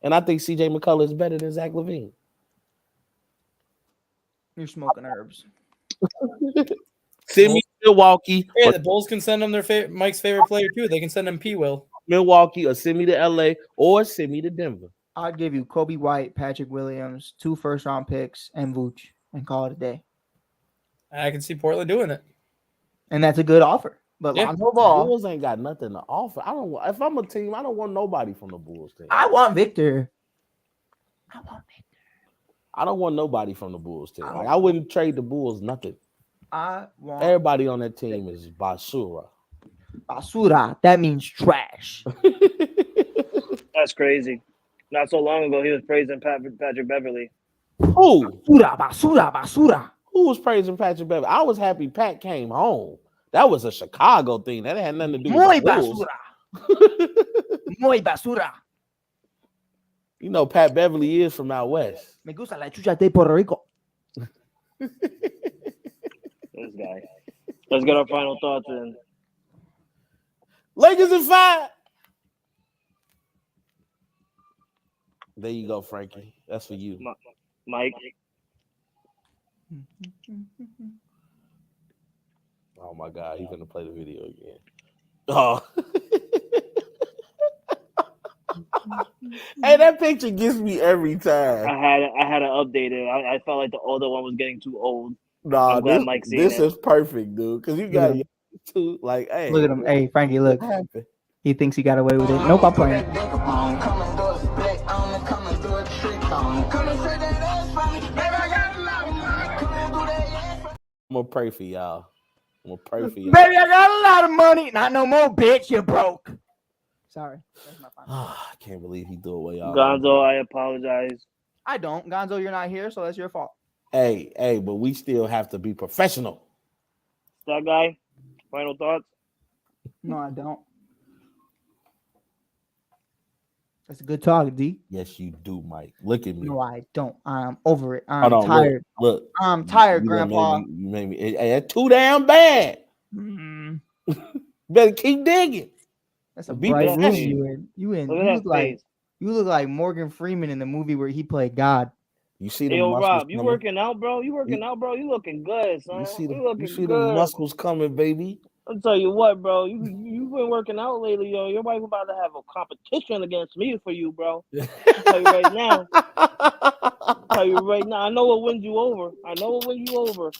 Speaker 4: and I think CJ McCullough is better than Zach LaVine.
Speaker 5: You're smoking herbs.
Speaker 4: Send me Milwaukee.
Speaker 3: Yeah, the Bulls can send him Mike's favorite player too. They can send him P. Will.
Speaker 4: Milwaukee, or send me to LA, or send me to Denver.
Speaker 5: I'd give you Kobe White, Patrick Williams, 2 first-round picks, and Vooch, and call it a day.
Speaker 3: I can see Portland doing it,
Speaker 5: and that's a good offer. But Lonzo Ball,
Speaker 4: Bulls ain't got nothing to offer. I don't. If I'm a team, I don't want nobody from the Bulls team.
Speaker 5: I want Victor.
Speaker 4: I don't want nobody from the Bulls team. I wouldn't trade the Bulls nothing.
Speaker 5: Everybody
Speaker 4: on that team is basura.
Speaker 5: Basura. That means trash.
Speaker 1: That's crazy. Not so long ago, he was praising Patrick Beverly.
Speaker 4: Who?
Speaker 5: Basura.
Speaker 4: Who was praising Patrick Beverly? I was happy Pat came home. That was a Chicago thing. That had nothing to do with the Bulls.
Speaker 5: Muy basura.
Speaker 4: You know, Pat Beverly is from out west.
Speaker 5: Me gusta la chucha de Puerto Rico.
Speaker 1: This guy. Let's get our final thoughts in.
Speaker 4: Lakers in 5. There you go, Frankie. That's for you.
Speaker 1: Mike.
Speaker 4: Oh my God, he's gonna play the video again. Oh. Hey, that picture gets me every
Speaker 1: I
Speaker 4: time.
Speaker 1: had to update it. I felt like the older one was getting too old.
Speaker 4: Nah,
Speaker 1: I'm glad Mike's seen
Speaker 4: this
Speaker 1: it.
Speaker 4: is perfect, dude. Because you
Speaker 5: Look at
Speaker 4: got
Speaker 5: him.
Speaker 4: your two like, hey,
Speaker 5: Look at him. Hey, Frankie, look.
Speaker 4: what happened?
Speaker 5: He thinks he got away with it. Nope, I'm playing.
Speaker 6: Come and do a split on and come and do a trick on. Come and say that ass for me. Baby, I got a lot of money. Come and do that ass for me.
Speaker 4: I'm gonna pray for y'all. I'm gonna pray for y'all.
Speaker 5: Baby, I got a lot of money. Not no more, bitch. You're broke. Sorry. That's my final.
Speaker 4: I can't believe he threw away all
Speaker 1: Gonzo, I apologize.
Speaker 5: I don't. Gonzo, you're not here, so that's your fault.
Speaker 4: Hey, but we still have to be professional.
Speaker 1: That guy. Final thoughts.
Speaker 5: No, I don't. That's a good talk, D.
Speaker 4: Yes, you do, Mike. Look at me.
Speaker 5: No, I don't. I'm over it. I'm
Speaker 4: Hold on,
Speaker 5: tired.
Speaker 4: Look,
Speaker 5: I'm tired,
Speaker 4: you done
Speaker 5: Grandpa.
Speaker 4: You made me. Hey, that's too damn bad.
Speaker 5: Mm,
Speaker 4: Better keep digging.
Speaker 5: that's a
Speaker 4: Be
Speaker 5: bright room
Speaker 1: professional.
Speaker 5: you in. You in.
Speaker 1: Look
Speaker 5: You
Speaker 1: at
Speaker 5: look
Speaker 1: that
Speaker 5: like
Speaker 1: face.
Speaker 5: you look like Morgan Freeman in the movie where he played God.
Speaker 4: You see the
Speaker 1: Hey, yo,
Speaker 4: muscles
Speaker 1: Rob, you
Speaker 4: coming?
Speaker 1: working out, bro? You working out, bro? You looking good, son.
Speaker 4: You see
Speaker 1: You looking
Speaker 4: the
Speaker 1: good.
Speaker 4: muscles coming, baby.
Speaker 1: I'll tell you what, bro. You been working out lately, yo. Your wife about to have a competition against me for you, bro. I'll tell you right now. Tell you right now. I know what wins you over. I know what wins you over.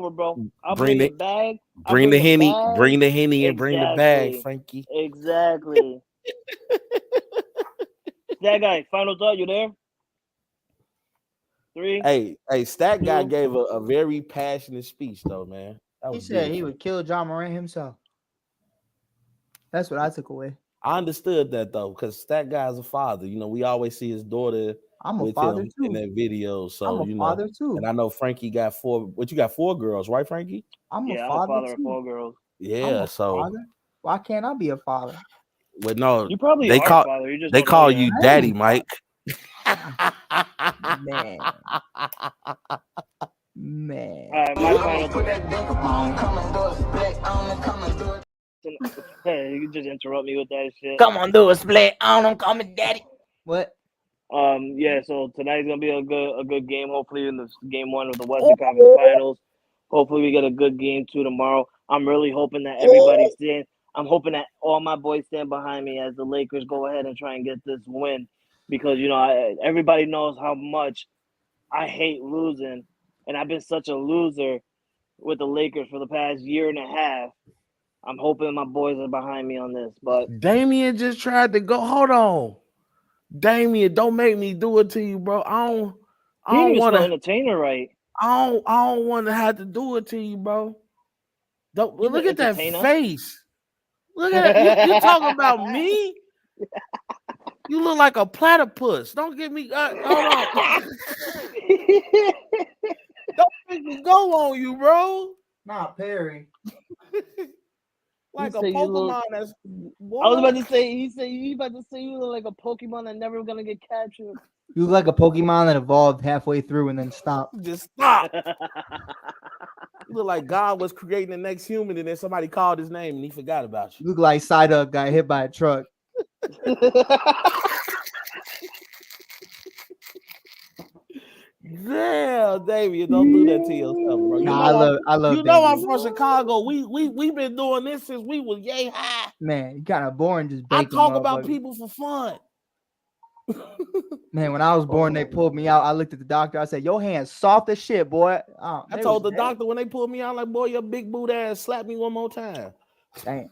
Speaker 1: Bro. I'll bring the bag.
Speaker 4: Bring the henny,
Speaker 1: bag.
Speaker 4: bring the henny, and bring the bag, Frankie.
Speaker 1: Exactly. That guy. Final thought. You there? 3.
Speaker 4: Hey, Stat Guy
Speaker 1: 2.
Speaker 4: gave a very passionate speech, though, man. That
Speaker 5: He
Speaker 4: was
Speaker 5: said he
Speaker 4: beautiful.
Speaker 5: would kill John Morant himself. That's what I took away.
Speaker 4: I understood that though, because Stat Guy is a father. You know, we always see his daughter
Speaker 5: I'm a
Speaker 4: with
Speaker 5: father
Speaker 4: him
Speaker 5: too.
Speaker 4: in that video. So
Speaker 5: I'm a father too.
Speaker 4: and I know Frankie got 4. What you got 4 girls, right, Frankie?
Speaker 5: I'm
Speaker 1: Yeah,
Speaker 5: a
Speaker 1: I'm a
Speaker 5: father
Speaker 1: father of
Speaker 5: too.
Speaker 1: 4 girls.
Speaker 5: I'm
Speaker 4: Yeah.
Speaker 5: a
Speaker 4: So,
Speaker 5: father. Why can't I be a father?
Speaker 4: but no,
Speaker 1: You probably
Speaker 4: they
Speaker 1: are
Speaker 4: call
Speaker 1: a father. You just
Speaker 4: they
Speaker 1: don't know
Speaker 4: call
Speaker 1: yet.
Speaker 4: you
Speaker 5: I
Speaker 4: Daddy,
Speaker 5: am.
Speaker 4: Mike.
Speaker 5: Man.
Speaker 1: All right, my final
Speaker 6: Put that dick on. Come and do a split on and come and do a
Speaker 1: Hey, you can just interrupt me with that shit.
Speaker 5: Come on, do a split. I don't call me daddy. What?
Speaker 1: Yeah. So tonight's gonna be a good game. Hopefully, in the game 1 of the Western Conference Finals. Hopefully, we get a good game 2 tomorrow. I'm really hoping that everybody stand. I'm hoping that all my boys stand behind me as the Lakers go ahead and try and get this win, because everybody knows how much I hate losing, and I've been such a loser with the Lakers for the past year and a half. I'm hoping my boys are behind me on this, but
Speaker 4: Damian just tried to go. Hold on, Damian, don't make me do it to you, bro. I
Speaker 1: he
Speaker 4: don't
Speaker 1: didn't even
Speaker 4: want
Speaker 1: spell
Speaker 4: to.
Speaker 1: entertainer right.
Speaker 4: I don't want to have to do it to you, bro. Don't
Speaker 1: He's an
Speaker 4: look at that
Speaker 1: entertainer.
Speaker 4: face. Look at that. You talking about me? You look like a platypus. Don't get me. Hold on. Don't make me go on you, bro.
Speaker 5: Nah, Perry.
Speaker 4: Like a
Speaker 1: said you
Speaker 4: Pokemon
Speaker 1: look-
Speaker 4: that's.
Speaker 1: I was about to say. He about to say you look like a Pokemon that never gonna get captured.
Speaker 5: You look like a Pokemon that evolved halfway through and then stopped.
Speaker 4: Just stop. You look like God was creating the next human, and then somebody called his name and he forgot about
Speaker 5: You
Speaker 4: you.
Speaker 5: look like Psyduck got hit by a truck.
Speaker 4: Yeah, David, don't do that to yourself, bro. You
Speaker 5: Nah,
Speaker 4: know
Speaker 5: I love
Speaker 4: you know I'm
Speaker 5: Damian.
Speaker 4: from Chicago. We been doing this since we was yay high.
Speaker 5: Man, you kind of boring just
Speaker 4: I
Speaker 5: baking.
Speaker 4: talk about
Speaker 5: motherfuckers.
Speaker 4: people for fun.
Speaker 5: Man, when I was born, they pulled me out. I looked at the doctor. I said, "Your hand's soft as shit, boy." Oh,
Speaker 4: I
Speaker 5: they
Speaker 4: told the
Speaker 5: was
Speaker 4: doctor when they pulled me out, like, boy, your big boot ass slap me one more time.
Speaker 5: Damn.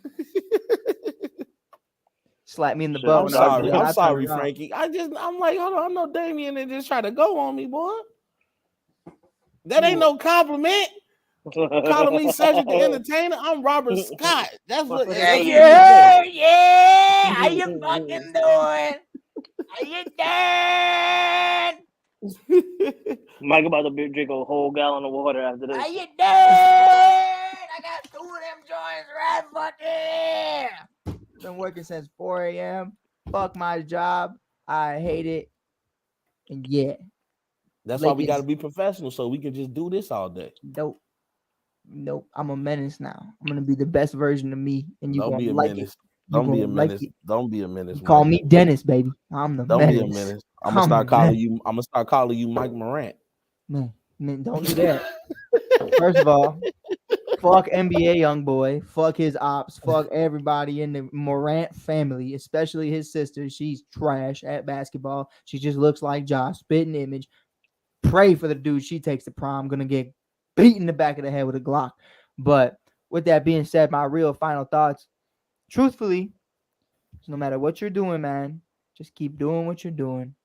Speaker 5: Slap me in the
Speaker 1: Shit,
Speaker 5: butt.
Speaker 1: I'm
Speaker 5: when I was
Speaker 1: sorry.
Speaker 5: bleeding. I
Speaker 4: I'm
Speaker 5: turned
Speaker 4: sorry,
Speaker 5: around.
Speaker 4: Frankie. I'm like, hold on, I know Damien and just try to go on me, boy. That ain't no compliment. Calling me Cedric the Entertainer. I'm Robert Scott. That's what.
Speaker 5: Yeah,
Speaker 4: That's
Speaker 5: yeah, yeah. How you fucking doing? How you doing?
Speaker 1: Mike about to drink a whole gallon of water after
Speaker 5: How
Speaker 1: this.
Speaker 5: you doing? I got 2 of them joints right fucking. Been working since 4 a.m. Fuck my job. I hate it. And yeah,
Speaker 4: That's why we
Speaker 5: Lakers.
Speaker 4: got to be professional, so we can just do this all day.
Speaker 5: Nope. I'm a menace now. I'm gonna be the best version of me, and you
Speaker 4: Don't be
Speaker 5: gonna
Speaker 4: a
Speaker 5: like
Speaker 4: menace.
Speaker 5: it.
Speaker 4: Don't be a
Speaker 5: gonna like
Speaker 4: menace.
Speaker 5: it.
Speaker 4: Don't be a menace.
Speaker 5: You call
Speaker 4: Mike.
Speaker 5: me Dennis, baby. I'm the
Speaker 4: Don't
Speaker 5: menace.
Speaker 4: be a menace. I'm gonna start calling you. I'm gonna start calling you Mike Morant.
Speaker 5: Man, don't do that. First of all, Fuck NBA young boy. Fuck his ops. Fuck everybody in the Morant family, especially his sister. She's trash at basketball. She just looks like Josh. Spitting image. Pray for the dude she takes to prom. Gonna get beat in the back of the head with a Glock. But with that being said, my real final thoughts. Truthfully, no matter what you're doing, man, just keep doing what you're doing.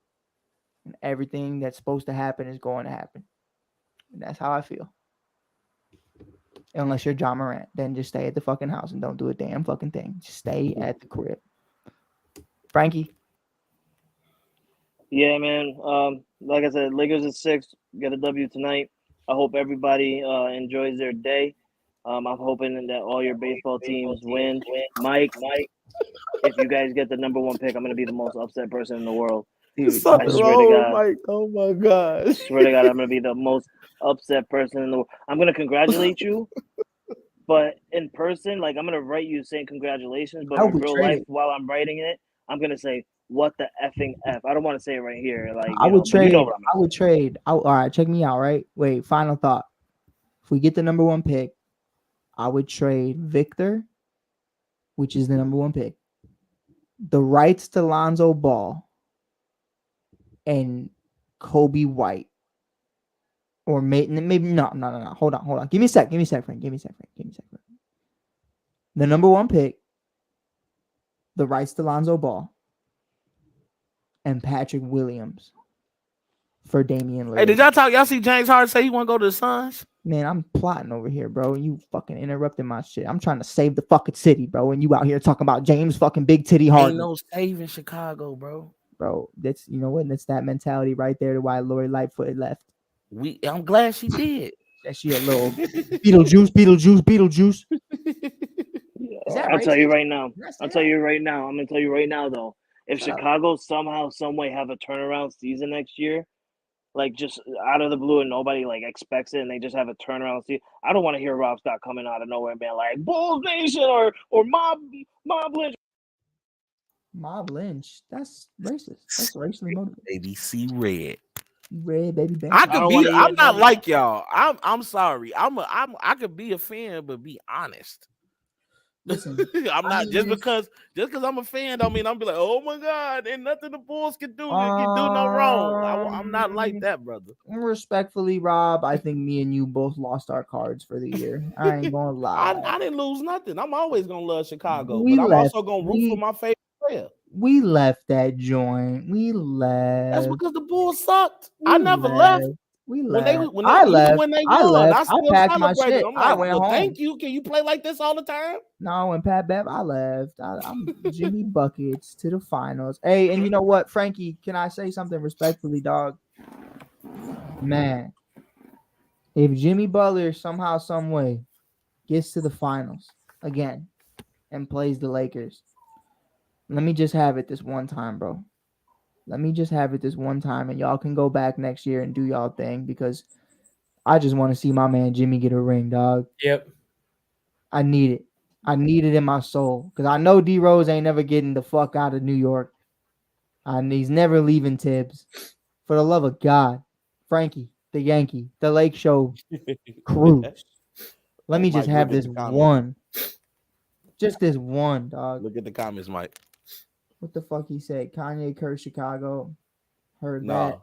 Speaker 5: And everything that's supposed to happen is going to happen. And that's how I feel. Unless you're John Morant, then just stay at the fucking house and don't do a damn fucking thing. Just stay at the crib. Frankie?
Speaker 1: Yeah, man. Like I said, Lakers at 6, get a W tonight. I hope everybody enjoys their day. I'm hoping that all your baseball teams win. Mike, if you guys get the number 1 pick, I'm gonna be the most upset person in the world. Dude, I swear to God.
Speaker 4: Mike. Oh my God.
Speaker 1: I swear to God, I'm gonna be the most upset person in the world. I'm gonna congratulate you, but in person, like I'm gonna write you saying congratulations, but in real life, while I'm writing it, I'm gonna say what the effing F. I don't want to say it right here. Like
Speaker 5: I would trade.
Speaker 1: what I mean.
Speaker 5: I would trade. All right, check me out. Right. Wait. Final thought. If we get the number 1 pick, I would trade Victor, which is the number 1 pick, the rights to Lonzo Ball, and Kobe White. Or maybe no. Hold on. Give me a sec, Frank. The number 1 pick, the rights to Lonzo Ball, and Patrick Williams for Damian Lillard.
Speaker 4: Hey, did y'all see James Harden say he want to go to the Suns?
Speaker 5: Man, I'm plotting over here, bro. You fucking interrupting my shit. I'm trying to save the fucking city, bro. And you out here talking about James fucking Big Titty Harden.
Speaker 4: Ain't no saving Chicago, bro.
Speaker 5: Bro, that's that's that mentality right there to why Lori Lightfoot left.
Speaker 4: I'm glad she did.
Speaker 5: That she a little Beetlejuice.
Speaker 1: I'll tell you right now. I'm gonna tell you right now though. If Chicago somehow, some way have a turnaround season next year, like just out of the blue and nobody like expects it, and they just have a turnaround season, I don't want to hear Rob Scott coming out of nowhere and being like Bulls Nation or Mob Lynch.
Speaker 5: Mob Lynch. That's racist. That's racially motivated.
Speaker 4: ABC Red.
Speaker 5: Red baby bang.
Speaker 4: I'm not like y'all. I'm sorry. I could be a fan, but be honest.
Speaker 5: Listen,
Speaker 4: I'm not just because I'm a fan don't mean I'm be like, oh my God, and nothing the Bulls can do no wrong. I'm not like that, brother.
Speaker 5: Respectfully, Rob, I think me and you both lost our cards for the year. I ain't gonna lie.
Speaker 4: I didn't lose nothing. I'm always gonna love Chicago, but I'm also gonna root for my favorite player.
Speaker 5: We left that joint. We left.
Speaker 4: That's because the Bulls sucked. I never left.
Speaker 5: We left.
Speaker 4: When they won, I
Speaker 5: packed my shit.
Speaker 4: I'm like,
Speaker 5: went home.
Speaker 4: Thank you. Can you play like this all the time?
Speaker 5: No, when Pat Bev, I left. I'm Jimmy Buckets to the finals. Hey, and you know what, Frankie? Can I say something respectfully, dog? Man, if Jimmy Butler somehow, some way gets to the finals again and plays the Lakers, let me just have it this one time, bro. Let me just have it this one time, and y'all can go back next year and do y'all thing because I just want to see my man Jimmy get a ring, dog.
Speaker 3: Yep.
Speaker 5: I need it. I need it in my soul because I know D Rose ain't never getting the fuck out of New York. And he's never leaving Tibbs. For the love of God, Frankie, the Yankee, the Lake Show cruise. Let me just have this one. Just this one, dog.
Speaker 4: Look at the comments, Mike.
Speaker 5: What the fuck he said? Kanye cursed Chicago. Heard that.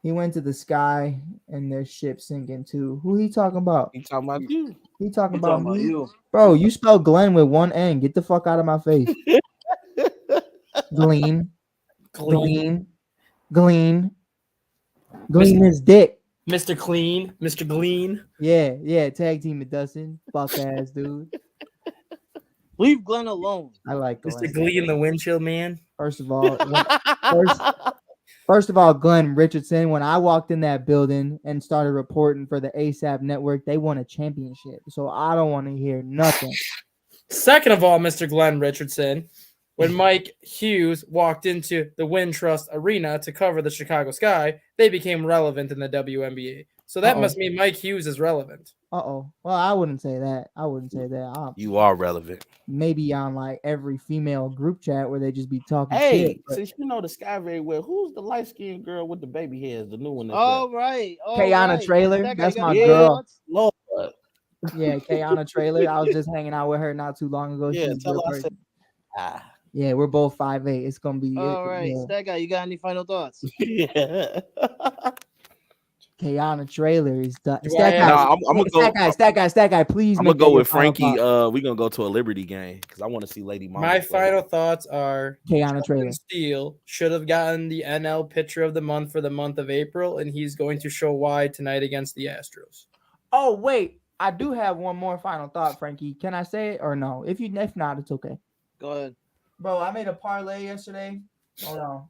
Speaker 5: He went to the sky and their ship sinking too. Who he talking about?
Speaker 4: He talking about you.
Speaker 5: He talking about me. Bro, you spell Glenn with one N. Get the fuck out of my face. Glean his dick.
Speaker 3: Mr. Clean. Mr. Glean.
Speaker 5: Yeah. Tag team with Dustin. Fuck ass dude.
Speaker 1: Leave Glenn alone.
Speaker 5: I like Glenn.
Speaker 3: Mr. Glee in the windshield, man.
Speaker 5: First of all, Glenn Richardson, when I walked in that building and started reporting for the ASAP network, they won a championship. So I don't want to hear nothing.
Speaker 3: Second of all, Mr. Glenn Richardson, when Mike Hughes walked into the Wintrust Arena to cover the Chicago Sky, they became relevant in the WNBA. So that must mean Mike Hughes is relevant.
Speaker 5: Well, I wouldn't say that.
Speaker 4: You are relevant.
Speaker 5: Maybe on like every female group chat where they just be talking shit.
Speaker 4: Hey, since you know the Sky very well, who's the light-skinned girl with the baby hairs, the new one?
Speaker 1: All right.
Speaker 5: Kayana Trailer. That's my girl.
Speaker 4: Lord.
Speaker 5: Yeah, Kayana trailer. I was just hanging out with her not too long ago.
Speaker 4: Yeah,
Speaker 5: She's a
Speaker 4: tell
Speaker 5: good
Speaker 4: her I said,
Speaker 5: person. Yeah, we're both 5'8". It's gonna be
Speaker 1: All right,
Speaker 5: yeah.
Speaker 1: Stat Guy, you got any final thoughts?
Speaker 4: yeah.
Speaker 5: Kayana trailer is done.
Speaker 3: Do I
Speaker 5: Stat
Speaker 3: have-
Speaker 5: guy,
Speaker 4: Nah, I'm gonna
Speaker 5: stat guy, please
Speaker 4: I'm
Speaker 5: make
Speaker 4: gonna go
Speaker 5: that your
Speaker 4: with
Speaker 5: final
Speaker 4: Frankie.
Speaker 5: thought.
Speaker 4: We're gonna go to a Liberty game because I want to see Lady Mama.
Speaker 3: My
Speaker 4: play.
Speaker 3: final thoughts are
Speaker 5: Kayana trailer.
Speaker 3: Steele should have gotten the NL Pitcher of the Month for the month of April, and he's going to show why tonight against the Astros.
Speaker 5: Oh wait, I do have one more final thought, Frankie. Can I say it or no? If not, it's okay.
Speaker 1: Go ahead.
Speaker 5: Bro, I made a parlay yesterday. Hold on.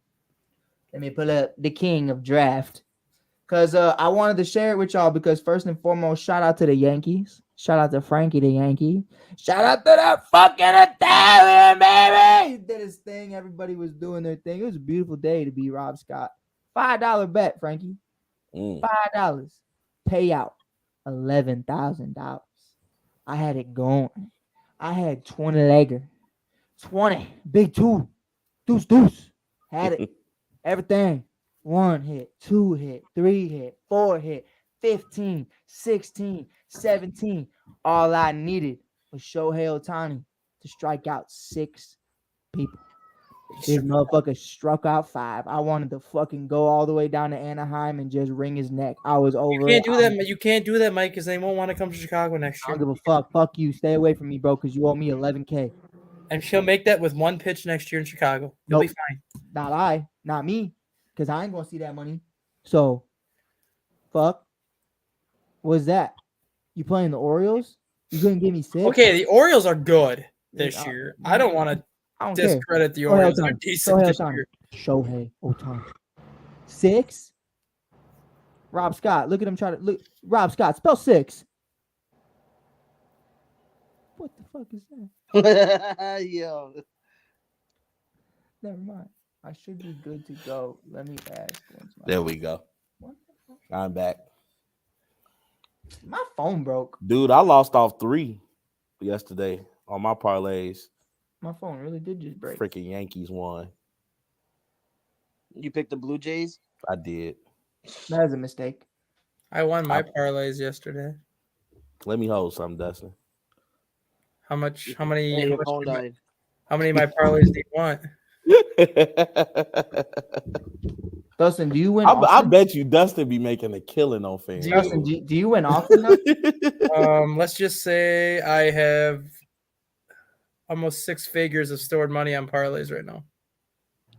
Speaker 5: Let me pull up the king of draft. Because I wanted to share it with y'all because first and foremost, shout out to the Yankees. Shout out to Frankie the Yankee. Shout out to that fucking Italian, baby. He did his thing. Everybody was doing their thing. It was a beautiful day to be Rob Scott. $5 bet, Frankie. $5. Payout. $11,000. I had it going. I had 20 legger. 20. Big two. Deuce. Had it. Everything. 1 hit, 2 hit, 3 hit, 4 hit, 15, 16, 17. All I needed was Shohei Ohtani to strike out 6 people. This motherfucker struck out 5. I wanted to fucking go all the way down to Anaheim and just wring his neck. I was over.
Speaker 3: You can't do that, Mike, because they won't want to come to Chicago next
Speaker 5: I
Speaker 3: year.
Speaker 5: don't give a fuck. Fuck you. Stay away from me, bro, because you owe me $11K.
Speaker 3: And she'll make that with 1 pitch next year in Chicago. You'll be fine.
Speaker 5: Not me, because I ain't gonna see that money. So, fuck. What's that? You playing the Orioles? You couldn't give me 6?
Speaker 3: Okay, the Orioles are good this year. I don't want to discredit the Orioles. They're decent this year.
Speaker 5: Shohei Ohtani. 6? Rob Scott. Look at him try to look. Rob Scott, spell 6. What the fuck is that?
Speaker 1: Yo.
Speaker 5: Never mind. I should be good to go. Let me ask.
Speaker 4: There we go. I'm back.
Speaker 5: My phone broke.
Speaker 4: Dude, I lost off 3 yesterday on my parlays.
Speaker 5: My phone really did just break.
Speaker 4: Freaking Yankees won.
Speaker 1: You picked the Blue Jays?
Speaker 4: I did.
Speaker 5: That is a mistake.
Speaker 3: I won my parlays yesterday.
Speaker 4: Let me hold something, Dustin.
Speaker 3: How many
Speaker 1: Your phone died.
Speaker 3: How many of my parlays do you want?
Speaker 5: Dustin, do you win?
Speaker 4: I bet you Dustin be making a killing on fans.
Speaker 5: Dustin, do you win often?
Speaker 3: Let's just say I have almost 6 figures of stored money on parlays right now.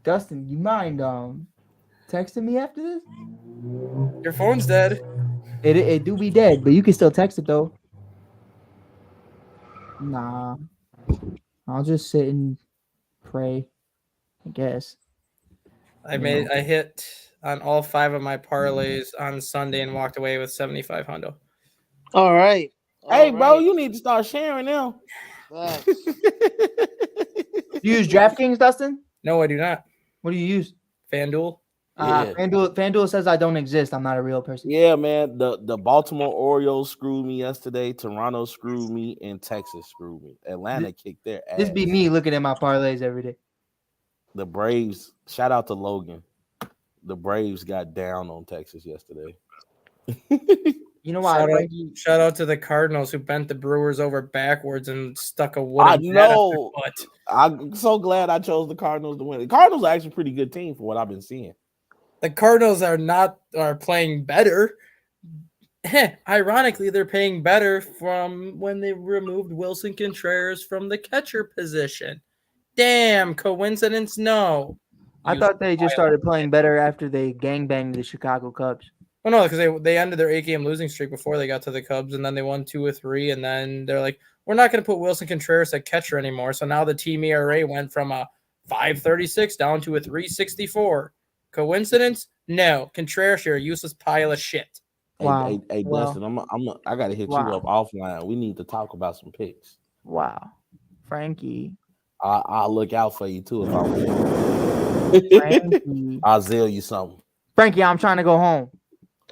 Speaker 5: Dustin, you mind texting me after this?
Speaker 3: Your phone's dead.
Speaker 5: It do be dead, but you can still text it though. Nah, I'll just sit and pray, I guess.
Speaker 3: I hit on all 5 of my parlays on Sunday and walked away with 75 hundo.
Speaker 1: All right.
Speaker 4: Hey, bro, you need to start sharing now.
Speaker 5: You use DraftKings, Dustin?
Speaker 3: No, I do not.
Speaker 5: What do you use?
Speaker 3: FanDuel.
Speaker 4: Yeah.
Speaker 5: FanDuel says I don't exist. I'm not a real person.
Speaker 4: Yeah, man. The Baltimore Orioles screwed me yesterday. Toronto screwed me, and Texas screwed me. Atlanta kicked their ass.
Speaker 5: This be me looking at my parlays every day.
Speaker 4: The Braves. Shout out to Logan. The Braves got down on Texas yesterday.
Speaker 5: You know why?
Speaker 3: Shout out to the Cardinals who bent the Brewers over backwards and stuck a wooden
Speaker 4: I know.
Speaker 3: butt.
Speaker 4: I'm so glad I chose the Cardinals to win. The Cardinals are actually a pretty good team for what I've been seeing.
Speaker 3: The Cardinals are playing better. Ironically, they're playing better from when they removed Wilson Contreras from the catcher position. Damn, coincidence? No.
Speaker 5: I thought they just started playing better after they gangbanged the Chicago Cubs.
Speaker 3: Well, no, because they ended their 8-game losing streak before they got to the Cubs, and then they won 2 or 3, and then they're like, we're not going to put Wilson Contreras at catcher anymore. So now the team ERA went from a 5.36 down to a 3.64. Coincidence? No. Contreras, you're a useless pile of shit.
Speaker 5: Wow.
Speaker 4: Hey, Dustin, I gotta hit you up offline. We need to talk about some picks.
Speaker 5: Wow. Frankie.
Speaker 4: I'll look out for you too if I win.
Speaker 5: Frankie.
Speaker 4: I'll zeal you something.
Speaker 5: Frankie, I'm trying to go home.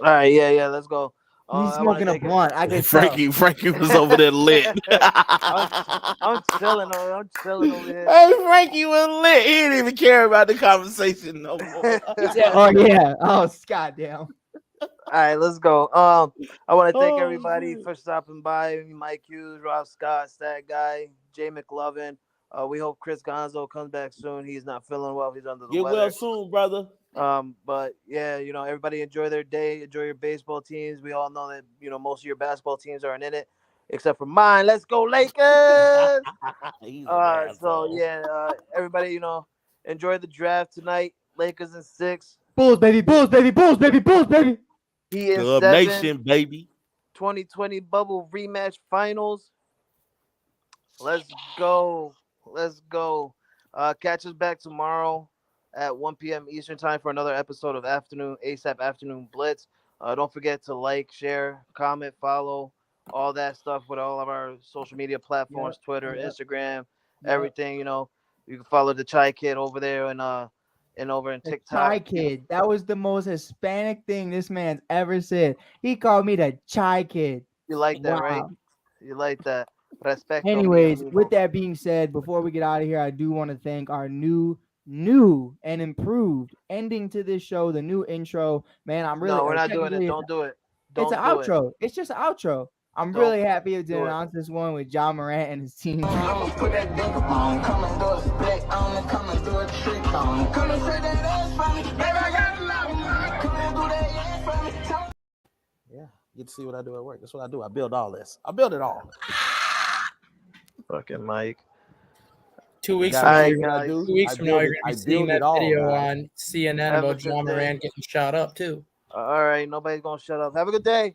Speaker 1: All right, yeah, let's go.
Speaker 5: He's smoking a blunt. I can
Speaker 4: Frankie was over there lit.
Speaker 1: I'm chilling over here.
Speaker 4: Hey, Frankie was lit. He didn't even care about the conversation no more.
Speaker 5: Oh yeah. Oh, goddamn.
Speaker 1: right, let's go. I want to thank
Speaker 4: Oh,
Speaker 1: everybody
Speaker 4: shit.
Speaker 1: for stopping by. Mike Hughes, Rob Scott, Stat Guy, Jay McLovin. We hope Chris Gonzo comes back soon. He's not feeling well. He's under the
Speaker 4: Get well
Speaker 1: weather.
Speaker 4: soon, brother.
Speaker 1: But yeah, everybody enjoy their day. Enjoy your baseball teams. We all know that most of your basketball teams aren't in it, except for mine. Let's go Lakers!
Speaker 4: He's an asshole.
Speaker 1: So yeah, everybody, enjoy the draft tonight. Lakers in 6.
Speaker 5: Bulls, baby, Bulls, baby, Bulls, baby, Bulls, baby.
Speaker 1: He in
Speaker 4: Dub
Speaker 1: 7.
Speaker 4: Nation, baby.
Speaker 1: 2020 bubble rematch finals. Let's go. Let's go. Catch us back tomorrow at 1 p.m. Eastern time for another episode of ASAP Afternoon Blitz. Don't forget to like, share, comment, follow, all that stuff with all of our social media platforms, Twitter, Instagram, everything. You can follow the Chai Kid over there and over in
Speaker 5: The
Speaker 1: TikTok.
Speaker 5: Chai Kid. That was the most Hispanic thing this man's ever said. He called me the Chai Kid.
Speaker 1: You like that, right?
Speaker 5: Wow.
Speaker 1: You like that. Respect.
Speaker 5: Anyways, with that being said, before we get out of here, I do want to thank our new and improved ending to this show, the new intro. Man, I'm really.
Speaker 1: No, we're not doing it. Don't do it.
Speaker 5: It's an outro. It's just an outro. I'm really happy to announce this one with John Morant and his team.
Speaker 6: I'ma put that dick on, come and do a split on it, come and do a trick on it. Come and say that ass for me, baby, I got a lot of money. Come and do that ass for me.
Speaker 4: Yeah, get to see what I do at work. That's what I do. I build all this. I build it all.
Speaker 1: Fucking Mike.
Speaker 3: 2 weeks
Speaker 4: Guys,
Speaker 3: from now,
Speaker 1: Alright,
Speaker 3: you're
Speaker 1: guys.
Speaker 3: 2 weeks from now, you're
Speaker 4: I
Speaker 3: going to be seeing
Speaker 4: build
Speaker 3: that
Speaker 4: it all,
Speaker 3: video
Speaker 4: guys.
Speaker 3: on CNN
Speaker 1: Have a
Speaker 3: about
Speaker 1: good
Speaker 3: John
Speaker 1: day.
Speaker 3: Morant getting shot up too.
Speaker 1: All right, nobody's gonna shut up. Have a good day.